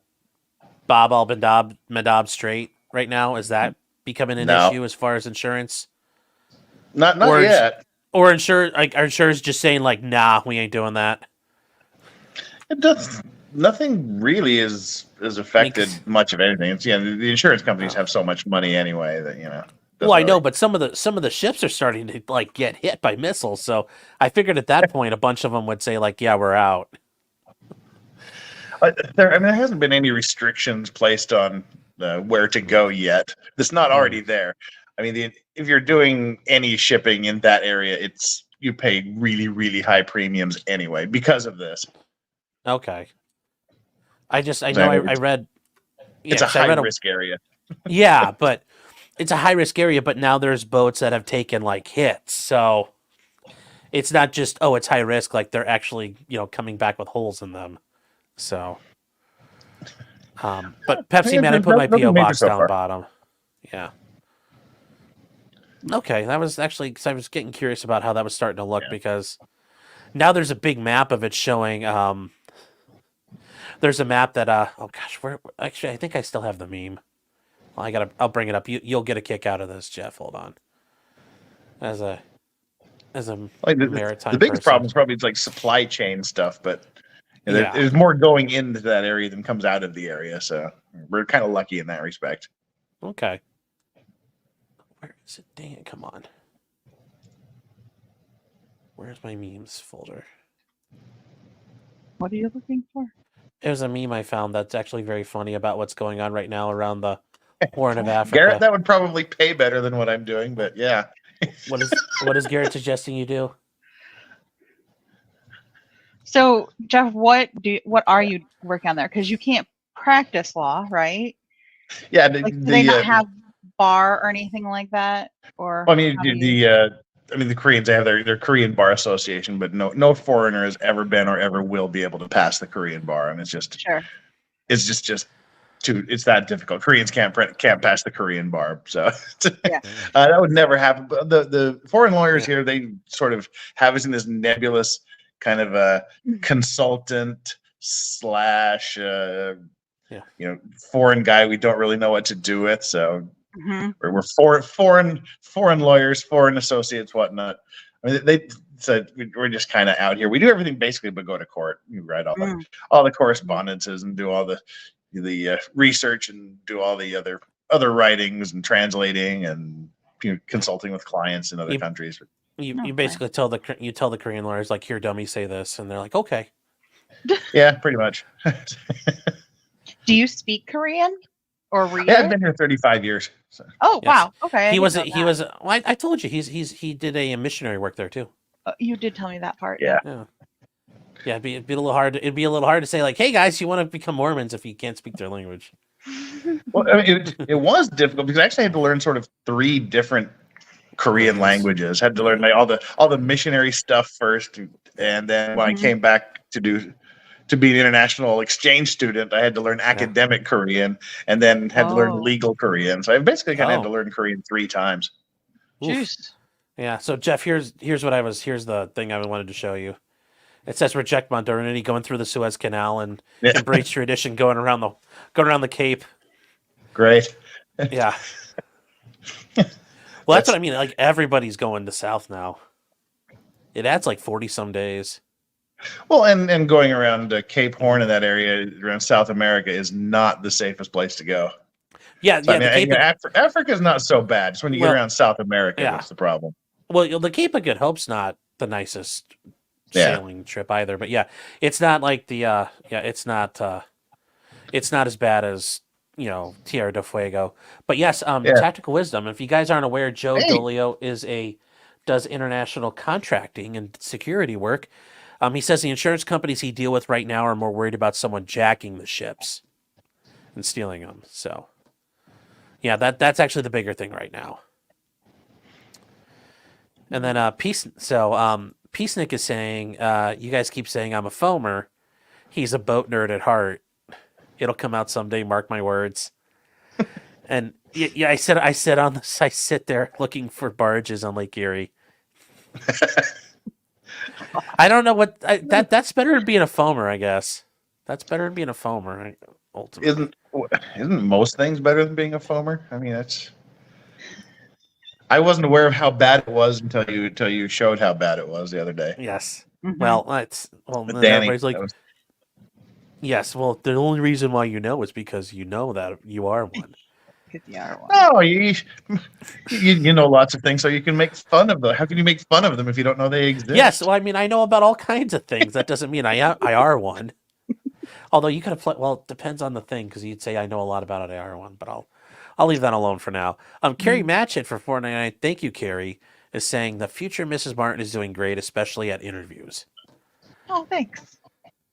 [SPEAKER 1] Bab al-Mandab Strait right now? Is that becoming an issue as far as insurance?
[SPEAKER 4] Not yet.
[SPEAKER 1] Or are insurers just saying like, nah, we ain't doing that?
[SPEAKER 4] It does. Nothing really is affected much of anything. It's the insurance companies have so much money anyway that
[SPEAKER 1] Well, I know, but some of the ships are starting to like get hit by missiles. So I figured at that point, a bunch of them would say like, "Yeah, we're out."
[SPEAKER 4] There hasn't been any restrictions placed on where to go yet. That's not already there. I mean, if you're doing any shipping in that area, you pay really, really high premiums anyway because of this.
[SPEAKER 1] Okay. I read.
[SPEAKER 4] It's a high risk area.
[SPEAKER 1] Yeah, but. It's a high risk area, but now there's boats that have taken like hits. So it's not just, it's high risk. Like they're actually, coming back with holes in them. So, but Pepsi Man, I put my P.O. box down bottom. Yeah. Okay. That was actually, because I was getting curious about how that was starting to look because now there's a big map of it showing, there's a map that, actually, I think I still have the meme. I'll bring it up. You'll get a kick out of this, Jeff. Hold on. As a maritime
[SPEAKER 4] the biggest
[SPEAKER 1] person.
[SPEAKER 4] problem is probably it's like supply chain stuff, but there's more going into that area than comes out of the area, so we're kind of lucky in that respect.
[SPEAKER 1] Okay. Where is it? Dang it! Come on. Where's my memes folder?
[SPEAKER 2] What are you looking for?
[SPEAKER 1] It was a meme I found that's actually very funny about what's going on right now around the Horn of Africa.
[SPEAKER 4] Garrett, that would probably pay better than what I'm doing, but yeah.
[SPEAKER 1] What is Garrett suggesting you do?
[SPEAKER 2] So, Jeff, what are you working on there? Because you can't practice law, right?
[SPEAKER 4] Yeah,
[SPEAKER 2] Like, do they not have bar or anything like that? Or
[SPEAKER 4] I mean, the Koreans, they have their Korean Bar Association, but no foreigner has ever been or ever will be able to pass the Korean bar, and it's just it's that difficult. Koreans can't pass the Korean bar, so
[SPEAKER 2] Yeah.
[SPEAKER 4] that would never happen. But the foreign lawyers here, they sort of have us in this nebulous kind of a consultant slash foreign guy we don't really know what to do with. So we're foreign lawyers, foreign associates, whatnot. I mean, they said we're just kind of out here. We do everything basically but go to court. You write all the correspondences and do all the research and do all the other writings and translating and consulting with clients in other countries.
[SPEAKER 1] You basically tell the Korean lawyers, like, here, dummy, say this, and they're like, okay.
[SPEAKER 4] Yeah, pretty much.
[SPEAKER 2] Do you speak Korean or read?
[SPEAKER 4] Yeah, I've been here 35 years. So.
[SPEAKER 2] Oh,
[SPEAKER 1] Yes.
[SPEAKER 2] wow. Okay.
[SPEAKER 1] I told you he did a missionary work there too.
[SPEAKER 2] You did tell me that part.
[SPEAKER 4] Yeah.
[SPEAKER 1] It'd be a little hard. It'd be a little hard to say, like, hey guys, you want to become Mormons if you can't speak their language.
[SPEAKER 4] Well, I mean, it was difficult because I actually had to learn sort of 3 different Korean languages. Had to learn all the missionary stuff first, and then when I came back to be an international exchange student, I had to learn academic Korean, and then had to learn legal Korean. So I basically kind of had to learn Korean 3 times.
[SPEAKER 2] Jeez.
[SPEAKER 1] Yeah. So Jeff, here's the thing I wanted to show you. It says reject modernity, going through the Suez Canal, and embrace tradition, going around the Cape.
[SPEAKER 4] Great.
[SPEAKER 1] Yeah. Well, that's what I mean. Like, everybody's going to South now. It adds like 40 some days.
[SPEAKER 4] Well, and going around Cape Horn in that area around South America is not the safest place to go.
[SPEAKER 1] Yeah,
[SPEAKER 4] so, Africa is not so bad. It's when you get around South America that's the problem. Well,
[SPEAKER 1] the Cape of Good Hope's not the nicest sailing trip either, but it's not like the it's not as bad as Tierra del Fuego. But yes, Tactical Wisdom. If you guys aren't aware, Joe Dolio does international contracting and security work. He says the insurance companies he deals with right now are more worried about someone jacking the ships and stealing them. So, yeah, that's actually the bigger thing right now. And then Peacenik is saying, you guys keep saying I'm a foamer. He's a boat nerd at heart. It'll come out someday, mark my words. And I sit there looking for barges on Lake Erie. I don't know what that's better than being a foamer, I guess. That's better than being a foamer, ultimately.
[SPEAKER 4] Isn't most things better than being a foamer? I mean, I wasn't aware of how bad it was until you showed how bad it was the other day.
[SPEAKER 1] Yes.
[SPEAKER 2] Mm-hmm.
[SPEAKER 4] Danny,
[SPEAKER 1] everybody's like, yes. Well, the only reason why you know is because you know that you are one.
[SPEAKER 4] No, you know lots of things, so you can make fun of them. How can you make fun of them if you don't know they exist?
[SPEAKER 1] Yes, well, I mean, I know about all kinds of things. That doesn't mean I are one. Although you could have well, it depends on the thing, because you'd say I know a lot about it. I are one, but I'll leave that alone for now. Carrie Matchett for $4.99. Thank you, Carrie. Is saying the future Mrs. Martin is doing great, especially at interviews.
[SPEAKER 2] Oh, thanks.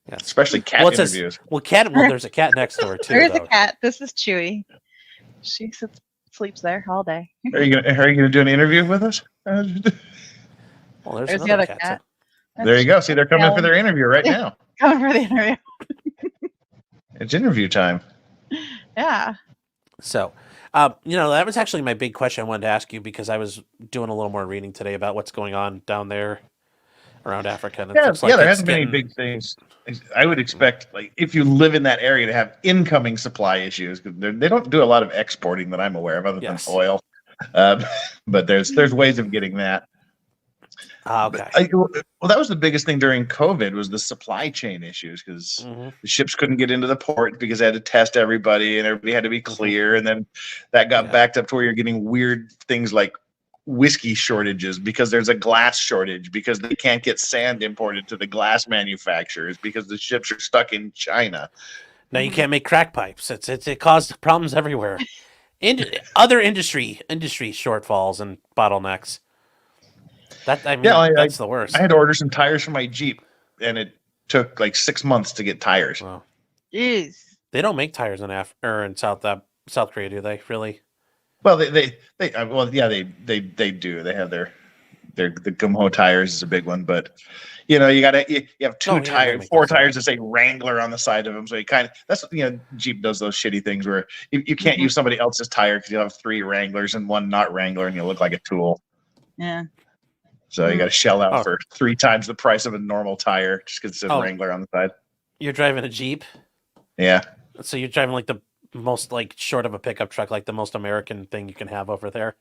[SPEAKER 1] Yes.
[SPEAKER 4] Especially cat interviews.
[SPEAKER 1] There's a cat next door too.
[SPEAKER 2] There's a cat. This is Chewy. She sleeps there all day.
[SPEAKER 4] Are you gonna do an interview with us?
[SPEAKER 1] Well, there's
[SPEAKER 2] the other cat.
[SPEAKER 4] There you go. See, they're coming for their interview right now.
[SPEAKER 2] Coming for the interview.
[SPEAKER 4] It's interview time.
[SPEAKER 2] Yeah.
[SPEAKER 1] So, that was actually my big question I wanted to ask you, because I was doing a little more reading today about what's going on down there around Africa. And
[SPEAKER 4] there hasn't been any big things. I would expect, like, if you live in that area, to have incoming supply issues, because they don't do a lot of exporting that I'm aware of, other than oil. But there's ways of getting that.
[SPEAKER 1] Okay.
[SPEAKER 4] Well, that was the biggest thing during COVID, was the supply chain issues, because the ships couldn't get into the port because they had to test everybody, and everybody had to be clear, and then that got backed up to where you're getting weird things like whiskey shortages, because there's a glass shortage, because they can't get sand imported to the glass manufacturers because the ships are stuck in China.
[SPEAKER 1] Now you can't make crack pipes. It caused problems everywhere. Other industry shortfalls and bottlenecks. That's the worst.
[SPEAKER 4] I had to order some tires for my Jeep, and it took like 6 months to get tires.
[SPEAKER 1] Wow.
[SPEAKER 2] Jeez.
[SPEAKER 1] They don't make tires in in South Korea, do they? Really?
[SPEAKER 4] Well, they do. They have the Gumho tires is a big one, but you have four tires that say Wrangler on the side of them, so Jeep does those shitty things where you can't use somebody else's tire because you have 3 Wranglers and 1 not Wrangler, and you look like a tool.
[SPEAKER 2] Yeah.
[SPEAKER 4] So you got to shell out for 3 times the price of a normal tire just because it says Wrangler on the side.
[SPEAKER 1] You're driving a Jeep?
[SPEAKER 4] Yeah.
[SPEAKER 1] So you're driving like the most short of a pickup truck, like the most American thing you can have over there.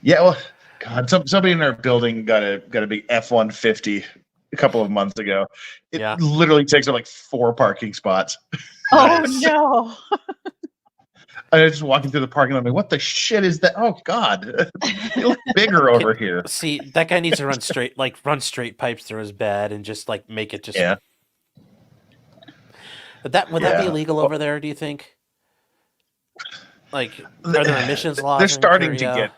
[SPEAKER 4] Yeah, well, God, somebody in our building got a big F-150 a couple of months ago. It literally takes up like 4 parking spots.
[SPEAKER 2] Oh no!
[SPEAKER 4] I was just walking through the parking lot. I'm like, what the shit is that? Oh God, you look bigger over here.
[SPEAKER 1] See, that guy needs to run straight pipes through his bed and just make it just.
[SPEAKER 4] Yeah.
[SPEAKER 1] Would that be illegal over there? Do you think? Are there emissions laws?
[SPEAKER 4] They're starting to get.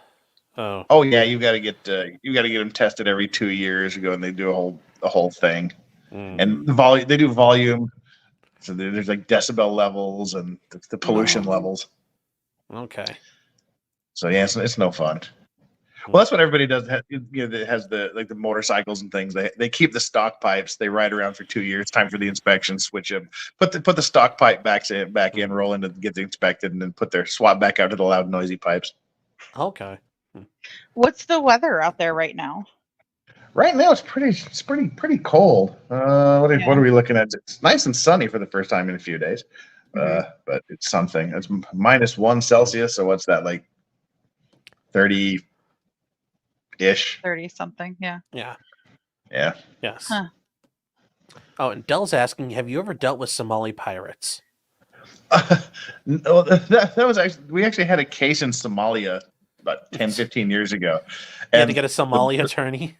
[SPEAKER 1] Oh
[SPEAKER 4] yeah, you got to get them tested every 2 years ago, and they do a whole thing. And they do volume. So there's like decibel levels and the pollution levels.
[SPEAKER 1] Okay.
[SPEAKER 4] So yeah, it's no fun. Well, that's what everybody does. That has the motorcycles and things. They keep the stock pipes. They ride around for 2 years. Time for the inspection. Switch them. Put the stock pipe back in. Roll into get inspected, and then swap back out to the loud, noisy pipes.
[SPEAKER 1] Okay.
[SPEAKER 2] What's the weather out there right now?
[SPEAKER 4] Right now, it's pretty cold. What are we looking at? It's nice and sunny for the first time in a few days, but it's something. It's -1 Celsius. So what's that, like 30-ish?
[SPEAKER 2] 30 something. Yeah.
[SPEAKER 1] Yeah.
[SPEAKER 4] Yeah.
[SPEAKER 1] Yes. Huh. Oh, and Dell's asking, have you ever dealt with Somali pirates?
[SPEAKER 4] No, that was we actually had a case in Somalia about 10-15 years ago.
[SPEAKER 1] You had to get a Somali attorney.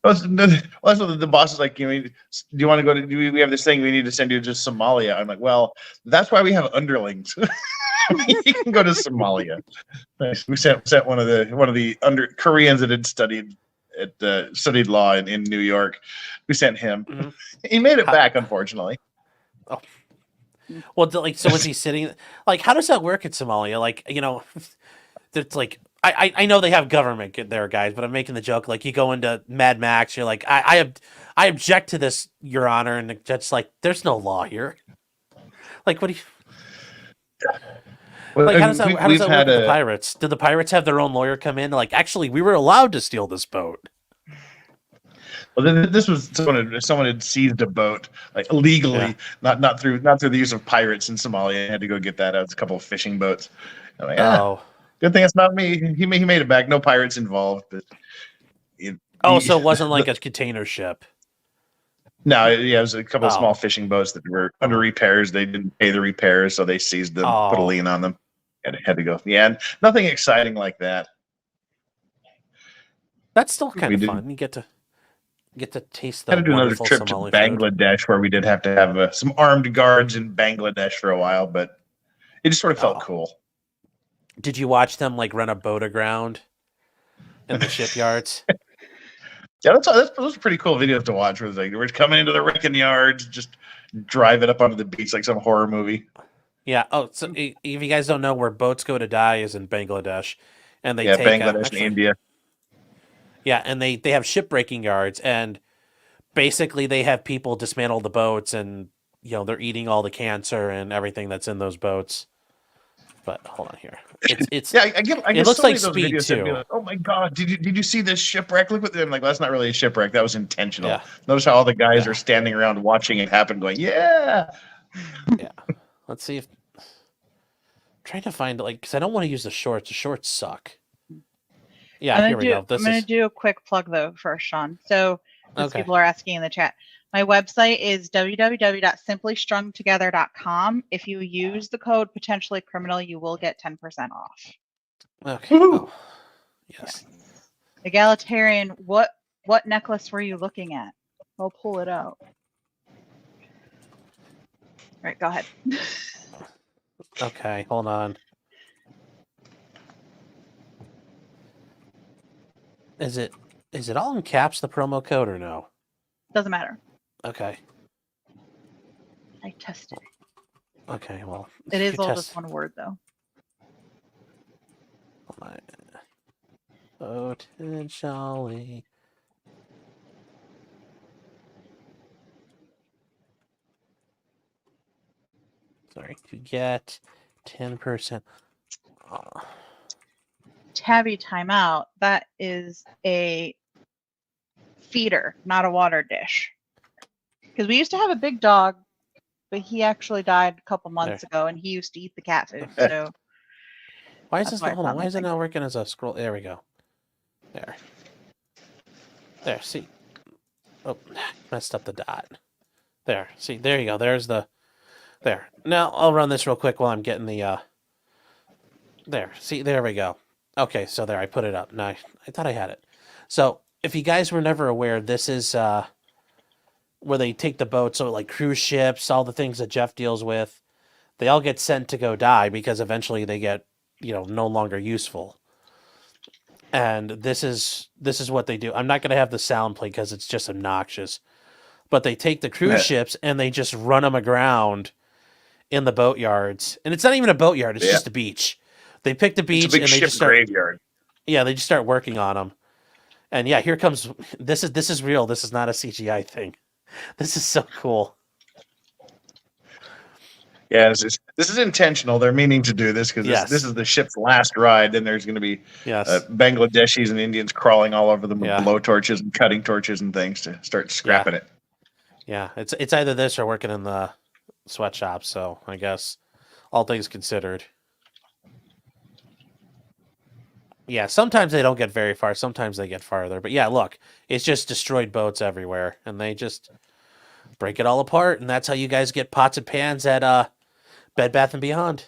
[SPEAKER 4] That's what the boss is like. Do you want to go to? We have this thing. We need to send you to Somalia. I'm like, well, that's why we have underlings. You can go to Somalia. We sent one of the Koreans that had studied law in New York. We sent him. Mm-hmm. He made it back, unfortunately.
[SPEAKER 1] Oh. Well, so was he sitting? How does that work in Somalia? It's like. I know they have government there, guys, but I'm making the joke. You go into Mad Max, you're like, I object to this, Your Honor, and the judge's like, there's no law here. What do you? How does that work with the pirates? Did the pirates have their own lawyer come in? Actually, we were allowed to steal this boat.
[SPEAKER 4] Well, this was someone had seized a boat illegally, not through the use of pirates in Somalia. I had to go get that out. It's a couple of fishing boats. I'm like, good thing it's not me. He made it back. No pirates involved. But
[SPEAKER 1] so it wasn't like a container ship.
[SPEAKER 4] No, it was a couple of small fishing boats that were under repairs. They didn't pay the repairs, so they seized them, put a lien on them, and had to go. Yeah, nothing exciting like that.
[SPEAKER 1] That's still kind of fun. You get to taste the.
[SPEAKER 4] Had to do another trip to Bangladesh, where we did have to have some armed guards in Bangladesh for a while, but it just sort of felt cool.
[SPEAKER 1] Did you watch them run a boat aground in the shipyards?
[SPEAKER 4] Yeah, those are pretty cool videos to watch. Where we're coming into the wrecking yards, just drive it up onto the beach like some horror movie.
[SPEAKER 1] Yeah. Oh, so if you guys don't know, where boats go to die is in Bangladesh, and they take
[SPEAKER 4] Bangladesh and India.
[SPEAKER 1] Yeah, and they have shipbreaking yards, and basically they have people dismantle the boats, and they're eating all the cancer and everything that's in those boats. But hold on here. It's
[SPEAKER 4] I get
[SPEAKER 1] it looks
[SPEAKER 4] so
[SPEAKER 1] like
[SPEAKER 4] those
[SPEAKER 1] Speed
[SPEAKER 4] videos
[SPEAKER 1] too.
[SPEAKER 4] Oh my God! Did you see this shipwreck? Look what I'm like. That's not really a shipwreck. That was intentional.
[SPEAKER 1] Yeah.
[SPEAKER 4] Notice how all the guys are standing around watching it happen, going, "Yeah."
[SPEAKER 1] Yeah. Let's see if I'm trying to find because I don't want to use the shorts. The shorts suck. Yeah, here we go.
[SPEAKER 2] I'm going to do a quick plug though first, Sean. So people are asking in the chat. My website is www.simplystrungtogether.com. If you use the code potentiallycriminal, you will get 10% off.
[SPEAKER 1] Okay. Oh. Yes.
[SPEAKER 2] Egalitarian, what necklace were you looking at? I'll pull it out. All right, go ahead.
[SPEAKER 1] Okay, hold on. Is it all in caps, the promo code, or no?
[SPEAKER 2] Doesn't matter.
[SPEAKER 1] Okay.
[SPEAKER 2] I tested it.
[SPEAKER 1] Okay, well.
[SPEAKER 2] It is
[SPEAKER 1] you
[SPEAKER 2] all
[SPEAKER 1] test-
[SPEAKER 2] just one word, though.
[SPEAKER 1] Potentially. Sorry, to get 10%.
[SPEAKER 2] Tabby timeout. That is a feeder, not a water dish. Because we used to have a big dog, but he actually died a couple months ago, and he used to eat the cat food. So
[SPEAKER 1] why is
[SPEAKER 2] that's
[SPEAKER 1] this?
[SPEAKER 2] why
[SPEAKER 1] Hold
[SPEAKER 2] it's
[SPEAKER 1] on.
[SPEAKER 2] not
[SPEAKER 1] Why is it
[SPEAKER 2] missing.
[SPEAKER 1] not working as a scroll? There we go. There. See. Oh, messed up the dot. There. See. There you go. There's the. There. Now I'll run this real quick while I'm getting the. There. See. There we go. Okay. So there. I put it up. Now I thought I had it. So if you guys were never aware, this is where they take the boat. So like cruise ships, all the things that Jeff deals with, they all get sent to go die because eventually they get, no longer useful. And this is what they do. I'm not going to have the sound play because it's just obnoxious. But they take the cruise ships and they just run them aground in the boatyards. And it's not even a boatyard; it's just a beach. They pick the beach
[SPEAKER 4] It's a big
[SPEAKER 1] and they
[SPEAKER 4] ship
[SPEAKER 1] just start.
[SPEAKER 4] graveyard.
[SPEAKER 1] Yeah, they just start working on them. And yeah, here comes. This is real. This is not a CGI thing. This is so cool.
[SPEAKER 4] Yeah, this is intentional. They're meaning to do this because
[SPEAKER 1] Yes.
[SPEAKER 4] this is the ship's last ride. Then there's going to be
[SPEAKER 1] Yes.
[SPEAKER 4] Bangladeshis and Indians crawling all over them with
[SPEAKER 1] Yeah.
[SPEAKER 4] blowtorches and cutting torches and things to start scrapping it.
[SPEAKER 1] Yeah, it's either this or working in the sweatshop. So I guess all things considered. Yeah, sometimes they don't get very far. Sometimes they get farther. But yeah, look, it's just destroyed boats everywhere, and they just break it all apart, and that's how you guys get pots and pans at Bed Bath and Beyond.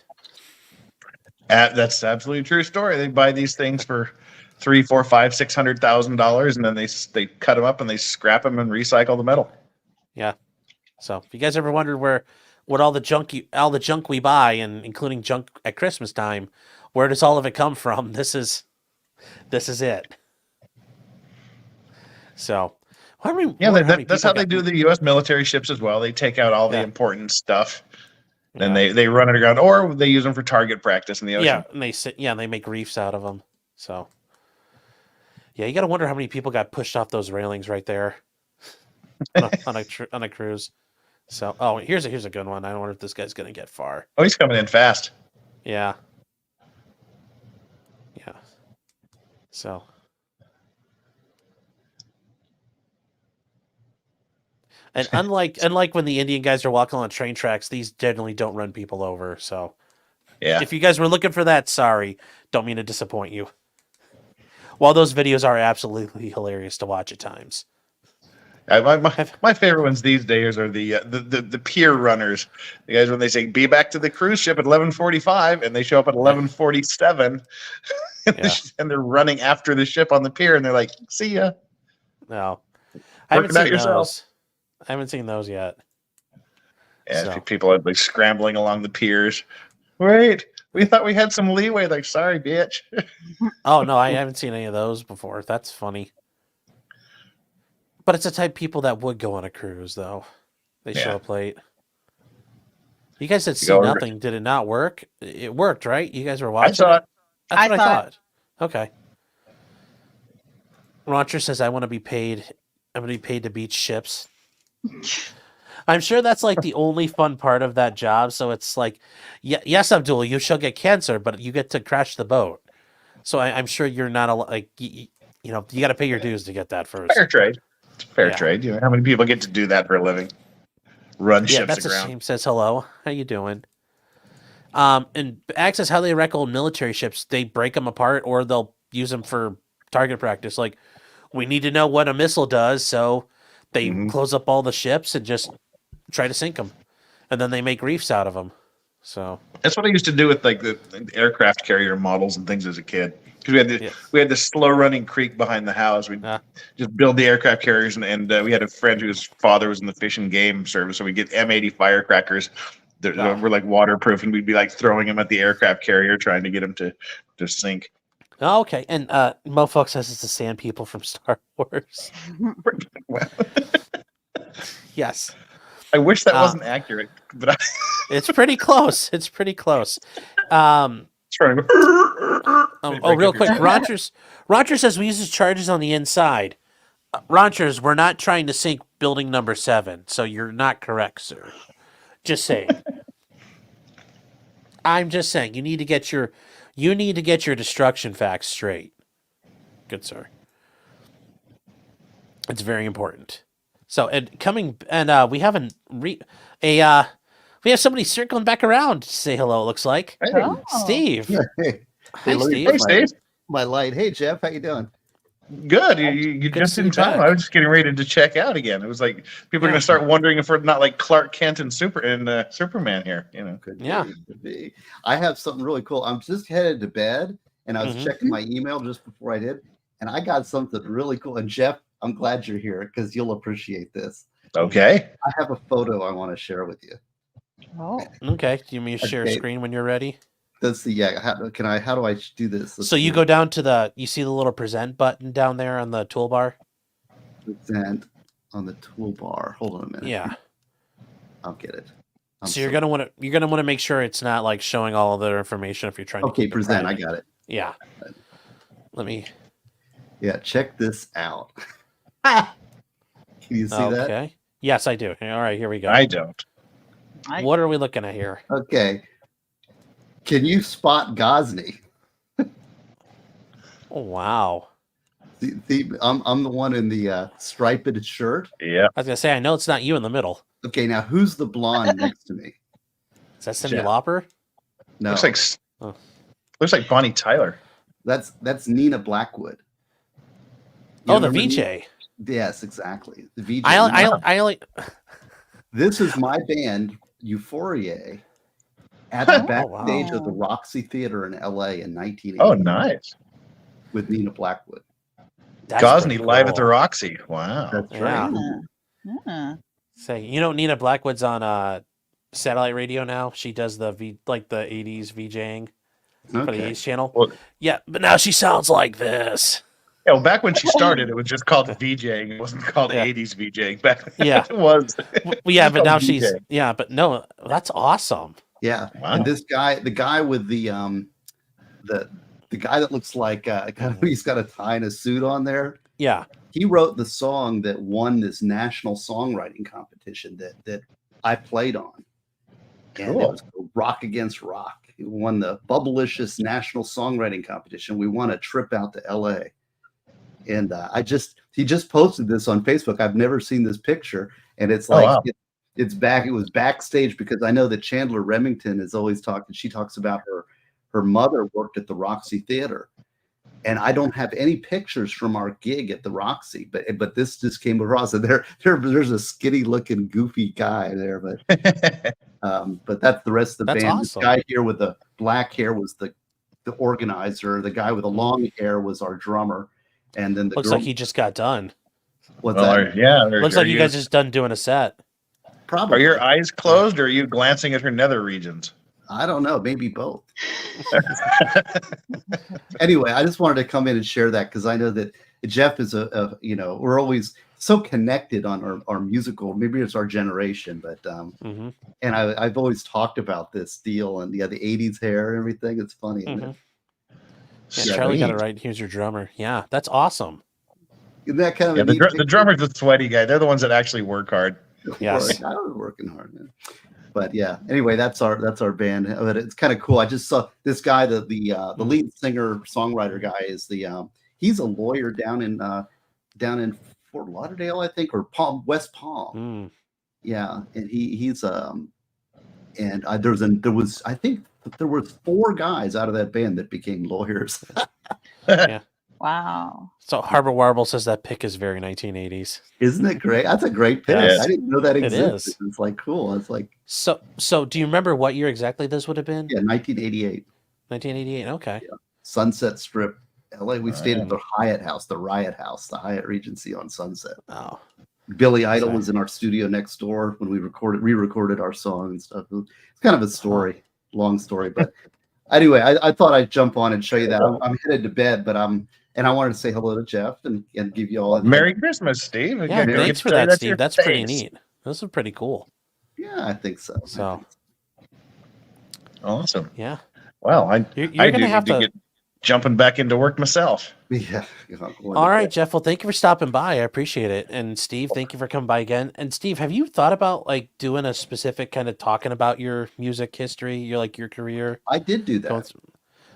[SPEAKER 4] That's absolutely a true story. They buy these things for $300,000, $400,000, $600,000, and then they cut them up and they scrap them and recycle the metal.
[SPEAKER 1] Yeah. So if you guys ever wondered what all the junk we buy, and including junk at Christmas time, where does all of it come from? This is it. So,
[SPEAKER 4] that's how they do the U.S. military ships as well. They take out all the important stuff, then they run it aground, or they use them for target practice in the ocean.
[SPEAKER 1] Yeah, and they make reefs out of them. So, yeah, you got to wonder how many people got pushed off those railings right there on a cruise. So, here's a good one. I wonder if this guy's gonna get far.
[SPEAKER 4] Oh, he's coming in fast.
[SPEAKER 1] Yeah. Yeah. So. And unlike when the Indian guys are walking on train tracks, these generally don't run people over. So,
[SPEAKER 4] yeah.
[SPEAKER 1] If you guys were looking for that, sorry, don't mean to disappoint you. While those videos are absolutely hilarious to watch at times.
[SPEAKER 4] My favorite ones these days are the pier runners. The guys when they say be back to the cruise ship at 11:45 and they show up at 11:47 and they're running after the ship on the pier and they're like, "See ya."
[SPEAKER 1] No, I haven't
[SPEAKER 4] Working out
[SPEAKER 1] seen
[SPEAKER 4] yourself.
[SPEAKER 1] those. I haven't seen those yet.
[SPEAKER 4] Yeah,
[SPEAKER 1] So.
[SPEAKER 4] people are like scrambling along the piers. Wait, we thought we had some leeway. Like, sorry, bitch.
[SPEAKER 1] Oh no, I haven't seen any of those before. That's funny. But it's the type of people that would go on a cruise, though. They show up late. You guys said see nothing. Did it not work? It worked, right? You guys were watching.
[SPEAKER 4] I saw it.
[SPEAKER 1] That's what I thought. Okay. Rancher says, "I want to be paid. I'm going to be paid to beach ships." I'm sure that's like the only fun part of that job. So it's like, yes, Abdul, you shall get cancer, but you get to crash the boat. So I'm sure you're not you got to pay your dues to get that first.
[SPEAKER 4] Fair trade. It's fair trade. You know how many people get to do that for a living? Run ships
[SPEAKER 1] that's
[SPEAKER 4] aground.
[SPEAKER 1] A shame. Says hello. How you doing? And Access, how they wreck old military ships, they break them apart or they'll use them for target practice. Like, we need to know what a missile does, so they close up all the ships and just try to sink them. And then they make reefs out of them. So
[SPEAKER 4] that's what I used to do with like the aircraft carrier models and things as a kid. Because we had this slow running creek behind the house. We'd just build the aircraft carriers, and we had a friend whose father was in the Fish and Game Service, so we get M80 firecrackers that were like waterproof, and we'd be like throwing them at the aircraft carrier, trying to get them to sink.
[SPEAKER 1] Oh, okay. And Mofolk says it's the Sand People from Star Wars. Yes.
[SPEAKER 4] I wish that wasn't accurate, but
[SPEAKER 1] it's pretty close. It's pretty close. Real quick. Roger says we use his charges on the inside. Rogers, we're not trying to sink building number 7, so you're not correct, sir. Just saying. I'm just saying you need to get your destruction facts straight. Good sir. It's very important. So we have we have somebody circling back around to say hello, it looks like.
[SPEAKER 3] Hey.
[SPEAKER 1] Steve.
[SPEAKER 3] Yeah, hey.
[SPEAKER 1] Hi, Steve.
[SPEAKER 4] Hey, Steve.
[SPEAKER 3] My light. Hey, Jeff. How you doing?
[SPEAKER 4] Good. You just in time.
[SPEAKER 1] back.
[SPEAKER 4] I was just getting ready to check out again. It was like people are going to start wondering if we're not like Clark Kent and Superman here. You know.
[SPEAKER 3] Could be. I have something really cool. I'm just headed to bed, and I was checking my email just before I did, and I got something really cool. And Jeff, I'm glad you're here because you'll appreciate this.
[SPEAKER 4] Okay.
[SPEAKER 3] I have a photo I want to share with you.
[SPEAKER 2] Oh.
[SPEAKER 1] Okay. Do you mean share screen when you're ready?
[SPEAKER 3] Let's see. Yeah. How do I do this?
[SPEAKER 1] So you go down to you see the little present button down there on the toolbar?
[SPEAKER 3] Present on the toolbar. Hold on a minute.
[SPEAKER 1] Yeah.
[SPEAKER 3] I'll get it.
[SPEAKER 1] So you're gonna want to make sure it's not like showing all of their information if you're trying to.
[SPEAKER 3] Okay, present. I got it.
[SPEAKER 1] Yeah. Let me.
[SPEAKER 3] Yeah. Check this out. Can you see that?
[SPEAKER 1] Okay. Yes, I do. All right, here we go.
[SPEAKER 4] I don't.
[SPEAKER 1] What are we looking at here?
[SPEAKER 3] Okay. Can you spot Gosney?
[SPEAKER 1] Oh wow.
[SPEAKER 3] I'm the one in the striped shirt.
[SPEAKER 4] Yeah.
[SPEAKER 1] I was gonna say I know it's not you in the middle.
[SPEAKER 3] Okay, now who's the blonde next to me?
[SPEAKER 1] Is that Cyndi Lauper?
[SPEAKER 3] No,
[SPEAKER 4] Looks like Bonnie Tyler.
[SPEAKER 3] that's Nina Blackwood.
[SPEAKER 1] The VJ.
[SPEAKER 3] Yes, exactly. The VJ.
[SPEAKER 1] I only.
[SPEAKER 3] This is my band, Euphoria, at the backstage of the Roxy Theater in LA in 1980.
[SPEAKER 4] Oh, nice.
[SPEAKER 3] With Nina Blackwood.
[SPEAKER 4] Gosney live at the Roxy. Wow.
[SPEAKER 3] That's right.
[SPEAKER 2] Yeah.
[SPEAKER 1] Say, Nina Blackwood's on satellite radio now. She does the 80s VJing for the 80s channel.
[SPEAKER 4] Well,
[SPEAKER 1] yeah, but now she sounds like this.
[SPEAKER 4] Yeah, well, back when she started, it was just called VJing. It wasn't called 80s VJing. Back then, it was.
[SPEAKER 1] Yeah, but now she's but no, that's awesome.
[SPEAKER 3] Yeah,
[SPEAKER 4] wow.
[SPEAKER 3] And this guy, the guy with the guy that looks like he's got a tie and a suit on there.
[SPEAKER 1] Yeah,
[SPEAKER 3] he wrote the song that won this national songwriting competition that I played on.
[SPEAKER 4] Cool.
[SPEAKER 3] And it was Rock Against Rock. He won the Bubblicious National Songwriting Competition. We won a trip out to LA. And he just posted this on Facebook. I've never seen this picture, and it's like it's back. It was backstage because I know that Chandler Remington is always talking. She talks about her mother worked at the Roxy Theater, and I don't have any pictures from our gig at the Roxy, but this just came across. And there's a skinny looking goofy guy there, but that's the rest of the band.
[SPEAKER 1] Awesome.
[SPEAKER 3] This guy here with the black hair was the organizer. The guy with the long hair was our drummer. And then
[SPEAKER 1] looks like he just got done.
[SPEAKER 3] What's that?
[SPEAKER 4] Yeah.
[SPEAKER 1] Looks like you guys just done doing a set.
[SPEAKER 3] Probably.
[SPEAKER 4] Are your eyes closed, or are you glancing at her nether regions?
[SPEAKER 3] I don't know. Maybe both. Anyway, I just wanted to come in and share that because I know that Jeff is we're always so connected on our musical. Maybe it's our generation, but and I've always talked about this deal and the 80s hair and everything. It's funny. Isn't it?
[SPEAKER 1] Yeah, Charlie got it right. Here's your drummer. Yeah, that's awesome.
[SPEAKER 3] Isn't that kind of
[SPEAKER 4] the drummer's the sweaty guy. They're the ones that actually work hard.
[SPEAKER 1] Yes,
[SPEAKER 3] I was working hard, man. But yeah, anyway, that's our band. But it's kind of cool. I just saw this guy, the lead singer songwriter guy is he's a lawyer down in Fort Lauderdale, I think, or West Palm. Yeah, and he's and there was 4 guys out of that band that became lawyers.
[SPEAKER 1] Yeah.
[SPEAKER 2] Wow.
[SPEAKER 1] So Harbor Warble says that pick is very 1980s.
[SPEAKER 3] Isn't it great? That's a great pick.
[SPEAKER 1] Yes.
[SPEAKER 3] I didn't know that
[SPEAKER 1] It
[SPEAKER 3] existed.
[SPEAKER 1] is.
[SPEAKER 3] It's like cool. It's like
[SPEAKER 1] So do you remember what year exactly this would have been?
[SPEAKER 3] 1988.
[SPEAKER 1] 1988. Okay.
[SPEAKER 3] Yeah. Sunset Strip, LA. We stayed
[SPEAKER 4] Right.
[SPEAKER 3] at the Hyatt House, the Riot House, the Hyatt Regency on Sunset.
[SPEAKER 1] Oh.
[SPEAKER 3] Billy Idol
[SPEAKER 1] Sorry.
[SPEAKER 3] was in our studio next door when we re-recorded our song and stuff. It's kind of a story, long story, but anyway, I thought I'd jump on and show you that. I'm headed to bed, but and I wanted to say hello to Jeff and give you all a
[SPEAKER 4] Merry Christmas, Steve.
[SPEAKER 1] Yeah,
[SPEAKER 4] Again,
[SPEAKER 1] thanks for that, Steve. That's pretty neat. This is pretty cool.
[SPEAKER 3] Yeah, I think so.
[SPEAKER 1] So,
[SPEAKER 4] Awesome.
[SPEAKER 1] yeah.
[SPEAKER 4] Well,
[SPEAKER 1] You're
[SPEAKER 4] I
[SPEAKER 1] gonna
[SPEAKER 4] do
[SPEAKER 1] have
[SPEAKER 4] need to
[SPEAKER 1] to.
[SPEAKER 4] get jumping back into work myself.
[SPEAKER 3] Yeah.
[SPEAKER 1] All right, Jeff. Well, thank you for stopping by. I appreciate it. And Steve, thank you for coming by again. And Steve, have you thought about like doing a specific kind of talking about your music history, your career?
[SPEAKER 3] I did do that.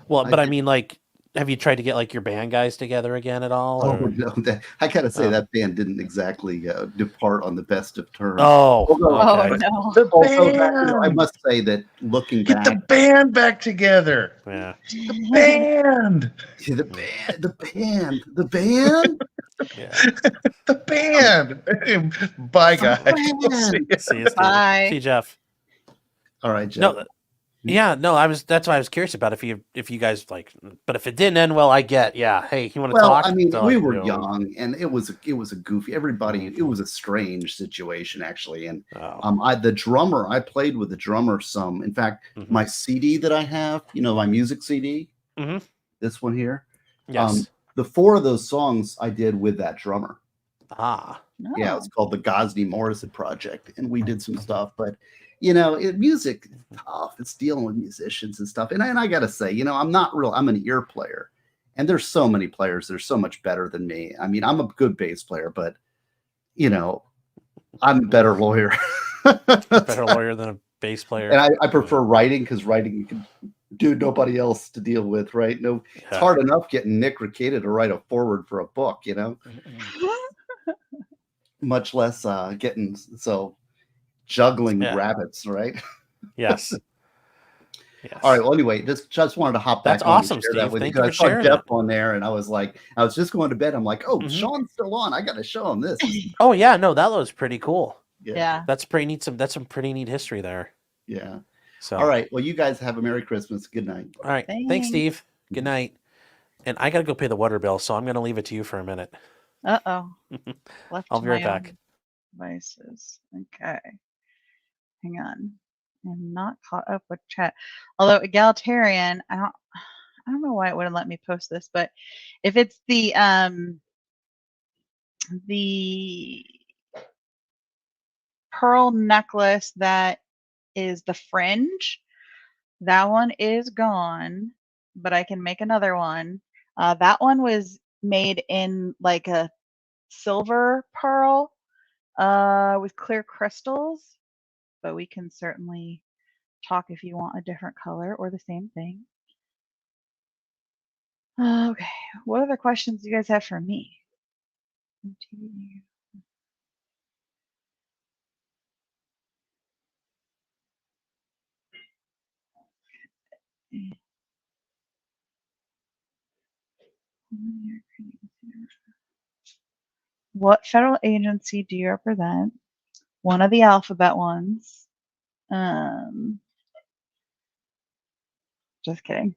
[SPEAKER 1] Well, but I mean, like, have you tried to get like your band guys together again at all?
[SPEAKER 3] Oh
[SPEAKER 1] Or?
[SPEAKER 3] no, I gotta say that band didn't exactly depart on the best of terms.
[SPEAKER 1] Oh,
[SPEAKER 2] Oh
[SPEAKER 1] okay.
[SPEAKER 2] no.
[SPEAKER 3] Also, I must say that looking
[SPEAKER 4] Get
[SPEAKER 3] back,
[SPEAKER 4] the band back together.
[SPEAKER 1] Yeah.
[SPEAKER 4] The band.
[SPEAKER 3] the band.
[SPEAKER 1] Yeah.
[SPEAKER 4] The band. Bye, guys. We'll see you.
[SPEAKER 1] See you, Steve.
[SPEAKER 2] Bye.
[SPEAKER 1] See you, Jeff.
[SPEAKER 3] All right, Jeff.
[SPEAKER 1] No, yeah, no, that's why I was curious about if you guys like, but if it didn't end well, I get, yeah. Hey, you want to
[SPEAKER 3] Well,
[SPEAKER 1] talk?
[SPEAKER 3] I mean,
[SPEAKER 1] So,
[SPEAKER 3] we were young, and it was a goofy. It was a strange situation actually. And the drummer, I played with the drummer some. In fact, my CD that I have, my music CD, this one here,
[SPEAKER 1] yes,
[SPEAKER 3] the 4 of those songs I did with that drummer.
[SPEAKER 1] Ah,
[SPEAKER 2] No.
[SPEAKER 3] Yeah, it's called the Gosney Morrison Project, and we did some stuff. But music is tough. It's dealing with musicians and stuff. And I gotta say, I'm an ear player, and there's so many players that are so much better than me. I mean, I'm a good bass player, but I'm a better lawyer.
[SPEAKER 1] better lawyer than a bass player.
[SPEAKER 3] And I prefer writing, because writing you can do nobody else to deal with, right? No, it's hard enough getting Nick Rekieta to write a forward for a book, much less getting juggling rabbits, right?
[SPEAKER 1] Yes. Yes.
[SPEAKER 3] All right. Well, anyway, just wanted to hop back.
[SPEAKER 1] That's
[SPEAKER 3] on
[SPEAKER 1] awesome,
[SPEAKER 3] and share
[SPEAKER 1] Steve.
[SPEAKER 3] that with
[SPEAKER 1] Thank
[SPEAKER 3] you.
[SPEAKER 1] you
[SPEAKER 3] I
[SPEAKER 1] for
[SPEAKER 3] saw
[SPEAKER 1] sharing
[SPEAKER 3] Jeff
[SPEAKER 1] it.
[SPEAKER 3] on there, and I was just going to bed. I'm like, oh, Sean's still on. I got to show him this.
[SPEAKER 1] Oh yeah, no, that was pretty cool.
[SPEAKER 2] Yeah.
[SPEAKER 1] That's pretty neat. That's some pretty neat history there.
[SPEAKER 3] Yeah.
[SPEAKER 1] So.
[SPEAKER 3] All right. Well, you guys have a Merry Christmas. Good night.
[SPEAKER 1] All right. Thanks, Steve. Good night. And I got to go pay the water bill, so I'm going to leave it to you for a minute.
[SPEAKER 2] Uh-oh.
[SPEAKER 1] I'll be right back.
[SPEAKER 2] Devices. Okay. Hang on. I'm not caught up with chat. Although egalitarian, I don't know why it wouldn't let me post this, but if it's the pearl necklace that is the fringe, that one is gone, but I can make another one. That one was made in like a silver pearl with clear crystals, but we can certainly talk if you want a different color or the same thing. Okay, what other questions do you guys have for me? What federal agency do you represent? One of the alphabet ones. Just kidding.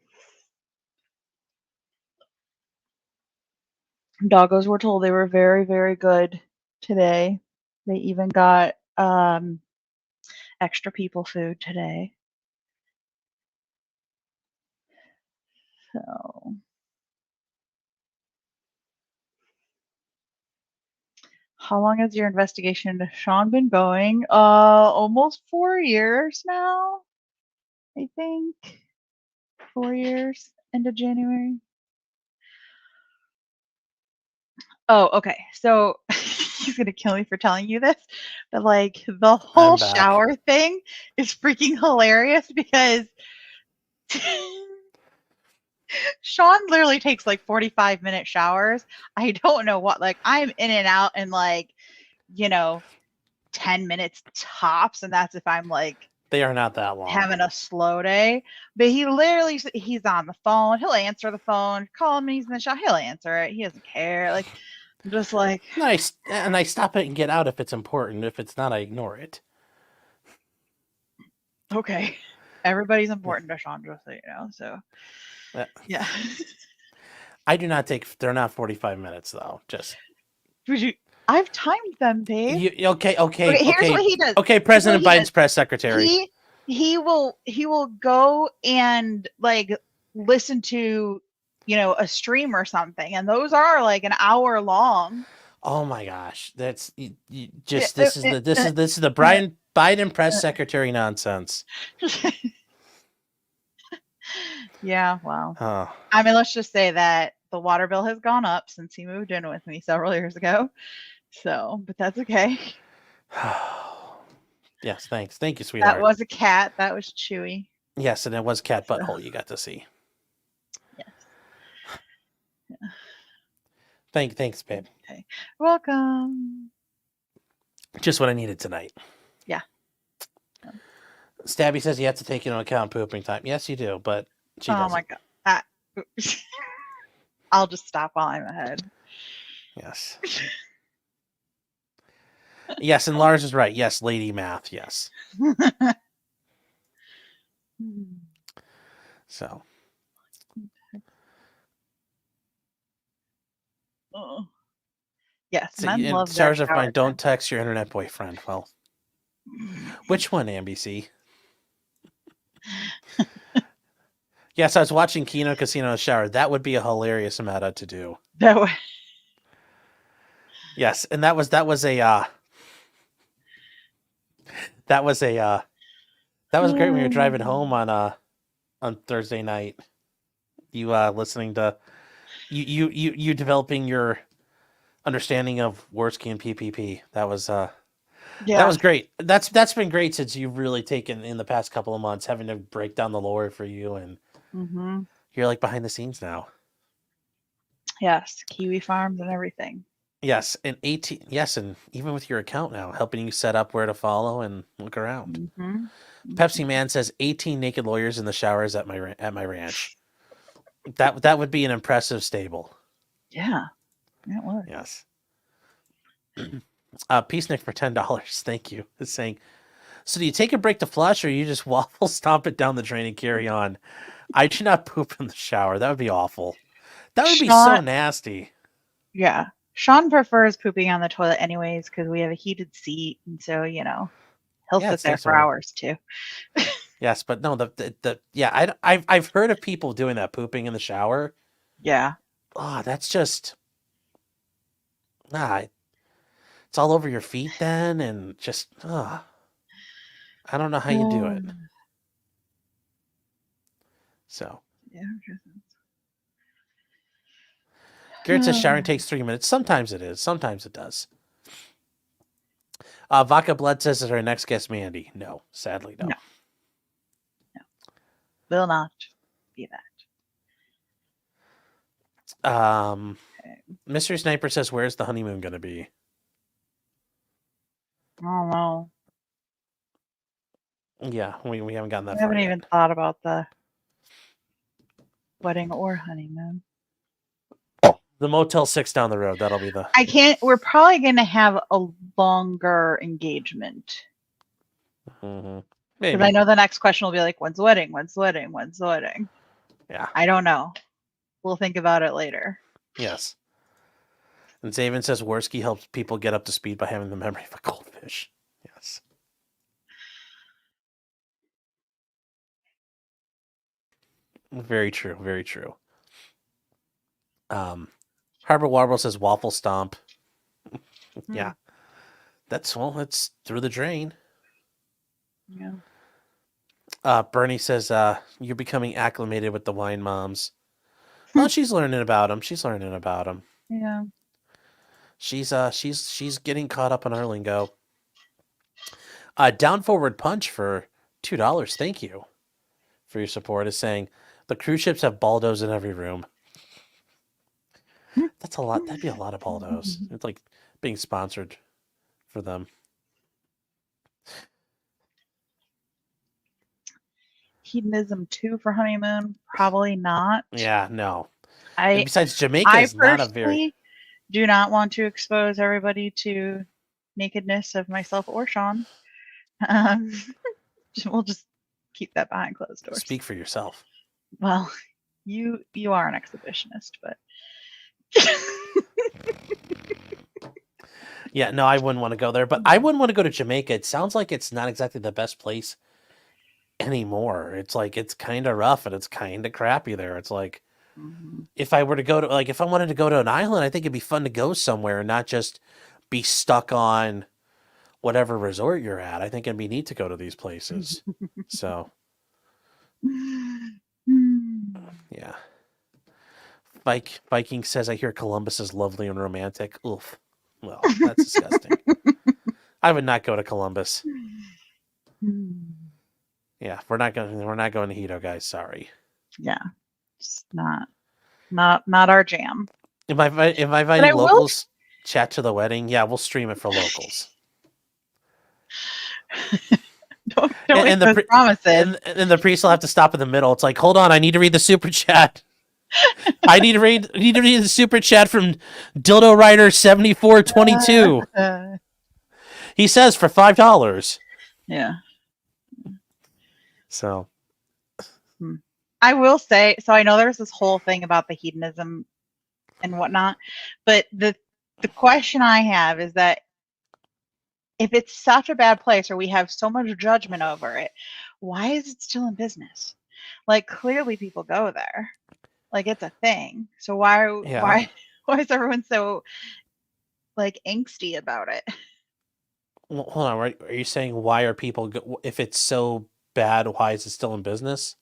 [SPEAKER 2] Doggos were told they were very, very good today. They even got extra people food today. So how long has your investigation into Sean been going? Almost 4 years now, I think. 4 years into January. Oh, okay. So he's gonna kill me for telling you this, but like the whole shower thing is freaking hilarious because Sean literally takes like 45-minute showers. I don't know what, like I'm in and out in like, 10 minutes tops. And that's if I'm like
[SPEAKER 1] They are not that long.
[SPEAKER 2] having a slow day, but he's on the phone. He'll answer the phone. Call him. He's in the shop. He'll answer it. He doesn't care. Like, I'm just like,
[SPEAKER 1] Nice. And I stop it and get out if it's important. If it's not, I ignore it.
[SPEAKER 2] okay, everybody's important to Sean, just so you know. So, yeah.
[SPEAKER 1] I do not take. They're not 45 minutes though. Just.
[SPEAKER 2] I've timed them, babe.
[SPEAKER 1] Okay.
[SPEAKER 2] Here's what he does.
[SPEAKER 1] Okay, President Biden's press secretary.
[SPEAKER 2] He will go and like listen to, a stream or something, and those are like an hour long.
[SPEAKER 1] Oh my gosh, that's this is the Biden press secretary nonsense.
[SPEAKER 2] Yeah, well,
[SPEAKER 1] Oh.
[SPEAKER 2] I mean, let's just say that the water bill has gone up since he moved in with me several years ago. So, but that's okay.
[SPEAKER 1] Yes, thanks. Thank you, sweetheart.
[SPEAKER 2] That was a cat. That was Chewy.
[SPEAKER 1] Yes, and it was cat butthole you got to see.
[SPEAKER 2] Yes. Yeah.
[SPEAKER 1] Thanks, babe.
[SPEAKER 2] Okay. Welcome.
[SPEAKER 1] Just what I needed tonight.
[SPEAKER 2] Yeah.
[SPEAKER 1] Stabby says you have to take into account pooping time. Yes, you do, but she doesn't.
[SPEAKER 2] Oh my god. I'll just stop while I'm ahead.
[SPEAKER 1] Yes. Yes, and Lars is right. Yes, lady math. Yes. So.
[SPEAKER 2] Oh. Yes,
[SPEAKER 1] So,
[SPEAKER 2] men love
[SPEAKER 1] stars
[SPEAKER 2] their
[SPEAKER 1] are fine.
[SPEAKER 2] shower
[SPEAKER 1] Don't
[SPEAKER 2] time.
[SPEAKER 1] text your internet boyfriend. Well, which one, NBC? Yes, I was watching Kino Casino in the shower. That would be a hilarious amount to do.
[SPEAKER 2] That way.
[SPEAKER 1] Yes, and that was a great when you were driving home on Thursday night. You listening to you developing your understanding of Worski and PPP. That was that was great. That's been great since you've really taken in the past couple of months having to break down the lore for you, and you're like behind the scenes now.
[SPEAKER 2] Yes, Kiwi Farms and everything.
[SPEAKER 1] Yes, and and even with your account now, helping you set up where to follow and look around. Pepsi Man says 18 naked lawyers in the showers at my ranch. That would be an impressive stable.
[SPEAKER 2] Yeah, it would.
[SPEAKER 1] Yes. Peace Nick for $10. Thank you. Is saying, so do you take a break to flush, or you just waffle stomp it down the drain and carry on? I do not poop in the shower. That would be awful. That would be so nasty.
[SPEAKER 2] Yeah. Sean prefers pooping on the toilet anyways because we have a heated seat, and so he'll sit there for hours too.
[SPEAKER 1] Yes, but no, I've heard of people doing that, pooping in the shower.
[SPEAKER 2] Yeah.
[SPEAKER 1] Oh, that's just it's all over your feet then, and just I don't know how you do it. So
[SPEAKER 2] yeah.
[SPEAKER 1] Garrett says showering takes 3 minutes. Sometimes it is. Sometimes it does. Vodka Blood says is our next guest Mandy. No, sadly no.
[SPEAKER 2] No. Will not be
[SPEAKER 1] that. Mystery Sniper says, where's the honeymoon going to be?
[SPEAKER 2] I don't know.
[SPEAKER 1] Yeah, we haven't gotten that
[SPEAKER 2] We
[SPEAKER 1] far
[SPEAKER 2] haven't
[SPEAKER 1] yet.
[SPEAKER 2] even thought about the wedding or honeymoon.
[SPEAKER 1] The Motel 6 down the road. That'll be the...
[SPEAKER 2] We're probably going to have a longer engagement.
[SPEAKER 1] Maybe.
[SPEAKER 2] Because I know the next question will be like, when's the wedding? When's the wedding? When's the wedding?
[SPEAKER 1] Yeah.
[SPEAKER 2] I don't know. We'll think about it later.
[SPEAKER 1] Yes. And Zaven says Worski helps people get up to speed by having the memory of a goldfish. Yes. Very true. Very true. Harbor Warble says waffle stomp. Yeah. It's through the drain.
[SPEAKER 2] Yeah.
[SPEAKER 1] Bernie says you're becoming acclimated with the wine moms. Well, she's learning about them.
[SPEAKER 2] Yeah.
[SPEAKER 1] She's getting caught up on our lingo. Down Forward Punch for $2. Thank you for your support. Is saying the cruise ships have Baldos in every room. That's a lot. That'd be a lot of Baldos. It's like being sponsored for them.
[SPEAKER 2] hedonism too for honeymoon? Probably not.
[SPEAKER 1] Yeah, no.
[SPEAKER 2] I
[SPEAKER 1] And besides, Jamaica
[SPEAKER 2] I
[SPEAKER 1] is not a very.
[SPEAKER 2] personally do not want to expose everybody to nakedness of myself or Sean. We'll just keep that behind closed doors.
[SPEAKER 1] Speak for yourself.
[SPEAKER 2] Well, you are an exhibitionist, but
[SPEAKER 1] Yeah, no, I wouldn't want to go there, but I wouldn't want to go to Jamaica. It sounds like it's not exactly the best place anymore. It's like it's kind of rough and it's kind of crappy there. It's like if I were to go to if I wanted to go to an island, I think it'd be fun to go somewhere and not just be stuck on whatever resort you're at. I think it'd be neat to go to these places. So, yeah. Viking says, I hear Columbus is lovely and romantic. Oof. Well, that's disgusting. I would not go to Columbus. Yeah, we're not going to Hito, guys. Sorry.
[SPEAKER 2] Yeah. It's not our jam.
[SPEAKER 1] Am I inviting locals chat to the wedding? Yeah, we'll stream it for locals.
[SPEAKER 2] don't make those promises.
[SPEAKER 1] And the priest will have to stop in the middle. It's like, hold on, I need to read the super chat. I need to read the super chat from Dildo Rider 7422. He says for $5.
[SPEAKER 2] Yeah.
[SPEAKER 1] So
[SPEAKER 2] I will say, so I know there's this whole thing about the hedonism and whatnot, but the question I have is that if it's such a bad place or we have so much judgment over it, why is it still in business? Like, clearly people go there. Like, it's a thing. So why is everyone so like angsty about it?
[SPEAKER 1] Well, hold on, right? Are you saying why are people if it's so bad, why is it still in business?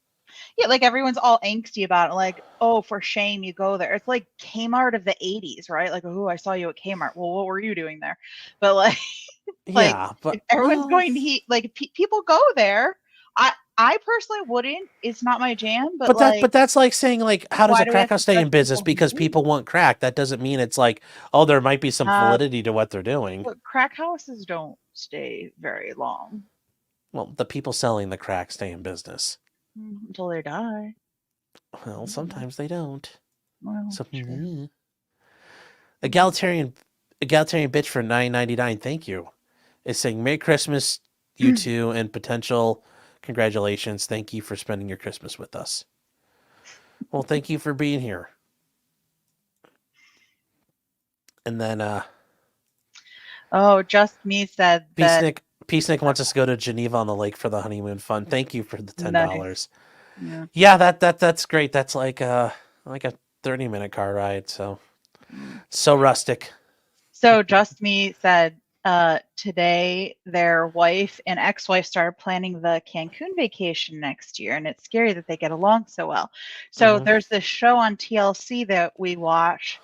[SPEAKER 2] Yeah, like everyone's all angsty about it. Like, oh, for shame, you go there. It's like Kmart of the 80s, right? Like, oh, I saw you at Kmart. Well, what were you doing there? But like,
[SPEAKER 1] yeah, but
[SPEAKER 2] everyone's going to people go there. I personally wouldn't. It's not my jam. But
[SPEAKER 1] that's like saying like, how does a crack house stay in business? Because people want crack. That doesn't mean it's like, oh, there might be some validity to what they're doing.
[SPEAKER 2] But crack houses don't stay very long.
[SPEAKER 1] Well, the people selling the crack stay in business
[SPEAKER 2] until they die.
[SPEAKER 1] Well, sometimes they don't.
[SPEAKER 2] Well,
[SPEAKER 1] Egalitarian bitch for $9.99. Thank you. Is saying Merry Christmas, you two, and potential congratulations. Thank you for spending your Christmas with us. Well, thank you for being here. And then
[SPEAKER 2] Just Me said
[SPEAKER 1] Peacenik wants us to go to Geneva on the lake for the honeymoon fun. Thank you for the $10.
[SPEAKER 2] Nice.
[SPEAKER 1] Yeah, that's great. That's like a 30-minute car ride. So rustic.
[SPEAKER 2] So Just Me said today their wife and ex-wife started planning the Cancun vacation next year, and it's scary that they get along so well. So there's this show on TLC that we watch.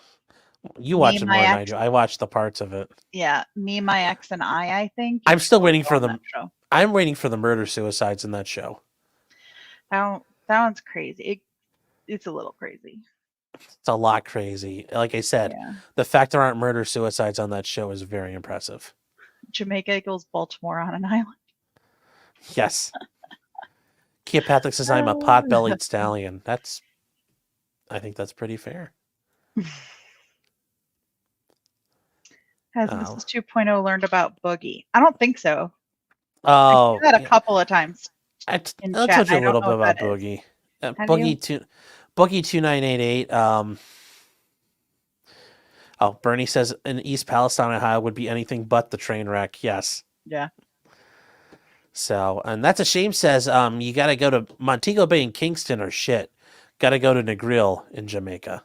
[SPEAKER 1] You watch it more than I do. I watch the parts of it.
[SPEAKER 2] Yeah, Me, My Ex, and I think.
[SPEAKER 1] I'm still waiting for them. I'm waiting for the murder suicides in that show.
[SPEAKER 2] That one's crazy. It's a little crazy.
[SPEAKER 1] It's a lot crazy. Like I said, the fact there aren't murder suicides on that show is very impressive.
[SPEAKER 2] Jamaica equals Baltimore on an island.
[SPEAKER 1] Yes. Kia Patrick says I'm a pot-bellied stallion. I think that's pretty fair.
[SPEAKER 2] Has Mrs. 2.0 learned about Boogie? I don't think so.
[SPEAKER 1] Oh,
[SPEAKER 2] I said that a couple of times.
[SPEAKER 1] I'll tell you a little bit about Boogie. Boogie 2988. Bernie says in East Palestine, Ohio would be anything but the train wreck. Yes.
[SPEAKER 2] Yeah.
[SPEAKER 1] So, and that's a shame. Says you got to go to Montego Bay and Kingston or shit. Got to go to Negril in Jamaica.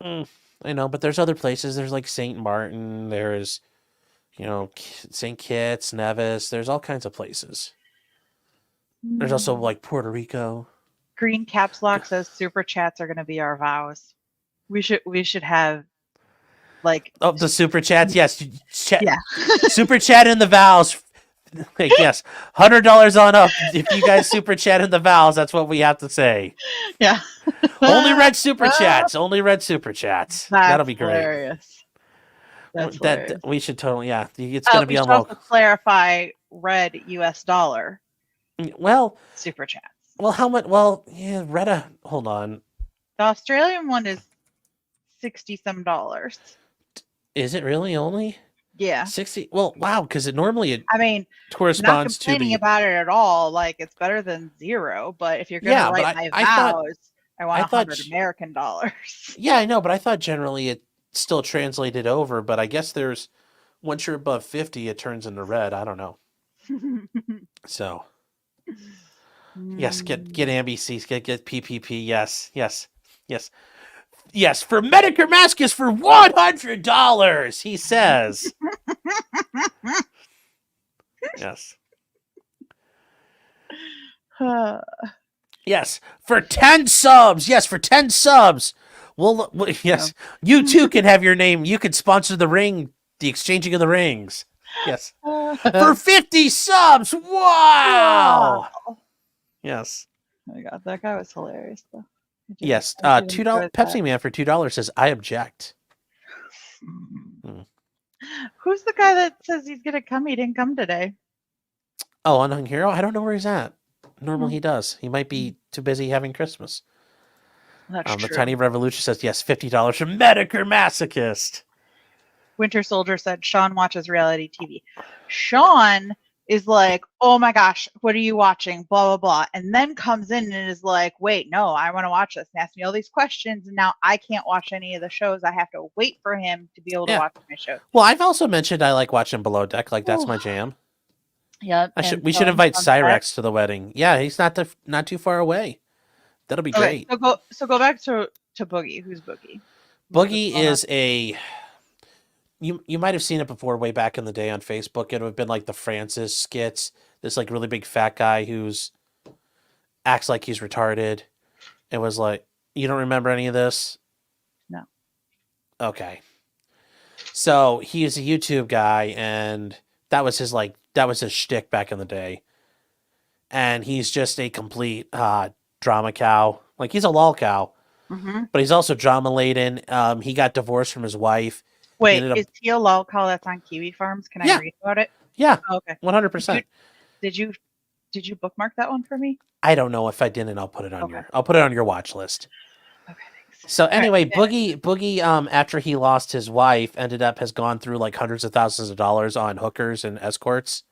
[SPEAKER 1] I know, but there's other places. There's like St. Martin. There's, St. Kitts, Nevis. There's all kinds of places. There's also like Puerto Rico.
[SPEAKER 2] Green Caps Lock says super chats are going to be our vows. We should have like
[SPEAKER 1] the super chats. Yes, super chat in the vows. Yes, $100 on up. If you guys super chat in the vows, that's what we have to say.
[SPEAKER 2] Yeah.
[SPEAKER 1] Only red super chats. Only red super chats. That'll be great.
[SPEAKER 2] Hilarious. That's hilarious.
[SPEAKER 1] We should totally. Yeah, it's going to be on.
[SPEAKER 2] Also clarify red US dollar.
[SPEAKER 1] Well,
[SPEAKER 2] super chats.
[SPEAKER 1] well, how much? Well, yeah, Retta. Hold on.
[SPEAKER 2] The Australian one is $60 some.
[SPEAKER 1] Is it really only
[SPEAKER 2] Yeah.
[SPEAKER 1] 60? Well, wow, because it normally
[SPEAKER 2] I mean, not
[SPEAKER 1] corresponds to
[SPEAKER 2] complaining
[SPEAKER 1] the.
[SPEAKER 2] about it at all. Like, it's better than zero. But if you're gonna
[SPEAKER 1] Yeah, but
[SPEAKER 2] write my
[SPEAKER 1] I thought
[SPEAKER 2] vows, I want
[SPEAKER 1] I thought
[SPEAKER 2] 100 American dollars.
[SPEAKER 1] Yeah, I know, but I thought generally it still translated over. But I guess there's once you're above 50, it turns into red. I don't know. So yes, get AMBCs, get PPP. Yes, yes, yes, yes. For Medicare Mascus for $100, he says. Yes. Yes, for 10 subs. Yes, for 10 subs. Yes, you too can have your name. You can sponsor the ring, the exchanging of the rings. Yes. For 50 subs. Wow. Yes.
[SPEAKER 2] Oh my god, that guy was hilarious though.
[SPEAKER 1] Yes.
[SPEAKER 2] I did
[SPEAKER 1] $2
[SPEAKER 2] enjoy
[SPEAKER 1] Pepsi
[SPEAKER 2] that.
[SPEAKER 1] Man for $2 says I object.
[SPEAKER 2] Who's the guy that says he's gonna come? He didn't come today.
[SPEAKER 1] Oh, Unhung Hero? I don't know where he's at. Normally
[SPEAKER 2] Hmm.
[SPEAKER 1] he does. He might be too busy having Christmas.
[SPEAKER 2] That's
[SPEAKER 1] The
[SPEAKER 2] true.
[SPEAKER 1] Tiny Revolution says yes, $50 for Medicare Masochist.
[SPEAKER 2] Winter Soldier said Sean watches reality TV. Sean is like, oh my gosh, what are you watching? Blah, blah, blah. And then comes in and is like, wait, no, I want to watch this. And asks me all these questions. And now I can't watch any of the shows. I have to wait for him to be able to
[SPEAKER 1] Yeah.
[SPEAKER 2] watch my shows.
[SPEAKER 1] Well, I've also mentioned I like watching Below Deck. Like that's
[SPEAKER 2] Ooh.
[SPEAKER 1] my jam.
[SPEAKER 2] Yep.
[SPEAKER 1] We should invite Cyrex to the wedding. Yeah, he's not too far away. That'll be great.
[SPEAKER 2] So go back to Boogie. Who's Boogie?
[SPEAKER 1] Boogie is a you might have seen it before way back in the day on Facebook. It would have been like the Francis skits. This like really big fat guy who's acts like he's retarded. It was like, you don't remember any of this?
[SPEAKER 2] No.
[SPEAKER 1] Okay. So he is a YouTube guy, and that was his shtick back in the day. And he's just a complete drama cow. Like he's a lol cow, but he's also drama laden. He got divorced from his wife.
[SPEAKER 2] Wait, is he a lol cow that's on Kiwi Farms? Can I read about it?
[SPEAKER 1] Yeah.
[SPEAKER 2] Oh, okay.
[SPEAKER 1] 100%.
[SPEAKER 2] Did you bookmark that one for me?
[SPEAKER 1] I don't know. If I didn't, I'll put it on your watch list.
[SPEAKER 2] Okay, thanks.
[SPEAKER 1] So anyway, Boogie after he lost his wife has gone through like hundreds of thousands of dollars on hookers and escorts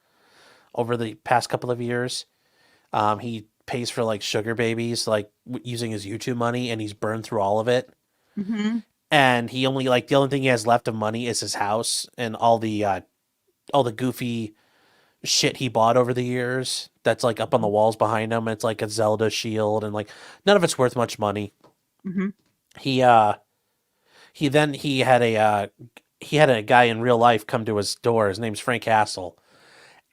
[SPEAKER 1] over the past couple of years. He pays for like sugar babies, like using his YouTube money, and he's burned through all of it. And he only the only thing he has left of money is his house and all the goofy shit he bought over the years. That's like up on the walls behind him. It's like a Zelda shield, and like none of it's worth much money. He had a guy in real life come to his door. His name's Frank Hassel,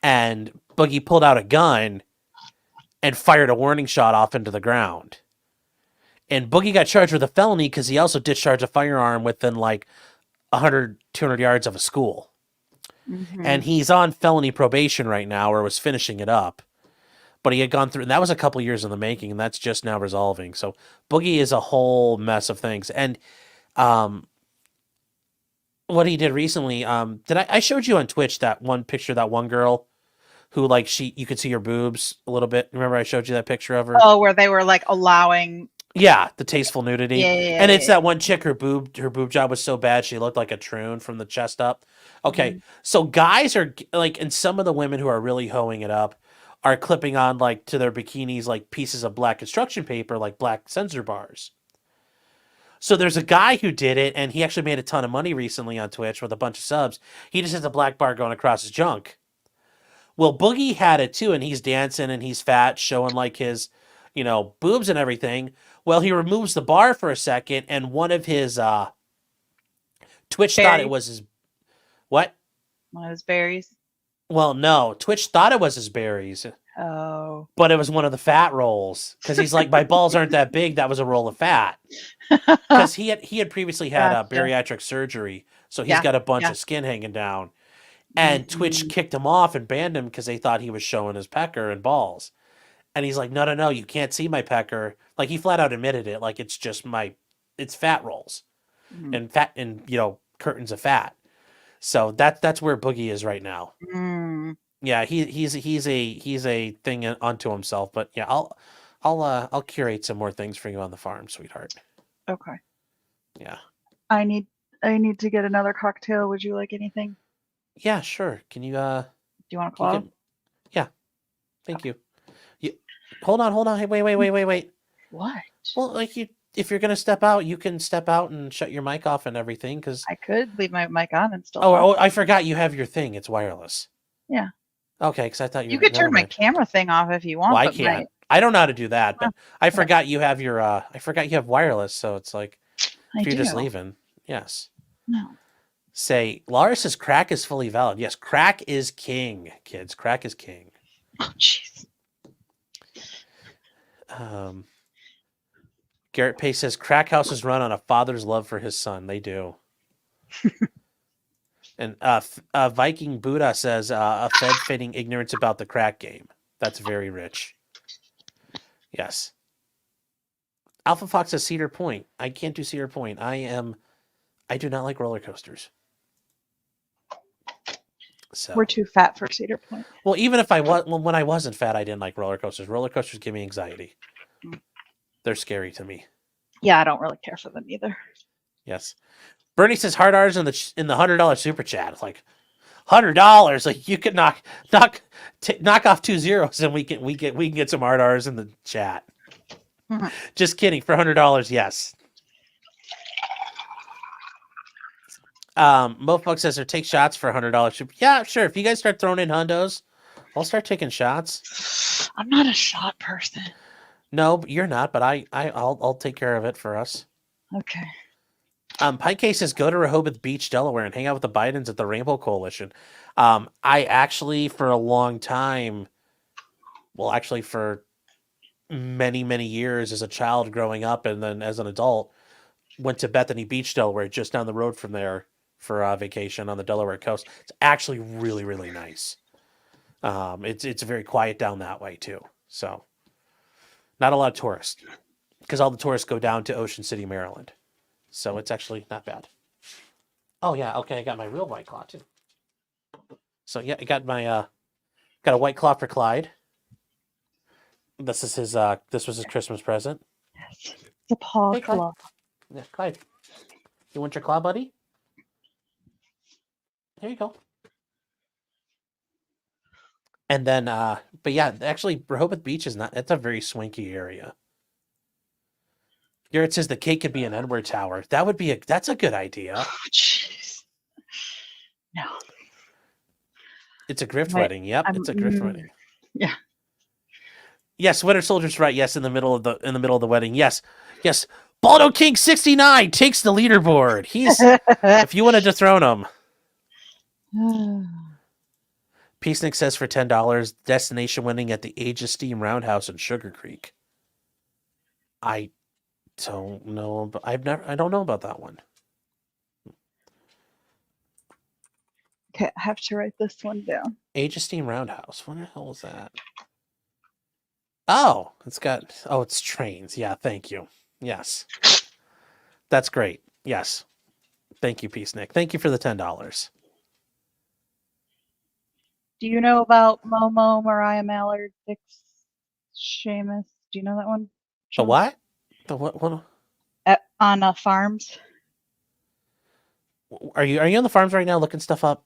[SPEAKER 1] and Boogie pulled out a gun and fired a warning shot off into the ground. And Boogie got charged with a felony because he also discharged a firearm within like 100, 200 yards of a school. And he's on felony probation right now, or was finishing it up. But he had gone through, and that was a couple years in the making, and that's just now resolving. So Boogie is a whole mess of things. And what he did recently, I showed you on Twitch that one picture, that one girl who you could see her boobs a little bit. Remember I showed you that picture of her?
[SPEAKER 2] Oh, where they were like allowing.
[SPEAKER 1] Yeah, the tasteful nudity.
[SPEAKER 2] Yeah,
[SPEAKER 1] and it's that one chick, her boob job was so bad she looked like a troon from the chest up. Okay, so guys are like, and some of the women who are really hoeing it up are clipping on like to their bikinis like pieces of black construction paper, like black sensor bars. So there's a guy who did it, and he actually made a ton of money recently on Twitch with a bunch of subs. He just has a black bar going across his junk. Well, Boogie had it too, and he's dancing and he's fat, showing like his, boobs and everything. Well, he removes the bar for a second, and one of his Twitch thought it was his what?
[SPEAKER 2] One of his berries.
[SPEAKER 1] Well, no, Twitch thought it was his berries.
[SPEAKER 2] Oh.
[SPEAKER 1] But it was one of the fat rolls, because he's like, my balls aren't that big. That was a roll of fat. Because he had previously had bariatric surgery, so he's got a bunch of skin hanging down. And Twitch kicked him off and banned him because they thought he was showing his pecker and balls. And he's like, no, you can't see my pecker. Like, he flat out admitted it. Like, it's just it's fat rolls and fat and, curtains of fat. So that's where Boogie is right now. Yeah, he's a thing unto himself. But yeah, I'll curate some more things for you on the farm, sweetheart.
[SPEAKER 2] Okay.
[SPEAKER 1] Yeah.
[SPEAKER 2] I need to get another cocktail. Would you like anything?
[SPEAKER 1] Yeah, sure. Can you
[SPEAKER 2] Do you want a
[SPEAKER 1] can you
[SPEAKER 2] claw?
[SPEAKER 1] get, yeah, thank you. Hold on. Hey, wait.
[SPEAKER 2] What?
[SPEAKER 1] Well, like if you're gonna step out, you can step out and shut your mic off and everything. Because
[SPEAKER 2] I could leave my mic on and still
[SPEAKER 1] oh,
[SPEAKER 2] talk.
[SPEAKER 1] I forgot you have your thing. It's wireless.
[SPEAKER 2] Yeah.
[SPEAKER 1] Okay, because I thought
[SPEAKER 2] You
[SPEAKER 1] were.
[SPEAKER 2] could
[SPEAKER 1] Never
[SPEAKER 2] turn my
[SPEAKER 1] mind.
[SPEAKER 2] camera thing off if you want.
[SPEAKER 1] Well, I
[SPEAKER 2] but
[SPEAKER 1] can't. I don't know how to do that, but I
[SPEAKER 2] okay.
[SPEAKER 1] forgot you have your. I forgot you have wireless, so it's like
[SPEAKER 2] I
[SPEAKER 1] if you're just
[SPEAKER 2] do.
[SPEAKER 1] leaving. Yes.
[SPEAKER 2] No.
[SPEAKER 1] Say, Laura says crack is fully valid. Yes, crack is king, kids. Crack is king.
[SPEAKER 2] Oh, jeez.
[SPEAKER 1] Garrett Pace says crack houses run on a father's love for his son. They do. And Viking Buddha says a Fed feigning ignorance about the crack game. That's very rich. Yes. Alpha Fox says Cedar Point. I can't do Cedar Point. I do not like roller coasters. So
[SPEAKER 2] We're too fat for Cedar Point.
[SPEAKER 1] well, even if when I wasn't fat, I didn't like roller coasters. Roller coasters give me anxiety. They're scary to me.
[SPEAKER 2] Yeah, I don't really care for them either.
[SPEAKER 1] Yes. Bernie says hard R's in the $100 super chat. It's like $100. Like you could knock off 2 zeros and we can get some hard R's in the chat. Just kidding. For $100, yes. Mofo says or take shots for $100. Yeah, sure. If you guys start throwing in hundos, I'll start taking shots.
[SPEAKER 2] I'm not a shot person.
[SPEAKER 1] No, you're not, but I'll take care of it for us.
[SPEAKER 2] Okay.
[SPEAKER 1] Pike says go to Rehoboth Beach, Delaware, and hang out with the Bidens at the Rainbow Coalition. I actually, for a long time, well, actually for many, many years as a child growing up and then as an adult, went to Bethany Beach, Delaware, just down the road from there for vacation on the Delaware coast. It's actually really, really nice. It's very quiet down that way too. So not a lot of tourists because all the tourists go down to Ocean City, Maryland. So it's actually not bad. Oh yeah, okay. I got my real White Claw too. So yeah, I got my got a White Claw for Clyde. This is his. This was his Christmas present.
[SPEAKER 2] Yes. It's a paw
[SPEAKER 1] Hey, Clyde.
[SPEAKER 2] claw.
[SPEAKER 1] Yeah, Clyde. You want your claw, buddy? Here you go. And then, but yeah, actually, Rehoboth Beach is not. It's a very swanky area. Garrett says the cake could be an Edward Tower. That's a good idea.
[SPEAKER 2] Oh, jeez. No.
[SPEAKER 1] It's a grift wedding. Yep, it's a grift wedding.
[SPEAKER 2] Yeah.
[SPEAKER 1] Yes, Winter Soldier's right. Yes, in the middle of the wedding. Yes. Baldo King 69 takes the leaderboard. He's if you want to dethrone him. Peacenik says for $10, destination wedding at the Age of Steam Roundhouse in Sugar Creek. I don't know. I don't know about that one.
[SPEAKER 2] Okay, I have to write this one down.
[SPEAKER 1] Age of Steam Roundhouse. What the hell is that? Oh, it's trains. Yeah, thank you. Yes. That's great. Yes. Thank you, Peacenik. Thank you for the $10.
[SPEAKER 2] Do you know about Momo, Mariah Mallard, Dick Seamus? Do you know that one?
[SPEAKER 1] The what? The what?
[SPEAKER 2] On farms.
[SPEAKER 1] Are you on the farms right now looking stuff up?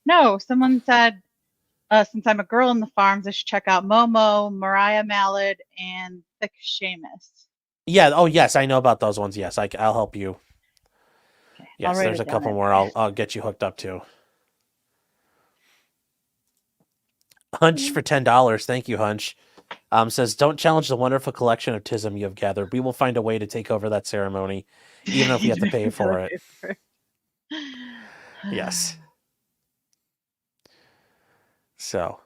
[SPEAKER 2] No, someone said since I'm a girl in the farms, I should check out Momo, Mariah Mallard, and Thick Seamus.
[SPEAKER 1] Yeah. Oh, yes. I know about those ones. Yes, I'll help you.
[SPEAKER 2] Okay,
[SPEAKER 1] Yes, there's a couple more I'll get you hooked up to. Hunch for $10. Thank you, Hunch. Says, don't challenge the wonderful collection of tism you have gathered. We will find a way to take over that ceremony, even if we have to pay for it. Yes. So,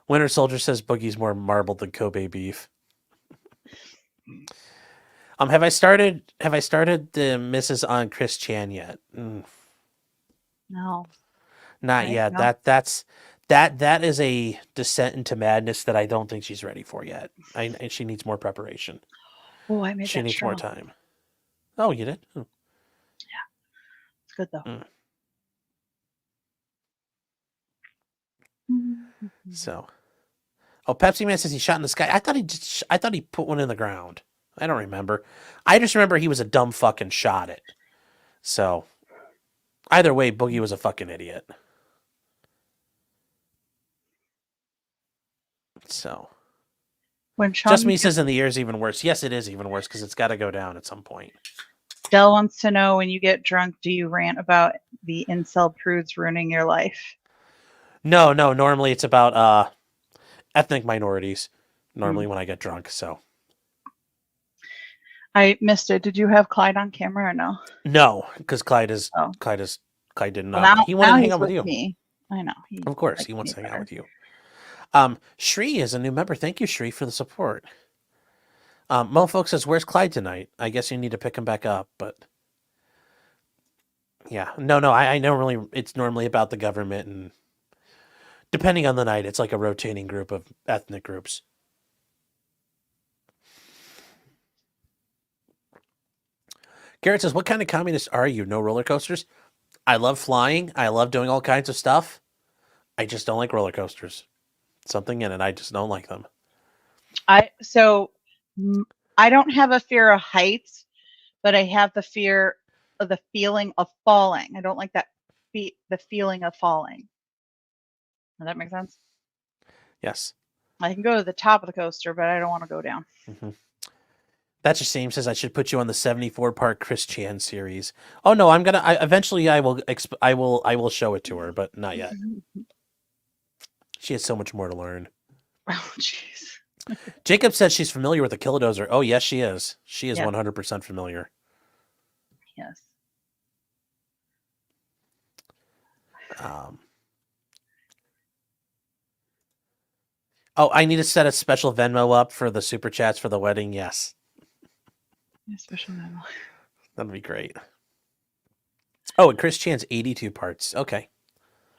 [SPEAKER 1] Winter Soldier says Boogie's more marbled than Kobe beef. Have I started the Mrs. on Chris Chan yet?
[SPEAKER 2] No.
[SPEAKER 1] Not
[SPEAKER 2] Okay,
[SPEAKER 1] yet.
[SPEAKER 2] no.
[SPEAKER 1] That is a descent into madness that I don't think she's ready for yet. She needs more preparation.
[SPEAKER 2] Oh, I made
[SPEAKER 1] She
[SPEAKER 2] that
[SPEAKER 1] needs
[SPEAKER 2] show.
[SPEAKER 1] more time. Oh, you did? Oh.
[SPEAKER 2] It's good though.
[SPEAKER 1] So, oh, Pepsi Man says he shot in the sky. I thought he put one in the ground. I don't remember. I just remember he was a dumb fucking shot it. So, either way, Boogie was a fucking idiot. So,
[SPEAKER 2] When
[SPEAKER 1] just
[SPEAKER 2] Sean
[SPEAKER 1] me says in the ear is even worse. Yes, it is even worse because it's got to go down at some point.
[SPEAKER 2] Dell wants to know, when you get drunk, do you rant about the incel prudes ruining your life?
[SPEAKER 1] No. Normally it's about ethnic minorities. Normally when I get drunk. So
[SPEAKER 2] I missed it. Did you have Clyde on camera or no?
[SPEAKER 1] no, because Clyde didn't. He wanted to hang out with you.
[SPEAKER 2] Me. I know.
[SPEAKER 1] Of course, he wants to hang out with you. Shri is a new member. Thank you, Shri, for the support. Mofolk says, "Where's Clyde tonight?" I guess you need to pick him back up, but yeah, no. It's normally about the government, and depending on the night, it's like a rotating group of ethnic groups. Garrett says, "What kind of communist are you? No roller coasters?" I love flying. I love doing all kinds of stuff. I just don't like roller coasters. Something in it, I just don't like them.
[SPEAKER 2] I don't have a fear of heights, but I have the fear of the feeling of falling. I don't like the feeling of falling. Does that make sense?
[SPEAKER 1] Yes.
[SPEAKER 2] I can go to the top of the coaster, but I don't want to go down.
[SPEAKER 1] Mm-hmm. That's the same. Says I should put you on the 74-part Chris Chan series. Oh no, eventually I will show it to her, but not yet. She has so much more to learn.
[SPEAKER 2] Oh jeez.
[SPEAKER 1] Jacob says she's familiar with the Killadozer. Oh yes, she is. She is
[SPEAKER 2] Yeah.
[SPEAKER 1] 100% familiar.
[SPEAKER 2] Yes.
[SPEAKER 1] Oh, I need to set a special Venmo up for the super chats for the wedding. Yes.
[SPEAKER 2] Special memo.
[SPEAKER 1] That'd be great. Oh, and Chris Chan's 82 parts. Okay.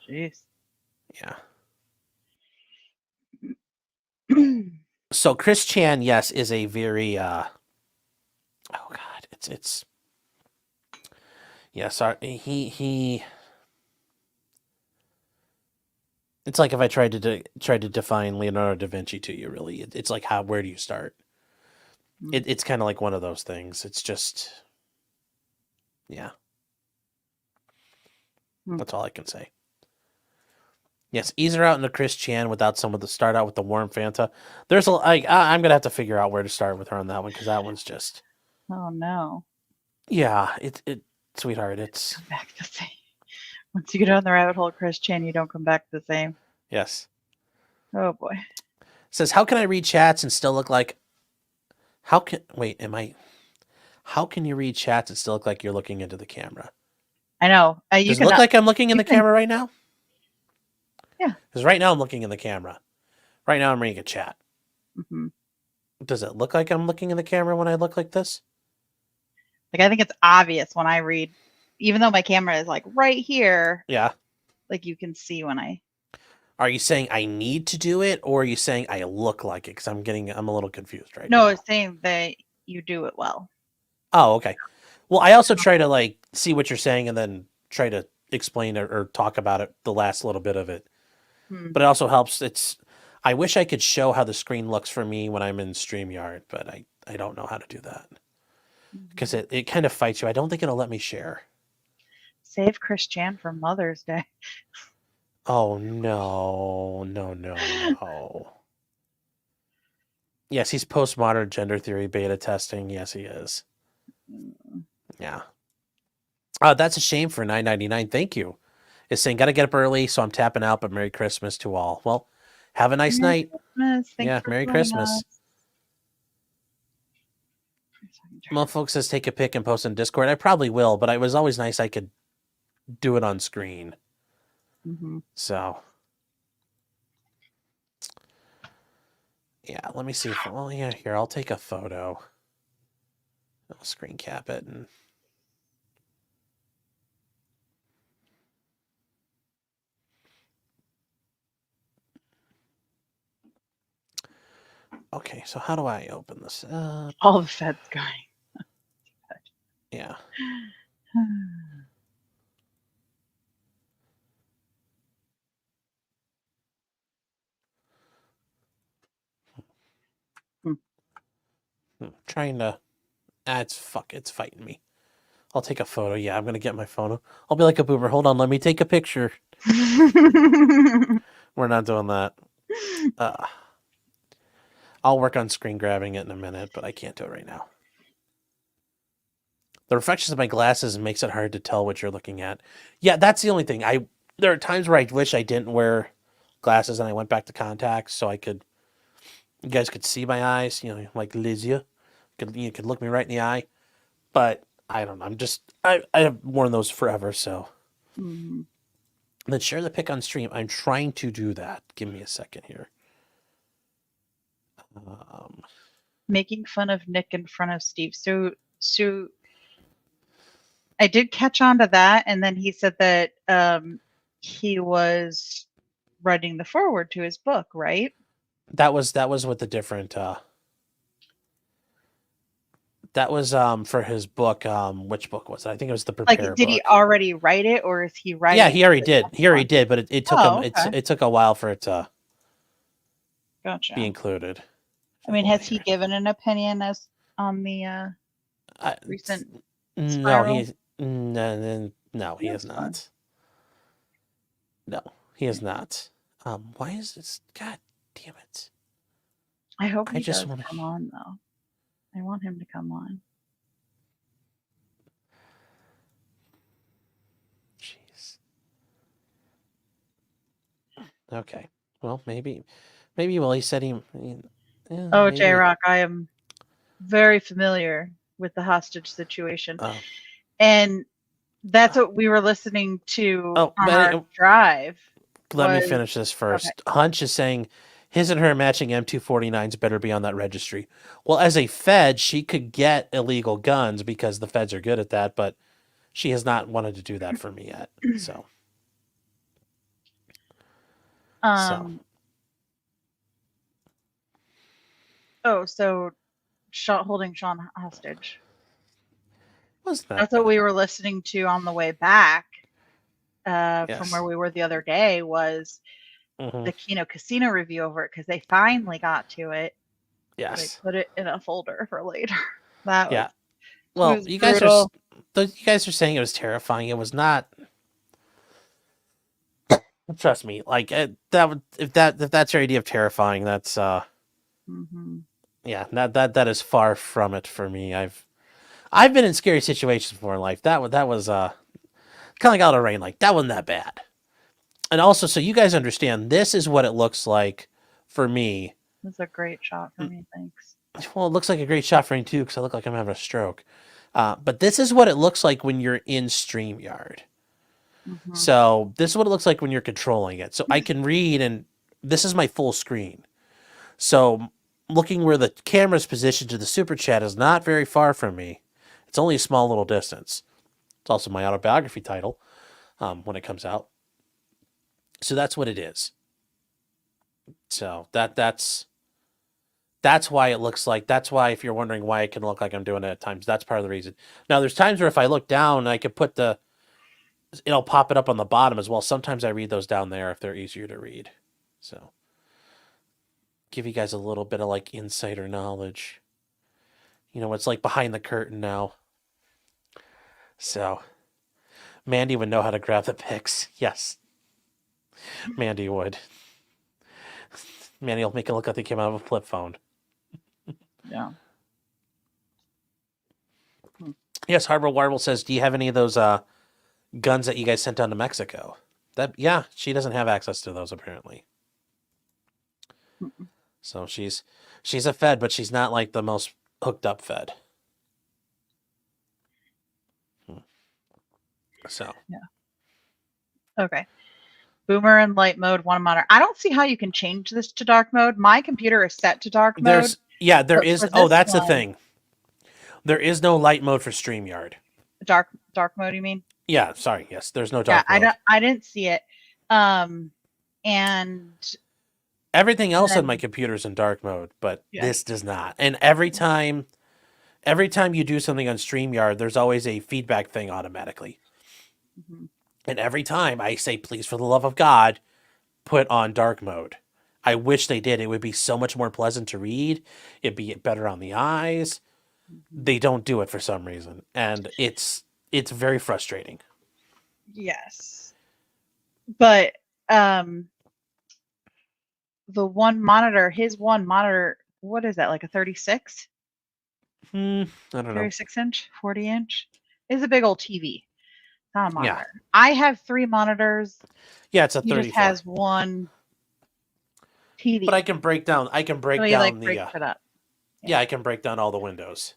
[SPEAKER 2] Jeez.
[SPEAKER 1] Yeah. So Chris Chan, yes, is a very oh god, it's yeah, sorry. He it's like if I tried to define Leonardo da Vinci to you, really. It's like where do you start? It's kind of like one of those things. It's just yeah. That's all I can say. Yes, ease her out into Chris Chan without someone to start out with the warm Fanta. There's I'm gonna have to figure out where to start with her on that one because that one's just.
[SPEAKER 2] Oh no.
[SPEAKER 1] Yeah, sweetheart. It's
[SPEAKER 2] come back the same. Once you get on the rabbit hole, Chris Chan, you don't come back the same.
[SPEAKER 1] Yes.
[SPEAKER 2] Oh boy.
[SPEAKER 1] Says, how can I read chats and still look like? How can you read chats and still look like you're looking into the camera?
[SPEAKER 2] I know.
[SPEAKER 1] Does it look like I'm looking in the camera right now?
[SPEAKER 2] Yeah.
[SPEAKER 1] Because right now I'm looking in the camera. Right now I'm reading a chat.
[SPEAKER 2] Mm-hmm.
[SPEAKER 1] Does it look like I'm looking in the camera when I look like this?
[SPEAKER 2] Like I think it's obvious when I read, even though my camera is like right here.
[SPEAKER 1] Yeah.
[SPEAKER 2] Like you can see when I.
[SPEAKER 1] Are you saying I need to do it, or are you saying I look like it? Because I'm a little confused right now.
[SPEAKER 2] No, it's saying that you do it well.
[SPEAKER 1] Oh, okay. Well, I also try to see what you're saying and then try to explain or talk about it, the last little bit of it. But it also helps. I wish I could show how the screen looks for me when I'm in StreamYard, but I don't know how to do that because it kind of fights you. I don't think it'll let me share.
[SPEAKER 2] Save Chris Chan for Mother's Day.
[SPEAKER 1] Oh no. Yes, he's postmodern gender theory beta testing. Yes, he is. Yeah. That's a shame for $9.99. Thank you. It's saying, got to get up early, so I'm tapping out, but Merry Christmas to all. Well, have a nice night.
[SPEAKER 2] Thanks
[SPEAKER 1] Merry Christmas. Motherfucker says, take a pic and post in Discord. I probably will, but it was always nice I could do it on screen.
[SPEAKER 2] Mm-hmm.
[SPEAKER 1] So, yeah, let me see. Here, I'll take a photo. I'll screen cap it and. Okay, so how do I open this up?
[SPEAKER 2] All the feds going.
[SPEAKER 1] Yeah. trying to. It's fighting me. I'll take a photo. Yeah, I'm gonna get my phone. I'll be like a boomer. Hold on, let me take a picture. We're not doing that. I'll work on screen grabbing it in a minute, but I can't do it right now. The reflections of my glasses makes it hard to tell what you're looking at. Yeah, that's the only thing. There are times where I wish I didn't wear glasses and I went back to contacts so you guys could see my eyes, like Lizia. You could look me right in the eye. But I don't know. I have worn those forever, so.
[SPEAKER 2] Mhm.
[SPEAKER 1] Then share the pic on stream. I'm trying to do that. Give me a second here.
[SPEAKER 2] Making fun of Nick in front of Steve. So I did catch on to that, and then he said that he was writing the foreword to his book, right?
[SPEAKER 1] That was with the different. That was for his book. Which book was it? I think it was the Prepare
[SPEAKER 2] Like, did
[SPEAKER 1] book.
[SPEAKER 2] he already write it, or is he writing?
[SPEAKER 1] Yeah, he already
[SPEAKER 2] it
[SPEAKER 1] did. He already did, but it took him.
[SPEAKER 2] Okay.
[SPEAKER 1] It took a while for it to
[SPEAKER 2] Gotcha.
[SPEAKER 1] be included.
[SPEAKER 2] I mean, has he given an opinion as on the recent? Spiral?
[SPEAKER 1] No, he has
[SPEAKER 2] That's fine.
[SPEAKER 1] not. No, he has not. Why is this? God damn it!
[SPEAKER 2] I hope
[SPEAKER 1] I
[SPEAKER 2] he
[SPEAKER 1] just
[SPEAKER 2] does
[SPEAKER 1] wanna-
[SPEAKER 2] come on though. I want him to come on.
[SPEAKER 1] Jeez. Okay. Well, maybe. Well, he said
[SPEAKER 2] Oh,
[SPEAKER 1] maybe.
[SPEAKER 2] J Rock, I am very familiar with the hostage situation,
[SPEAKER 1] Oh.
[SPEAKER 2] and that's what we were listening to
[SPEAKER 1] Oh,
[SPEAKER 2] on
[SPEAKER 1] but
[SPEAKER 2] our drive.
[SPEAKER 1] Let me
[SPEAKER 2] was-
[SPEAKER 1] finish this first. Hunch is saying his and her matching M249s better be on that registry. Well, as a Fed, she could get illegal guns because the Feds are good at that, but she has not wanted to do that for me yet. So.
[SPEAKER 2] Oh, so holding Sean hostage.
[SPEAKER 1] Wasn't that
[SPEAKER 2] That's what
[SPEAKER 1] bad.
[SPEAKER 2] we were listening to on the way back from
[SPEAKER 1] Yes.
[SPEAKER 2] where we were the other day was
[SPEAKER 1] Mhm.
[SPEAKER 2] the Kino Casino review over it because they finally got to it.
[SPEAKER 1] Yes.
[SPEAKER 2] They put it in a folder for later. That
[SPEAKER 1] Yeah.
[SPEAKER 2] was,
[SPEAKER 1] Well,
[SPEAKER 2] was
[SPEAKER 1] you guys are saying it was terrifying. It was not. Trust me, like if that's your idea of terrifying, that's
[SPEAKER 2] mhm.
[SPEAKER 1] yeah, that is far from it for me. I've been in scary situations before in life. That was kind of like Out of Rain. Like that wasn't that bad. And also, so you guys understand, this is what it looks like for me.
[SPEAKER 2] That's a great shot for me. Thanks.
[SPEAKER 1] Well, it looks like a great shot for me too, because I look like I'm having a stroke. But this is what it looks like when you're in StreamYard.
[SPEAKER 2] Mhm.
[SPEAKER 1] So this is what it looks like when you're controlling it. So I can read, and this is my full screen. So looking where the camera's positioned to the super chat is not very far from me. It's only a small little distance. It's also my autobiography title when it comes out. So that's what it is. So that's why it looks like. That's why if you're wondering why it can look like I'm doing it at times, that's part of the reason. Now there's times where if I look down, I could put it'll pop it up on the bottom as well. Sometimes I read those down there if they're easier to read. So give you guys a little bit of like insider knowledge. It's like behind the curtain now. So Mandy would know how to grab the pics. Yes. Mandy would. Mandy will make it look like they came out of a flip phone.
[SPEAKER 2] Yeah.
[SPEAKER 1] Yes, Harbor Warble says, do you have any of those guns that you guys sent down to Mexico? Yeah, she doesn't have access to those apparently. So she's a Fed, but she's not like the most hooked up Fed. So
[SPEAKER 2] yeah. Okay. Boomer and light mode, one monitor. I don't see how you can change this to dark mode. My computer is set to dark mode.
[SPEAKER 1] There is. Oh, that's the
[SPEAKER 2] one,
[SPEAKER 1] thing. There is no light mode for StreamYard.
[SPEAKER 2] Dark mode, you mean?
[SPEAKER 1] Yeah, sorry. Yes, there's no dark mode.
[SPEAKER 2] I didn't see it. And
[SPEAKER 1] everything else on my computer is in dark mode, but this does not. And every time you do something on StreamYard, there's always a feedback thing automatically.
[SPEAKER 2] Mm-hmm.
[SPEAKER 1] And every time I say, please, for the love of God, put on dark mode. I wish they did. It would be so much more pleasant to read. It'd be better on the eyes. they don't do it for some reason, and it's very frustrating.
[SPEAKER 2] Yes. But the one monitor, his one monitor, what is that, like a 36?
[SPEAKER 1] I don't know.
[SPEAKER 2] 36-inch, 40-inch? It's a big old TV. Not a
[SPEAKER 1] Yeah.
[SPEAKER 2] monitor. I have 3 monitors.
[SPEAKER 1] Yeah, it's a
[SPEAKER 2] He
[SPEAKER 1] 34.
[SPEAKER 2] just has one TV.
[SPEAKER 1] But I can break down.
[SPEAKER 2] So he like breaks it up.
[SPEAKER 1] Yeah, I can break down all the windows.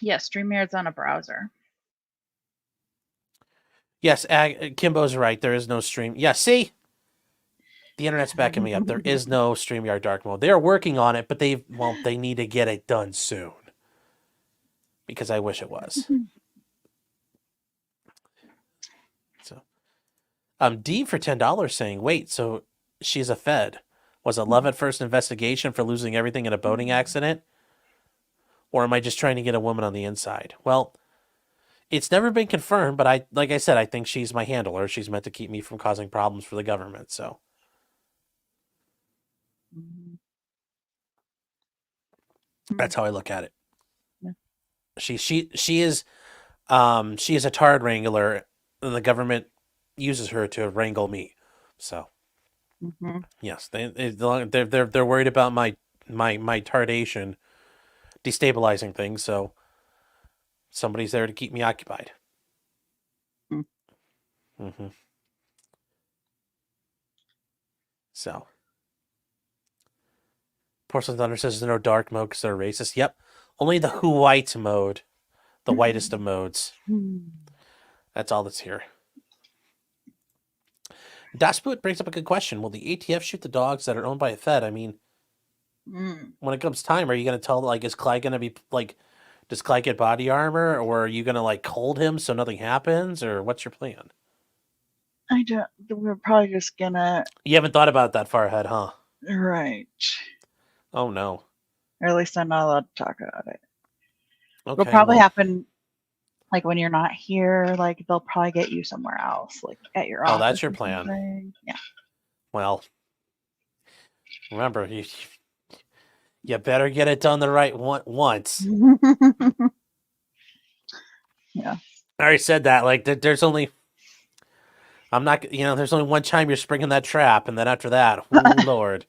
[SPEAKER 2] Yeah, StreamYard's on a browser.
[SPEAKER 1] Yes, Kimbo's right. There is no stream. Yeah, see? The internet's backing me up. There is no StreamYard dark mode. They're working on it, but they need to get it done soon. Because I wish it was. So, D for $10 saying, wait, so she's a Fed. Was it love at first investigation for losing everything in a boating accident? Or am I just trying to get a woman on the inside? Well, it's never been confirmed, but like I said, I think she's my handler. She's meant to keep me from causing problems for the government, so. That's how I look at it.
[SPEAKER 2] Yeah.
[SPEAKER 1] She is a tard wrangler, and the government uses her to wrangle me. So, yes, they're worried about my tardation destabilizing things. So, somebody's there to keep me occupied. So, Porcelain Thunder says there's no dark mode because they're racist. Yep, only the white mode, the whitest of modes. That's all that's here. Daspoot brings up a good question. Will the ATF shoot the dogs that are owned by a Fed? I mean, when it comes time, are you going to tell, like, is Clyde going to be, like, does Clyde get body armor, or are you going to, like, hold him so nothing happens, or what's your plan?
[SPEAKER 2] We're probably just gonna...
[SPEAKER 1] You haven't thought about that far ahead, huh?
[SPEAKER 2] Right.
[SPEAKER 1] Oh, no.
[SPEAKER 2] Or at least I'm not allowed to talk about it.
[SPEAKER 1] Okay,
[SPEAKER 2] It'll probably happen, like, when you're not here. Like, they'll probably get you somewhere else, like, at your office.
[SPEAKER 1] Oh, that's your plan.
[SPEAKER 2] Something. Yeah.
[SPEAKER 1] Well, remember, you better get it done the right once.
[SPEAKER 2] Yeah.
[SPEAKER 1] I already said that. Like, there's only... I'm not... there's only one time you're springing that trap, and then after that, oh, Lord.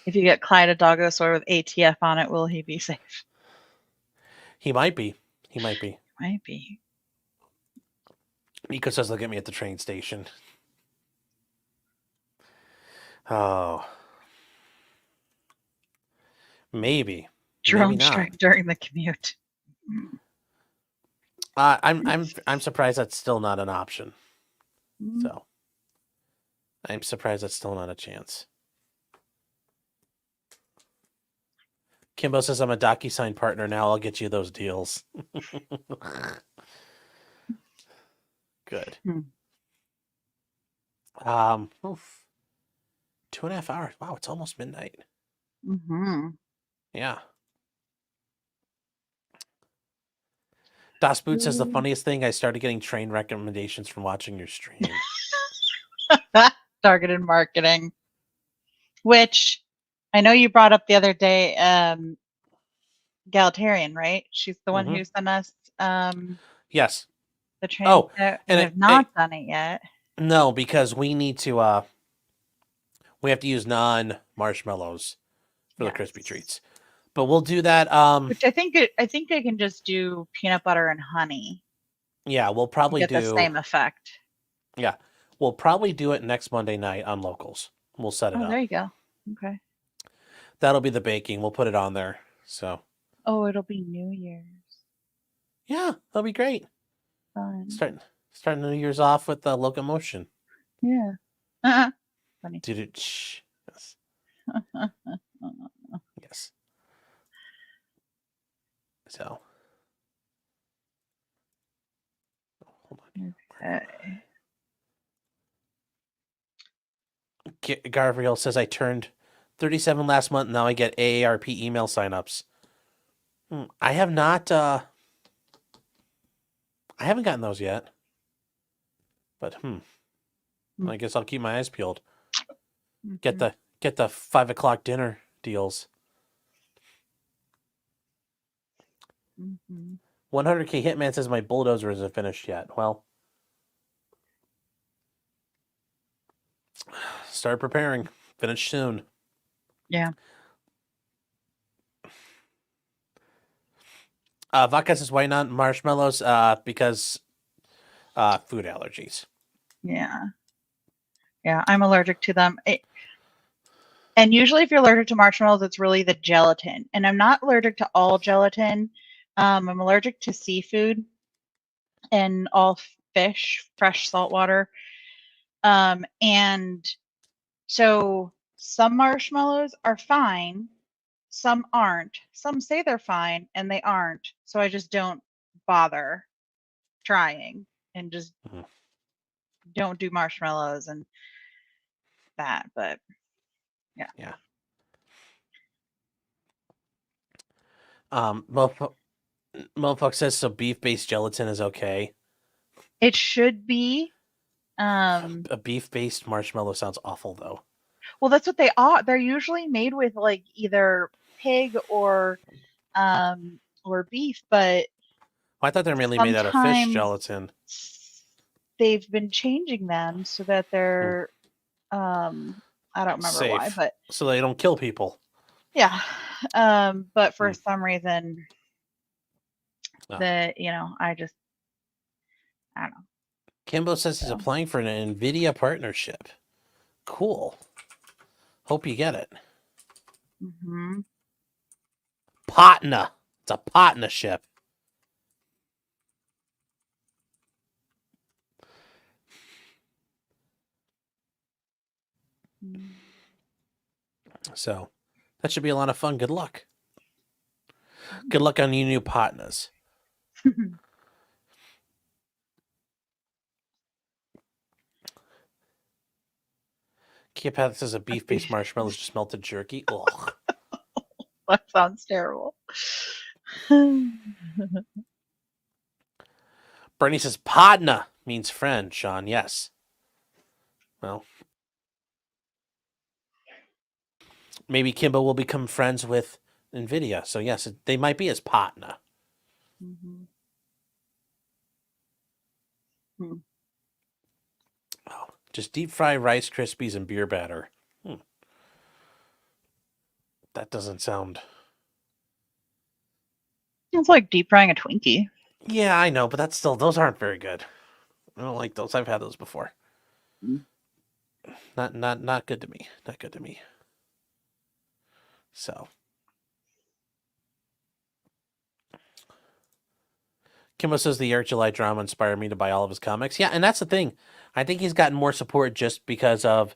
[SPEAKER 2] If you get Clyde a doggo sword with ATF on it, will he be safe?
[SPEAKER 1] He might be. Might be. Nico says they'll get me at the train station. Oh. Maybe.
[SPEAKER 2] Drone
[SPEAKER 1] Maybe not.
[SPEAKER 2] strike during the commute.
[SPEAKER 1] I'm surprised that's still not an option. So I'm surprised that's still not a chance. Kimbo says I'm a DocuSign partner now. I'll get you those deals. Good. 2.5 hours. Wow, it's almost midnight. Yeah. Das Boot says the funniest thing, I started getting train recommendations from watching your stream.
[SPEAKER 2] Targeted marketing. Which I know you brought up the other day, Egalitarian, right? She's the one who sent us
[SPEAKER 1] yes.
[SPEAKER 2] the train. We have not done it yet.
[SPEAKER 1] No, because we need to we have to use non-marshmallows for the crispy treats. But we'll do that.
[SPEAKER 2] Which I think I can just do peanut butter and honey.
[SPEAKER 1] Yeah, we'll probably
[SPEAKER 2] get the same effect.
[SPEAKER 1] Yeah, we'll probably do it next Monday night on Locals. We'll set it up.
[SPEAKER 2] There you go. Okay.
[SPEAKER 1] That'll be the baking. We'll put it on there. So.
[SPEAKER 2] Oh, it'll be New Year's.
[SPEAKER 1] Yeah, that'll be great.
[SPEAKER 2] Fun.
[SPEAKER 1] Starting New Year's off with the locomotion.
[SPEAKER 2] Yeah. Funny.
[SPEAKER 1] Yes. Yes. So. Hold on. Okay. Gabriel says I turned 37 last month. Now I get AARP email signups. I have not. I haven't gotten those yet. But I guess I'll keep my eyes peeled. Get the 5 o'clock dinner deals. 100K Hitman says my bulldozer isn't finished yet. Well, start preparing. Finish soon.
[SPEAKER 2] Yeah.
[SPEAKER 1] Vodka says, why not marshmallows? Because food allergies.
[SPEAKER 2] Yeah. Yeah, I'm allergic to them. And usually if you're allergic to marshmallows, it's really the gelatin. And I'm not allergic to all gelatin. I'm allergic to seafood and all fish, fresh saltwater. And so some marshmallows are fine, some aren't. Some say they're fine and they aren't. So I just don't bother trying and just don't do marshmallows and that. But yeah.
[SPEAKER 1] Mofuck says so beef-based gelatin is okay.
[SPEAKER 2] It should be.
[SPEAKER 1] A beef-based marshmallow sounds awful, though.
[SPEAKER 2] Well, that's what they are. They're usually made with like either pig or beef, but
[SPEAKER 1] I thought they're mainly made out of fish gelatin.
[SPEAKER 2] They've been changing them so that they're I don't remember
[SPEAKER 1] safe,
[SPEAKER 2] why, but
[SPEAKER 1] so they don't kill people.
[SPEAKER 2] Yeah. But for some reason that, I don't know.
[SPEAKER 1] Kimbo says he's applying for an NVIDIA partnership. Cool. Hope you get it. Partner. It's a partnership. So that should be a lot of fun. Good luck. Good luck on your new partners. Keopath says a beef-based marshmallow is just melted jerky. Ugh.
[SPEAKER 2] That sounds terrible.
[SPEAKER 1] Bernie says partner means friend, Sean. Yes. Well, maybe Kimbo will become friends with NVIDIA. So, yes, they might be his partner. Oh, just deep fry Rice Krispies and beer batter. That doesn't sound...
[SPEAKER 2] It's like deep frying a Twinkie.
[SPEAKER 1] Yeah, I know, but that's still... Those aren't very good. I don't like those. I've had those before. Not good to me. Not good to me. So... Kimbo says the Eric July drama inspired me to buy all of his comics. Yeah, and that's the thing. I think he's gotten more support just because of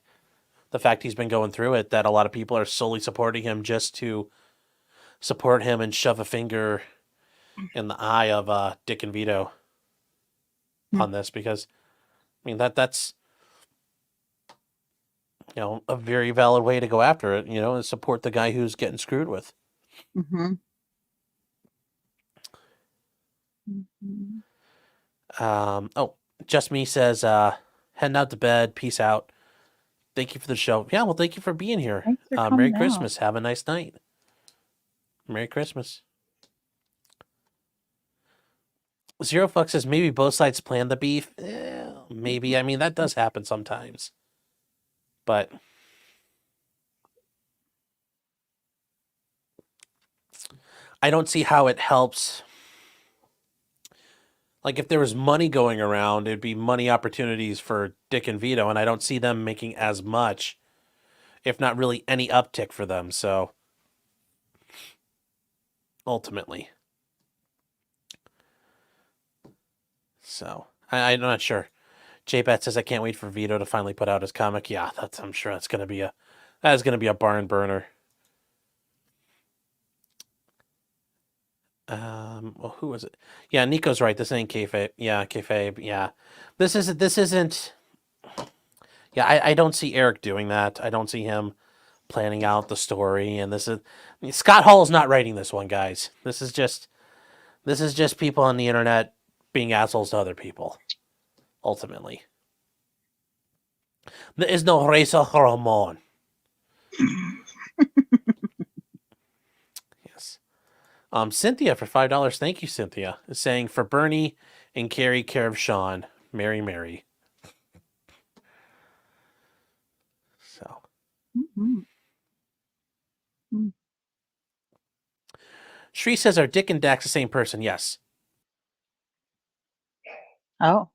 [SPEAKER 1] the fact he's been going through it, that a lot of people are solely supporting him just to support him and shove a finger in the eye of Dick and Vito on this, because, I mean, that's a very valid way to go after it, and support the guy who's getting screwed with. Just Me says, heading out to bed. Peace out. Thank you for the show. Yeah, well, thank you for being here. Merry Christmas. Have a nice night. Merry Christmas. Zero Fuck says maybe both sides planned the beef. Maybe. I mean, that does happen sometimes. But I don't see how it helps. Like, if there was money going around, it'd be money opportunities for Dick and Vito, and I don't see them making as much, if not really any uptick for them, so ultimately. So, I'm not sure. J-Bat says, I can't wait for Vito to finally put out his comic. Yeah, I'm sure that's going to be a barn burner. Well, who was it? Yeah, Nico's right. This ain't kayfabe. Yeah, kayfabe. Yeah, this isn't. Yeah, I don't see Eric doing that. I don't see him planning out the story. And Scott Hall is not writing this one, guys. This is just people on the internet being assholes to other people. Ultimately, there is no Reza Ramon. Yes. Cynthia for $5. Thank you, Cynthia. Is saying for Bernie and Carrie, care of Sean. Mary, Mary. So.
[SPEAKER 2] Mhm.
[SPEAKER 1] Shree says, are Dick and Dax the same person? Yes.
[SPEAKER 2] Oh.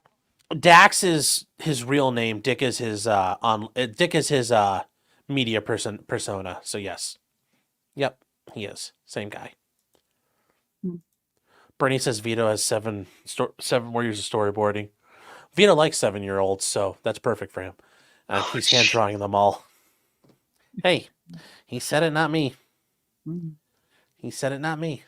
[SPEAKER 1] Dax is his real name. Dick is his Dick is his media persona. So yes. Yep, he is. Same guy.
[SPEAKER 2] Hmm.
[SPEAKER 1] Bernie says Vito has 7 more years of storyboarding. Vito likes 7-year-olds, so that's perfect for him. He's hand drawing them all. Hey, he said it, not me.
[SPEAKER 2] Mm.
[SPEAKER 1] He said it, not me.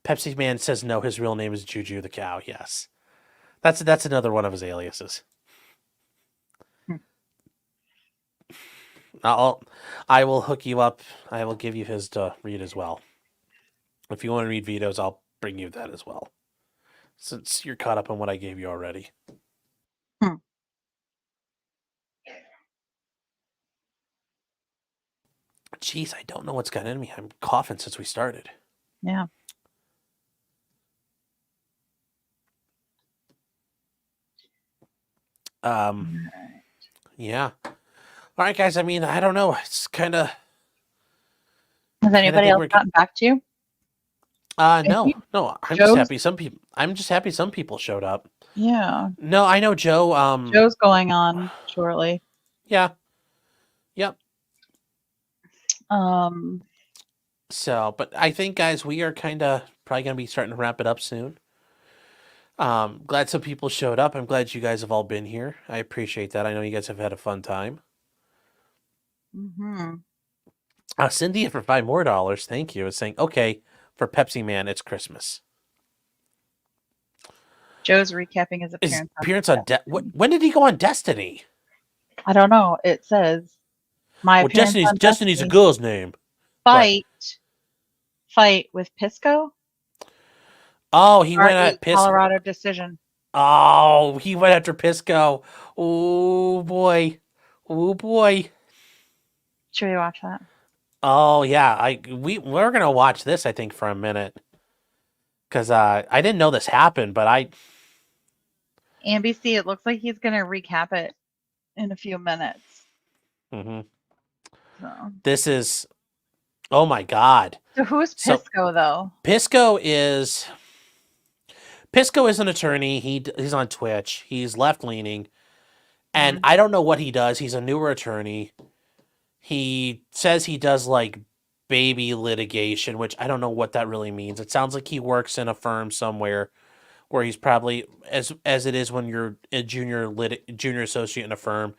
[SPEAKER 1] Pepsi Man says no, his real name is Juju the cow. Yes. That's another one of his aliases. I will hook you up. I will give you his to read as well. If you want to read Vito's, I'll bring you that as well. Since you're caught up on what I gave you already. Jeez, I don't know what's got in me. I'm coughing since we started.
[SPEAKER 2] Yeah.
[SPEAKER 1] Yeah. All right, guys. I mean, I don't know. It's kind of.
[SPEAKER 2] Has anybody else gotten back to you?
[SPEAKER 1] No. I'm
[SPEAKER 2] Joe's?
[SPEAKER 1] just happy some people showed up.
[SPEAKER 2] Yeah.
[SPEAKER 1] No, I know Joe.
[SPEAKER 2] Joe's going on shortly.
[SPEAKER 1] Yeah. Yep.
[SPEAKER 2] So,
[SPEAKER 1] but I think, guys, we are kind of probably going to be starting to wrap it up soon. Glad some people showed up. I'm glad you guys have all been here. I appreciate that. I know you guys have had a fun time.
[SPEAKER 2] mm-hmm.
[SPEAKER 1] Cindy for $5 more. Thank you. Is saying, okay, for Pepsi Man, it's Christmas.
[SPEAKER 2] Joe's recapping his
[SPEAKER 1] appearance on when did he go on Destiny?
[SPEAKER 2] I don't know. It says my
[SPEAKER 1] Destiny's a girl's name.
[SPEAKER 2] Fight with Pisco.
[SPEAKER 1] Oh, he went at Pisco.
[SPEAKER 2] Colorado decision.
[SPEAKER 1] Oh, he went after Pisco. Oh boy.
[SPEAKER 2] Should we watch that?
[SPEAKER 1] Oh yeah, we're gonna watch this. I think for a minute because I didn't know this happened, but
[SPEAKER 2] NBC. It looks like he's gonna recap it in a few minutes.
[SPEAKER 1] Mm-hmm.
[SPEAKER 2] So.
[SPEAKER 1] This is. Oh my God.
[SPEAKER 2] So who's Pisco though?
[SPEAKER 1] Pisco is an attorney. He's on Twitch. He's left leaning, and I don't know what he does. He's a newer attorney. He says he does like baby litigation, which I don't know what that really means. It sounds like he works in a firm somewhere where he's probably as it is when you're a junior associate in a firm.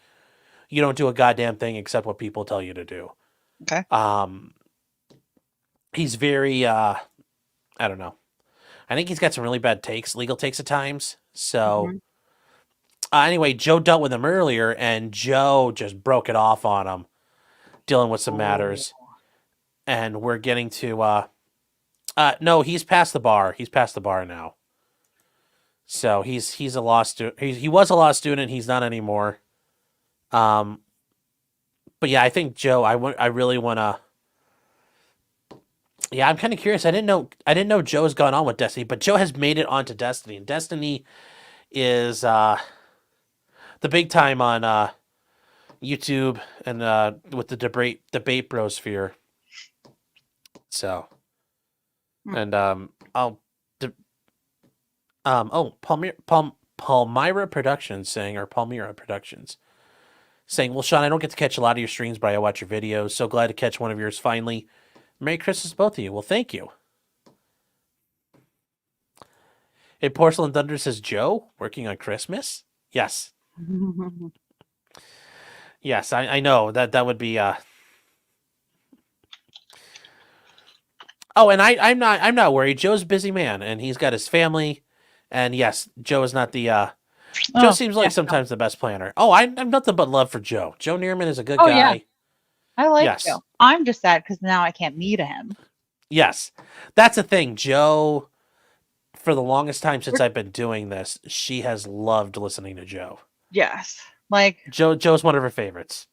[SPEAKER 1] You don't do a goddamn thing except what people tell you to do.
[SPEAKER 2] Okay.
[SPEAKER 1] He's very I don't know. I think he's got some really bad legal takes at times. So anyway, Joe dealt with him earlier, and Joe just broke it off on him, dealing with some matters. And we're getting to no, he's past the bar. He's past the bar now. So he's a law student. He was a law student. He's not anymore. But yeah, I think Joe. I really want to. Yeah, I'm kind of curious. I didn't know Joe's gone on with Destiny, but Joe has made it onto Destiny, and Destiny is the big time on YouTube and with the debate brosphere. So, and Palmyra Productions Palmyra Productions saying, well, Sean, I don't get to catch a lot of your streams, but I watch your videos. So glad to catch one of yours finally. Merry Christmas, both of you. Well, thank you. Hey, Porcelain Thunder says, Joe, working on Christmas? Yes. Yes, I know. That would be... Oh, and I'm not worried. Joe's a busy man, and he's got his family. And yes, Joe is not the... Joe seems like sometimes the best planner. Oh, I have nothing but love for Joe. Joe Neerman is a good guy.
[SPEAKER 2] Yeah. I like Joe. I'm just sad because now I can't meet him.
[SPEAKER 1] Yes. That's the thing. Joe, for the longest time since I've been doing this, she has loved listening to Joe.
[SPEAKER 2] Yes. Like
[SPEAKER 1] Joe's one of her favorites.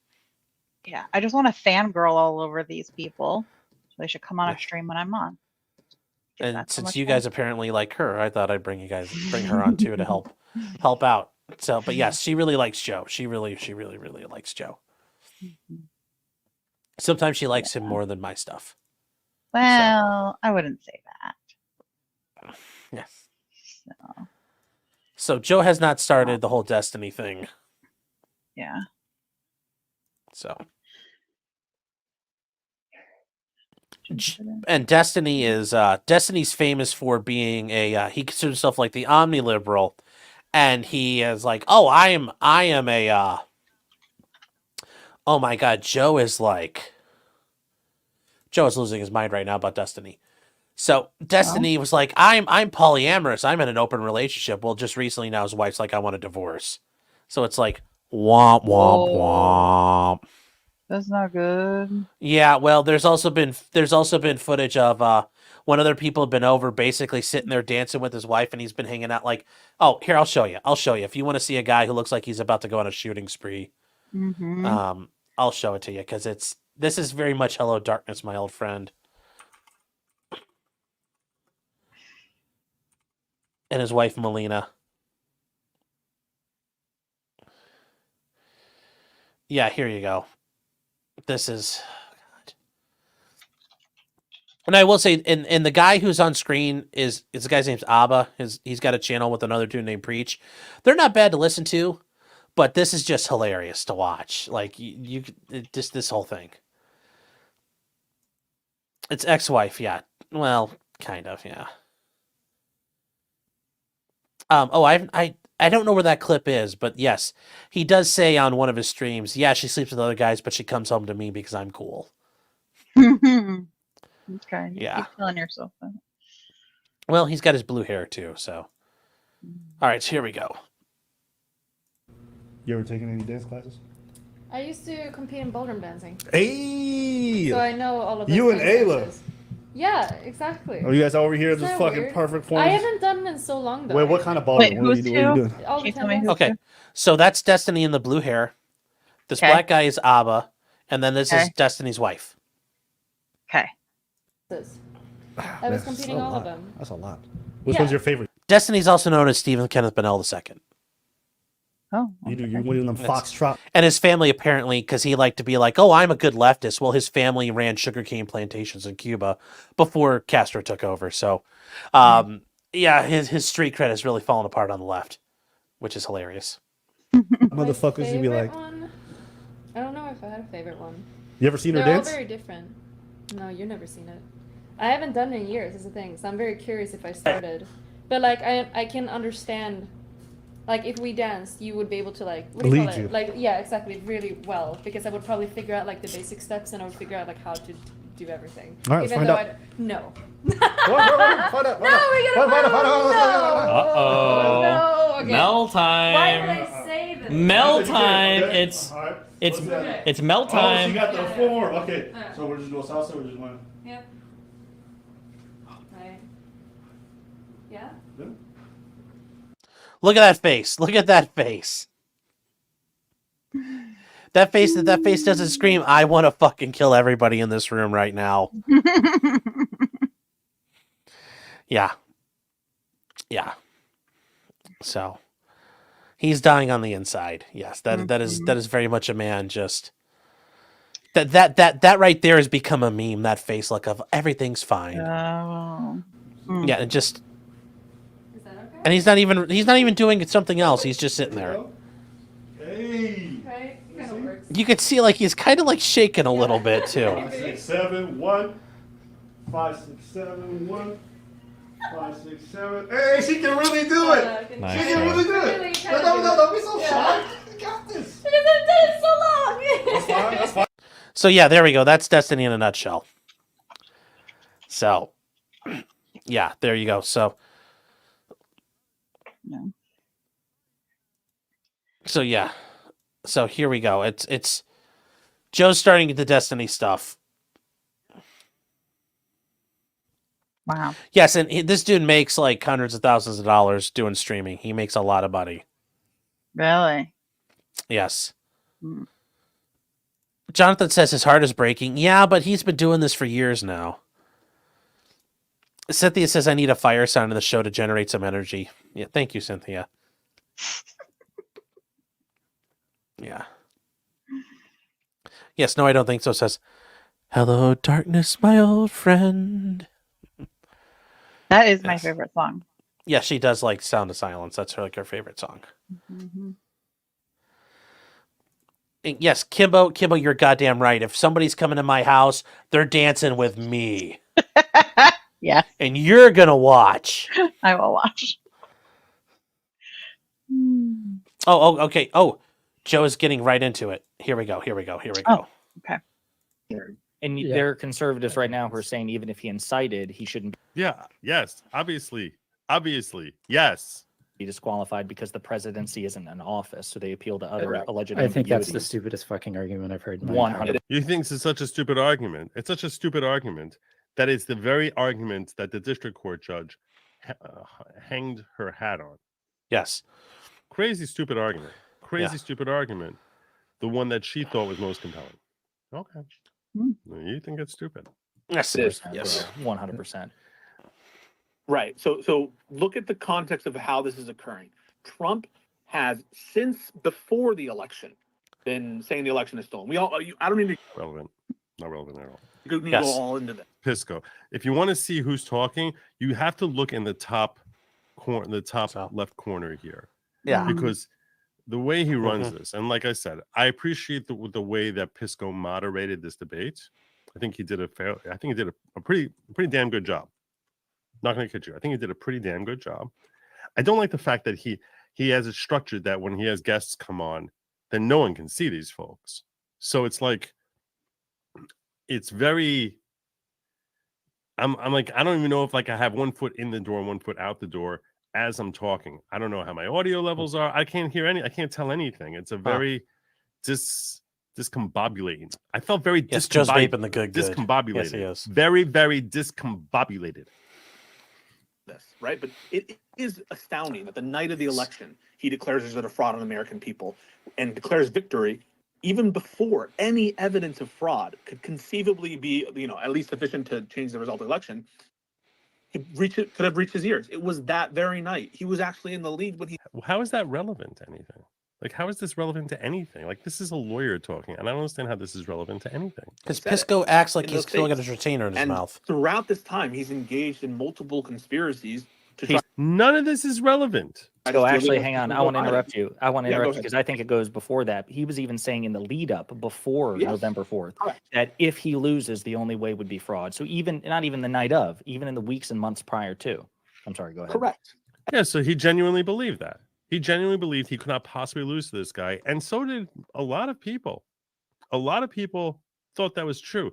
[SPEAKER 2] Yeah, I just want to fangirl all over these people. So they should come on
[SPEAKER 1] Yeah.
[SPEAKER 2] a stream when I'm on.
[SPEAKER 1] And since you guys apparently like her, I thought I'd bring her on too to help out. So, but yes, she really likes Joe. She really likes Joe. Sometimes she likes him more than my stuff.
[SPEAKER 2] Well, I wouldn't say that.
[SPEAKER 1] Yes. So Joe has not started the whole Destiny thing.
[SPEAKER 2] Yeah.
[SPEAKER 1] So. And Destiny is Destiny's famous for being he considers himself like the omni-liberal, and he is like, oh, I am a oh my god, Joe is losing his mind right now about Destiny. So Destiny was like, I'm polyamorous, I'm in an open relationship. Well, just recently now his wife's like, I want a divorce. So it's like womp womp womp.
[SPEAKER 2] That's not good.
[SPEAKER 1] Yeah, well, there's also been footage of when other people have been over, basically sitting there dancing with his wife, and he's been hanging out like, oh, here, I'll show you. If you want to see a guy who looks like he's about to go on a shooting spree, I'll show it to you, because this is very much Hello Darkness, my old friend. And his wife Melina. Yeah, here you go. This is, God. And I will say, and the guy who's on screen is the guy's name's Abba. He's got a channel with another dude named Preach. They're not bad to listen to, but this is just hilarious to watch. Like just this whole thing. It's ex-wife, yeah. Well, kind of, yeah. I don't know where that clip is, but yes, he does say on one of his streams, yeah, she sleeps with other guys, but she comes home to me because I'm cool.
[SPEAKER 2] Okay.
[SPEAKER 1] Yeah.
[SPEAKER 2] Keep killing yourself.
[SPEAKER 1] Well, he's got his blue hair too, so. All right, so here we go.
[SPEAKER 5] You ever taken any dance classes?
[SPEAKER 6] I used to compete in ballroom dancing.
[SPEAKER 5] Hey!
[SPEAKER 6] So I know all of
[SPEAKER 5] You and
[SPEAKER 6] dance
[SPEAKER 5] Ayla.
[SPEAKER 6] dances. Yeah, exactly.
[SPEAKER 5] Oh, you guys over here
[SPEAKER 6] Isn't
[SPEAKER 5] just
[SPEAKER 6] that
[SPEAKER 5] fucking
[SPEAKER 6] weird?
[SPEAKER 5] perfect forms?
[SPEAKER 6] I haven't done it in so long though.
[SPEAKER 5] Wait, what kind of ballroom?
[SPEAKER 2] Wait,
[SPEAKER 5] What are
[SPEAKER 2] who's
[SPEAKER 5] you doing?
[SPEAKER 2] two?
[SPEAKER 6] All
[SPEAKER 2] Can
[SPEAKER 6] the
[SPEAKER 2] you tell me
[SPEAKER 6] time.
[SPEAKER 2] who-
[SPEAKER 1] Okay, so that's Destiny in the blue hair. This
[SPEAKER 2] Okay.
[SPEAKER 1] black guy is Abba, and then this is
[SPEAKER 2] Okay.
[SPEAKER 1] Destiny's wife.
[SPEAKER 2] Okay.
[SPEAKER 6] I was competing all of them.
[SPEAKER 5] That's a lot. Which
[SPEAKER 6] Yeah.
[SPEAKER 5] one's your favorite?
[SPEAKER 1] Destiny's also known as Stephen Kenneth Bennell II.
[SPEAKER 2] Oh.
[SPEAKER 5] You're winning them foxtrot.
[SPEAKER 1] And his family apparently, because he liked to be like, oh, I'm a good leftist. Well, his family ran sugarcane plantations in Cuba before Castro took over. So, yeah, his street cred has really fallen apart on the left, which is hilarious.
[SPEAKER 5] Motherfuckers, you be like,
[SPEAKER 6] One? I don't know if I had a favorite one.
[SPEAKER 5] you ever seen her
[SPEAKER 6] They're all
[SPEAKER 5] dance?
[SPEAKER 6] very different. No, you've never seen it. I haven't done it in years, is the thing. So I'm very curious if I started. But like, I can understand. Like, if we danced, you would be able to, like, what do you
[SPEAKER 5] Lead
[SPEAKER 6] call it?
[SPEAKER 5] you.
[SPEAKER 6] Like, yeah, exactly, really well. Because I would probably figure out, like, the basic steps, and I would figure out, like, how to do everything.
[SPEAKER 5] All right, let's find out.
[SPEAKER 6] No.
[SPEAKER 5] Find out.
[SPEAKER 6] No, we're gonna
[SPEAKER 7] Uh-oh.
[SPEAKER 6] No, okay.
[SPEAKER 7] Mel time.
[SPEAKER 6] Why did I say this?
[SPEAKER 7] Mel time.
[SPEAKER 5] Okay.
[SPEAKER 7] It's
[SPEAKER 5] All right.
[SPEAKER 7] it's
[SPEAKER 5] What's that?
[SPEAKER 7] it's Mel
[SPEAKER 5] Oh, she
[SPEAKER 7] time.
[SPEAKER 5] got the form. Okay.
[SPEAKER 6] Yeah.
[SPEAKER 5] So we're just doing salsa. We're just going.
[SPEAKER 6] Yep. Right. Yeah?
[SPEAKER 1] Look at that face. Look at that face. That face doesn't scream, I want to fucking kill everybody in this room right now. Yeah. Yeah. So he's dying on the inside. Yes, that is very much a man just that right there has become a meme, that face look of everything's fine.
[SPEAKER 2] Oh.
[SPEAKER 1] Yeah, and just
[SPEAKER 6] Is that okay?
[SPEAKER 1] and he's not even doing something else. He's just sitting there.
[SPEAKER 5] Hey.
[SPEAKER 6] Right? It kind of works.
[SPEAKER 1] You could see like he's kind of like shaking a little bit too.
[SPEAKER 5] 5, 6, 7, 1. 5, 6, 7, 1. 5, 6, 7. Hey, she can really do it.
[SPEAKER 7] Nice.
[SPEAKER 5] She can really do
[SPEAKER 6] Really
[SPEAKER 5] it.
[SPEAKER 6] kinda
[SPEAKER 5] No,
[SPEAKER 6] do
[SPEAKER 5] don't be so
[SPEAKER 6] Yeah.
[SPEAKER 5] shy. You got this.
[SPEAKER 6] Because I've done it so long!
[SPEAKER 5] That's fine. That's fine.
[SPEAKER 1] So yeah, there we go. That's Destiny in a nutshell. So yeah, there you go. So
[SPEAKER 2] No.
[SPEAKER 1] so yeah. So here we go. It's Joe's starting the Destiny stuff.
[SPEAKER 2] Wow.
[SPEAKER 1] Yes, and this dude makes like hundreds of thousands of dollars doing streaming. He makes a lot of money.
[SPEAKER 2] Really?
[SPEAKER 1] Yes.
[SPEAKER 2] Hmm.
[SPEAKER 1] Jonathan says his heart is breaking. Yeah, but he's been doing this for years now. Cynthia says I need a fire sound in the show to generate some energy. Yeah, thank you, Cynthia. Yeah. Yes, no, I don't think so. Says, hello, darkness, my old friend.
[SPEAKER 2] That is my
[SPEAKER 1] Yes.
[SPEAKER 2] favorite song.
[SPEAKER 1] Yeah, she does like Sound of Silence. That's her favorite song.
[SPEAKER 2] Mm-hmm.
[SPEAKER 1] And yes, Kimbo, you're goddamn right. If somebody's coming to my house, they're dancing with me.
[SPEAKER 2] Yes,
[SPEAKER 1] And you're going to watch.
[SPEAKER 2] I will watch.
[SPEAKER 1] Oh, okay. Oh, Joe is getting right into it. Here we go.
[SPEAKER 2] Oh. Okay.
[SPEAKER 7] And there are conservatives right now who are saying even if he incited, he shouldn't
[SPEAKER 8] Yeah. Yes. Obviously. Yes.
[SPEAKER 7] be disqualified because the presidency isn't an office. So they appeal to other alleged
[SPEAKER 9] I think that's the
[SPEAKER 7] ambiguities.
[SPEAKER 9] stupidest fucking argument I've heard in my
[SPEAKER 7] 100.
[SPEAKER 9] life.
[SPEAKER 8] You think it's such a stupid argument? It's such a stupid argument that it's the very argument that the district court judge hanged her hat on.
[SPEAKER 1] Yes.
[SPEAKER 8] Crazy stupid argument. Stupid argument. The one that she thought was most compelling. Okay. You think it's stupid?
[SPEAKER 1] Yes, it is. Yes.
[SPEAKER 7] 100%.
[SPEAKER 10] Right. So look at the context of how this is occurring. Trump has, since before the election, been saying the election is stolen. I don't need to
[SPEAKER 8] Relevant. Not relevant at all.
[SPEAKER 10] go all into that.
[SPEAKER 8] Pisco. If you want to see who's talking, you have to look in the top corner, left corner here.
[SPEAKER 1] Yeah.
[SPEAKER 8] Because the way he runs this, and like I said, I appreciate the way that Pisco moderated this debate. I think he did a pretty damn good job. Not going to kid you. I think he did a pretty damn good job. I don't like the fact that he has it structured that when he has guests come on, then no one can see these folks. So it's like, it's very, I'm like, I don't even know if like I have one foot in the door and one foot out the door as I'm talking. I don't know how my audio levels are. I can't hear I can't tell anything. It's a very discombobulating. I felt very
[SPEAKER 1] Joe's vaping the good.
[SPEAKER 8] Discombobulated.
[SPEAKER 1] Yes, he is.
[SPEAKER 8] Very, very discombobulated.
[SPEAKER 10] This, right? But it is astounding that the night of the election, he declares there's a fraud on the American people and declares victory even before any evidence of fraud could conceivably be, at least sufficient to change the result of the election. Could have reached his ears. It was that very night. He was actually in the lead when he.
[SPEAKER 8] How is that relevant to anything? Like, how is this relevant to anything? Like, this is a lawyer talking, and I don't understand how this is relevant to anything.
[SPEAKER 1] Because Pisco acts like he's still got his retainer in his mouth.
[SPEAKER 10] Throughout this time, he's engaged in multiple conspiracies to try.
[SPEAKER 8] None of this is relevant.
[SPEAKER 7] So actually, hang on. I want to interrupt you. Because I think it goes before that. He was even saying in the lead up before November 4th that if he loses, the only way would be fraud. So not even the night of, even in the weeks and months prior to. I'm sorry, go ahead.
[SPEAKER 10] Correct.
[SPEAKER 8] Yeah, so he genuinely believed that. He genuinely believed he could not possibly lose to this guy. And so did a lot of people. A lot of people thought that was true.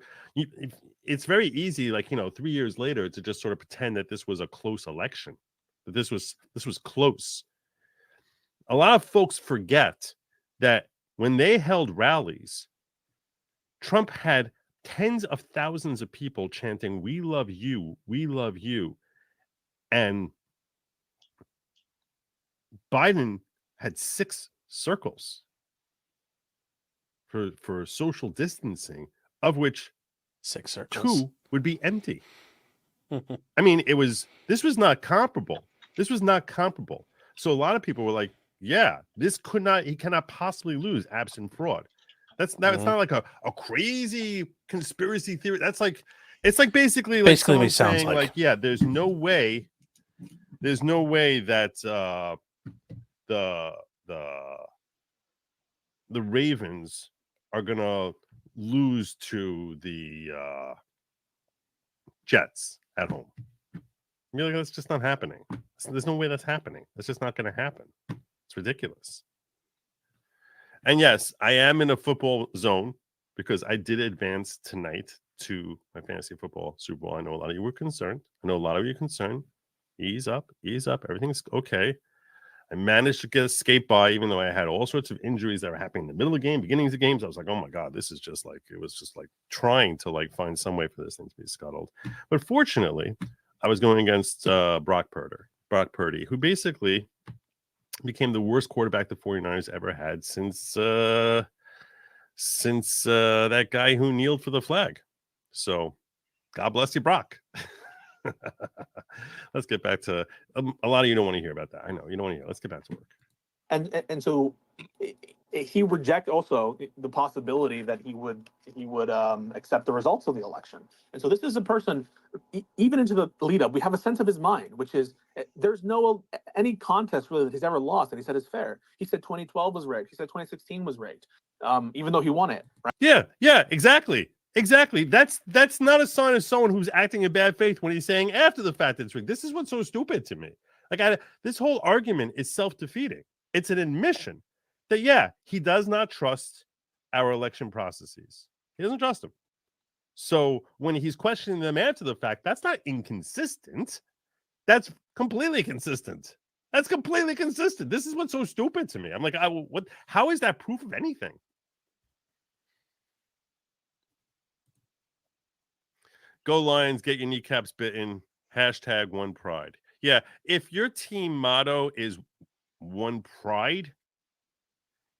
[SPEAKER 8] It's very easy, 3 years later, to just sort of pretend that this was a close election. That this was close. A lot of folks forget that when they held rallies, Trump had tens of thousands of people chanting, "We love you, we love you." And Biden had 6 circles for social distancing, of which
[SPEAKER 1] 6 circles.
[SPEAKER 8] 2 would be empty. I mean, this was not comparable. So a lot of people were like, yeah, he cannot possibly lose absent fraud. It's not like a crazy conspiracy theory. It's like basically
[SPEAKER 1] what it sounds
[SPEAKER 8] saying,
[SPEAKER 1] like.
[SPEAKER 8] yeah, there's no way that the Ravens are gonna lose to the Jets at home. You're like, that's just not happening. There's no way that's happening. That's just not going to happen. It's ridiculous. And yes, I am in a football zone because I did advance tonight to my fantasy football Super Bowl. I know a lot of you were concerned. Ease up. Everything's okay. I managed to skate by, even though I had all sorts of injuries that were happening in the middle of the game, beginnings of games. I was like, oh my God, this is just like, it was just like trying to find some way for this thing to be scuttled. But fortunately, I was going against Brock Purdy, who basically became the worst quarterback the 49ers ever had since that guy who kneeled for the flag. So God bless you, Brock. Let's get back to a lot of you don't want to hear about that. I know you don't want to hear. Let's get back to work.
[SPEAKER 10] And so he reject also the possibility that he would accept the results of the election. And so this is a person, even into the lead up, we have a sense of his mind, which is there's no any contest really that he's ever lost that he said is fair. He said 2012 was rigged. He said 2016 was rigged, even though he won it. Right?
[SPEAKER 8] Yeah, exactly. That's not a sign of someone who's acting in bad faith when he's saying after the fact that it's rigged. This is what's so stupid to me. This whole argument is self-defeating. It's an admission that, yeah, he does not trust our election processes. He doesn't trust them. So when he's questioning them after the fact, that's not inconsistent. That's completely consistent. That's completely consistent. This is what's so stupid to me. I'm like, what? How is that proof of anything? Go Lions, get your kneecaps bitten. # one pride. Yeah, if your team motto is one pride,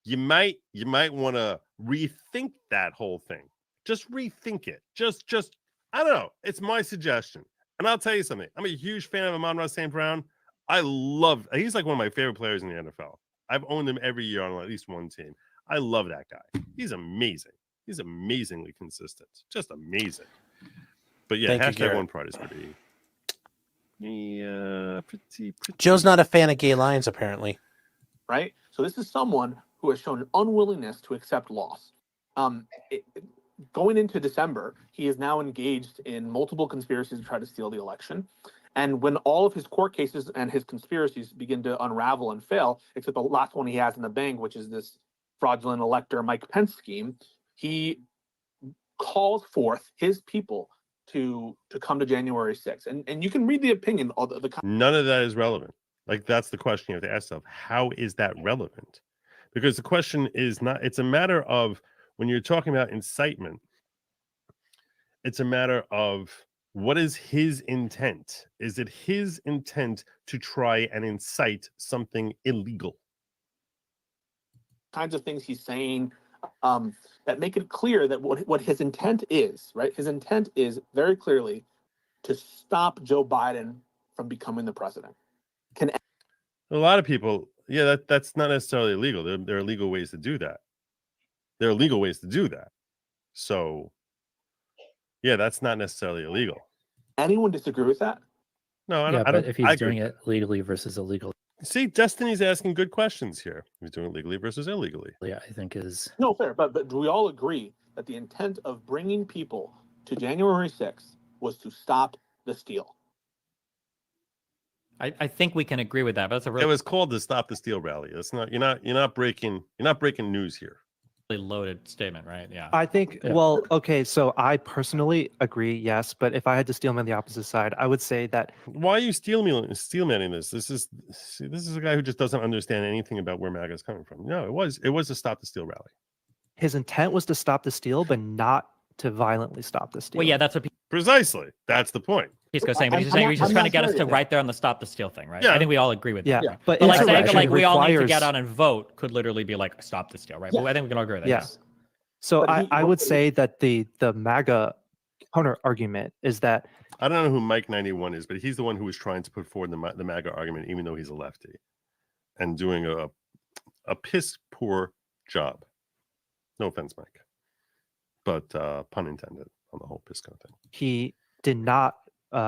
[SPEAKER 8] you might want to rethink that whole thing. Just rethink it. Just I don't know. It's my suggestion. And I'll tell you something. I'm a huge fan of Amon-Ra St. Brown. He's like one of my favorite players in the NFL. I've owned him every year on at least one team. I love that guy. He's amazing. He's amazingly consistent. Just amazing. But yeah, # one pride is pretty. Yeah, pretty.
[SPEAKER 1] Joe's not a fan of gay lions, apparently.
[SPEAKER 10] Right? So this is someone who has shown an unwillingness to accept loss. Going into December, he is now engaged in multiple conspiracies to try to steal the election. And when all of his court cases and his conspiracies begin to unravel and fail, except the last one he has in the bank, which is this fraudulent elector Mike Pence scheme, he calls forth his people to come to January 6th. And you can read the opinion of the
[SPEAKER 8] none of that is relevant. Like, that's the question you have to ask yourself. How is that relevant? Because the question is not, it's a matter of, when you're talking about incitement, it's a matter of what is his intent? Is it his intent to try and incite something illegal?
[SPEAKER 10] kinds of things he's saying that make it clear that what his intent is, right? His intent is very clearly to stop Joe Biden from becoming the president.
[SPEAKER 8] A lot of people, yeah, that's not necessarily illegal. There are legal ways to do that. There are legal ways to do that. So, yeah, that's not necessarily illegal.
[SPEAKER 10] Anyone disagree with that?
[SPEAKER 8] No, I
[SPEAKER 9] Yeah,
[SPEAKER 8] don't.
[SPEAKER 9] but if he's doing it legally versus illegally,
[SPEAKER 8] See, Destiny's asking good questions here. He's doing it legally versus illegally.
[SPEAKER 9] yeah, I think is
[SPEAKER 10] No, fair. But do we all agree that the intent of bringing people to January 6th was to stop the steal?
[SPEAKER 11] I think we can agree with that. But that's a really
[SPEAKER 8] It was called the Stop the Steal rally. It's not. You're not breaking news here.
[SPEAKER 11] loaded statement, right? Yeah.
[SPEAKER 12] I think, well, okay, so I personally agree, yes, but if I had to steelman the opposite side, I would say that.
[SPEAKER 8] Why are you steelmanning this? This is a guy who just doesn't understand anything about where MAGA is coming from. No, it was a Stop the Steal rally.
[SPEAKER 12] His intent was to stop the steal, but not to violently stop the steal.
[SPEAKER 11] Well, yeah, that's what
[SPEAKER 8] Precisely. That's the point.
[SPEAKER 11] Pisco's saying, but he's just trying to get us to right there on the stop the steal thing, right?
[SPEAKER 8] Yeah.
[SPEAKER 11] I think we all agree with that.
[SPEAKER 12] Yeah,
[SPEAKER 11] right?
[SPEAKER 12] but
[SPEAKER 11] like saying
[SPEAKER 12] insurrection
[SPEAKER 11] like we all need to
[SPEAKER 12] requires-
[SPEAKER 11] get out and vote could literally be like stop the steal, right?
[SPEAKER 10] Yeah.
[SPEAKER 11] But I think we can all agree with that.
[SPEAKER 12] Yeah.
[SPEAKER 11] Yes.
[SPEAKER 12] So
[SPEAKER 10] But
[SPEAKER 12] I would say that the MAGA counter argument is that
[SPEAKER 8] I don't know who Mike 91 is, but he's the one who was trying to put forward the MAGA argument, even though he's a lefty, and doing a piss poor job. No offense, Mike, but pun intended on the whole Pisco thing.
[SPEAKER 12] he did not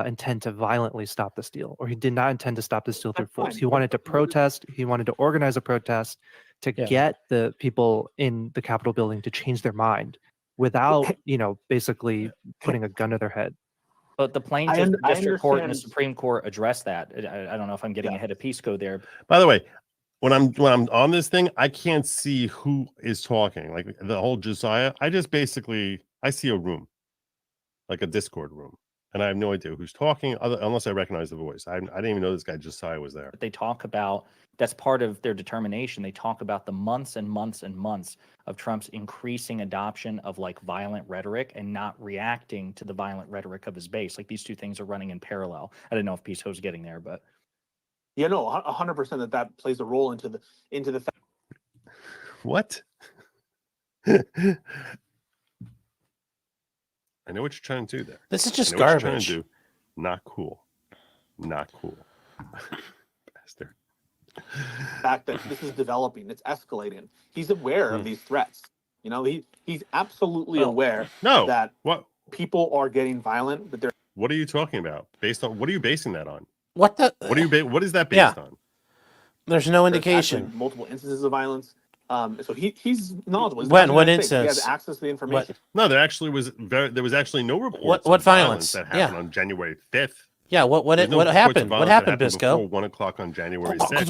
[SPEAKER 12] intend to violently stop the steal, or he did not intend to stop the steal through force. He wanted to protest. He wanted to organize a protest to get the people in the Capitol building to change their mind without, basically putting a gun to their head.
[SPEAKER 7] But the plaintiff, the district court, and the Supreme Court addressed that. I don't know if I'm getting ahead of Pisco there.
[SPEAKER 8] By the way, when I'm on this thing, I can't see who is talking. Like the whole Josiah, I see a room, like a Discord room. and I have no idea who's talking, unless I recognize the voice. I didn't even know this guy Josiah was there.
[SPEAKER 7] But they talk about, that's part of their determination. They talk about the months and months and months of Trump's increasing adoption of like violent rhetoric and not reacting to the violent rhetoric of his base. Like these two things are running in parallel. I don't know if Peace was getting there, but
[SPEAKER 10] Yeah, no, 100% that plays a role into the fact.
[SPEAKER 8] What? I know what you're trying to do there.
[SPEAKER 1] This is just
[SPEAKER 8] I know what you're trying
[SPEAKER 1] garbage.
[SPEAKER 8] to do. Not cool. Not cool. Bastard.
[SPEAKER 10] fact that this is developing, it's escalating. He's aware of these threats. You know, he's absolutely aware that people are getting violent, that they're.
[SPEAKER 8] What are you talking about? Based on what are you basing that on?
[SPEAKER 1] What the?
[SPEAKER 8] What is that based on?
[SPEAKER 1] There's no
[SPEAKER 10] There's
[SPEAKER 1] indication.
[SPEAKER 10] actually multiple instances of violence. So he's knowledgeable. He's
[SPEAKER 1] When?
[SPEAKER 10] the
[SPEAKER 1] What
[SPEAKER 10] United States. He
[SPEAKER 1] instance?
[SPEAKER 10] has access to the information.
[SPEAKER 8] No, there actually was no reports.
[SPEAKER 1] What
[SPEAKER 8] of
[SPEAKER 1] violence?
[SPEAKER 8] that happened on January 5th.
[SPEAKER 1] Yeah, what
[SPEAKER 8] There's no
[SPEAKER 1] what
[SPEAKER 8] reports of
[SPEAKER 1] happened? What
[SPEAKER 8] violence that
[SPEAKER 1] happened,
[SPEAKER 8] before
[SPEAKER 1] Bisco?
[SPEAKER 8] 1 o'clock on January
[SPEAKER 1] Oh,
[SPEAKER 8] 6th.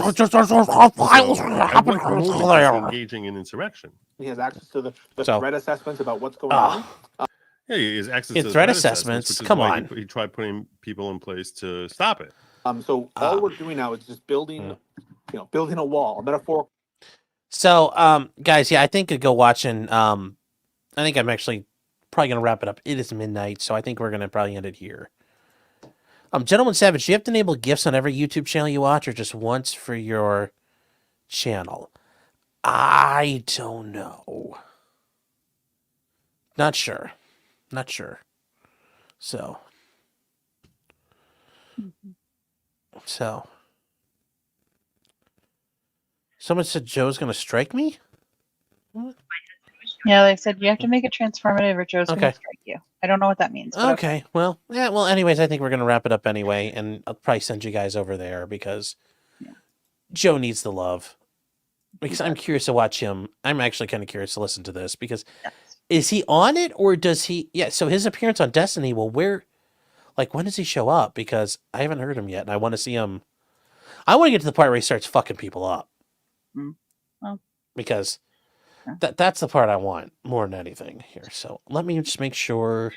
[SPEAKER 8] Engaging in insurrection.
[SPEAKER 10] He has access to the
[SPEAKER 1] So-
[SPEAKER 10] threat assessments about what's going on.
[SPEAKER 8] Yeah, he has access
[SPEAKER 1] Yeah,
[SPEAKER 8] to the
[SPEAKER 1] threat
[SPEAKER 8] assessments,
[SPEAKER 1] assessments,
[SPEAKER 8] which is
[SPEAKER 1] come
[SPEAKER 8] why
[SPEAKER 1] on.
[SPEAKER 8] He tried putting people in place to stop it.
[SPEAKER 10] So all we're doing now is just building, building a wall, a metaphorical.
[SPEAKER 1] So, guys, yeah, I think I'd go watching. I think I'm actually probably gonna wrap it up. It is midnight, so I think we're gonna probably end it here. Gentleman Savage, do you have to enable gifts on every YouTube channel you watch, or just once for your channel? I don't know. Not sure. So. Someone said Joe's gonna strike me?
[SPEAKER 2] Yeah, they said you have to make it transformative or Joe's going
[SPEAKER 1] Okay.
[SPEAKER 2] to strike you. I don't know what that means. But
[SPEAKER 1] Okay. Well, yeah. Well, anyways, I think we're gonna wrap it up anyway, and I'll probably send you guys over there because Joe needs the love. Because I'm curious to watch him. I'm actually kind of curious to listen to this because is he on it or does he? Yeah. So his appearance on Destiny. Well, when does he show up? Because I haven't heard him yet, and I want to see him. I want to get to the part where he starts fucking people up.
[SPEAKER 2] Well.
[SPEAKER 1] Because that's the part I want more than anything here. So let me just make sure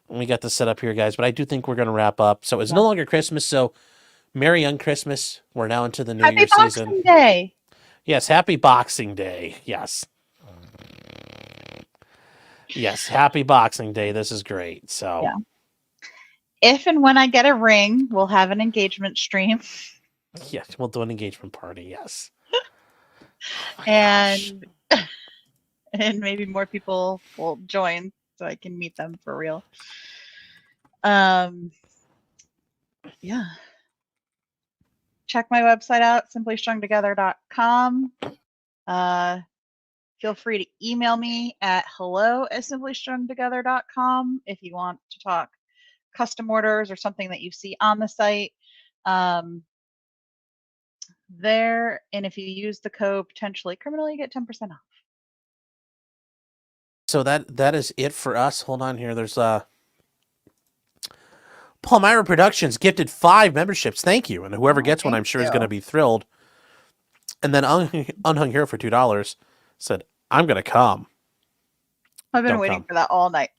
[SPEAKER 1] we got this set up here, guys. But I do think we're going to wrap up. So it's no longer Christmas. So Merry Young Christmas. We're now into the New
[SPEAKER 2] Happy
[SPEAKER 1] Year
[SPEAKER 2] Boxing
[SPEAKER 1] season.
[SPEAKER 2] Day.
[SPEAKER 1] Yes, happy Boxing Day. Yes. Yes, happy Boxing Day. This is great. So
[SPEAKER 2] Yeah. If and when I get a ring, we'll have an engagement stream.
[SPEAKER 1] yes, we'll do an engagement party. Yes.
[SPEAKER 2] And maybe more people will join so I can meet them for real. Yeah. Check my website out, simplystrungtogether.com. Feel free to email me at hello@simplystrungtogether.com if you want to talk custom orders or something that you see on the site. There, and if you use the code potentiallycriminal, you get 10% off.
[SPEAKER 1] So that is it for us. Hold on here. There's Palmyra Productions gifted 5 memberships. Thank you. And whoever gets one, I'm sure is going to be thrilled. And then Unhung Hero for $2 said, I'm going to come.
[SPEAKER 2] I've been
[SPEAKER 1] Don't
[SPEAKER 2] waiting
[SPEAKER 1] come.
[SPEAKER 2] for that all night.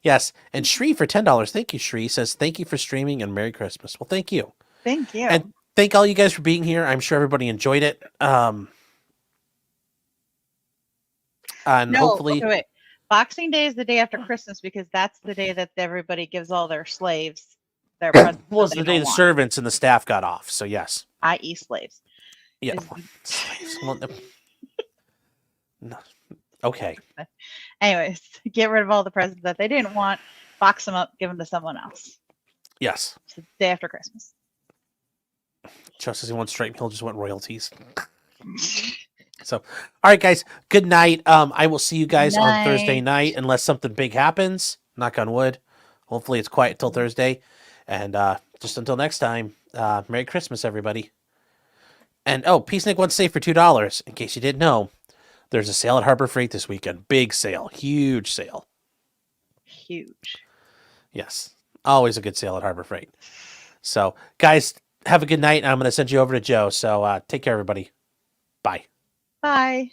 [SPEAKER 1] Yes. And Shree for $10. Thank you, Shree. Says, thank you for streaming and Merry Christmas. Well, thank you.
[SPEAKER 2] Thank you.
[SPEAKER 1] And thank all you guys for being here. I'm sure everybody enjoyed it. And hopefully...
[SPEAKER 2] wait. Boxing Day is the day after Christmas because that's the day that everybody gives all their slaves their presents.
[SPEAKER 1] Well, it's the day the servants and the staff got off. So, yes.
[SPEAKER 2] I.e. slaves.
[SPEAKER 1] Yeah. Slaves. Well, no. Okay.
[SPEAKER 2] Anyways, get rid of all the presents that they didn't want, box them up, give them to someone else.
[SPEAKER 1] Yes.
[SPEAKER 2] It's the day after Christmas.
[SPEAKER 1] Just as he wants straight, he'll just want royalties. So, all right, guys. Good night. I will see you guys on Thursday night, unless something big happens. Knock on wood. Hopefully, it's quiet till Thursday. And just until next time, Merry Christmas, everybody. And Peace Nick wants to say for $2. In case you didn't know, there's a sale at Harbor Freight this weekend. Big sale, huge sale.
[SPEAKER 2] Huge.
[SPEAKER 1] Yes, always a good sale at Harbor Freight. So, guys, have a good night. I'm going to send you over to Joe. So, take care, everybody. Bye.
[SPEAKER 2] Bye.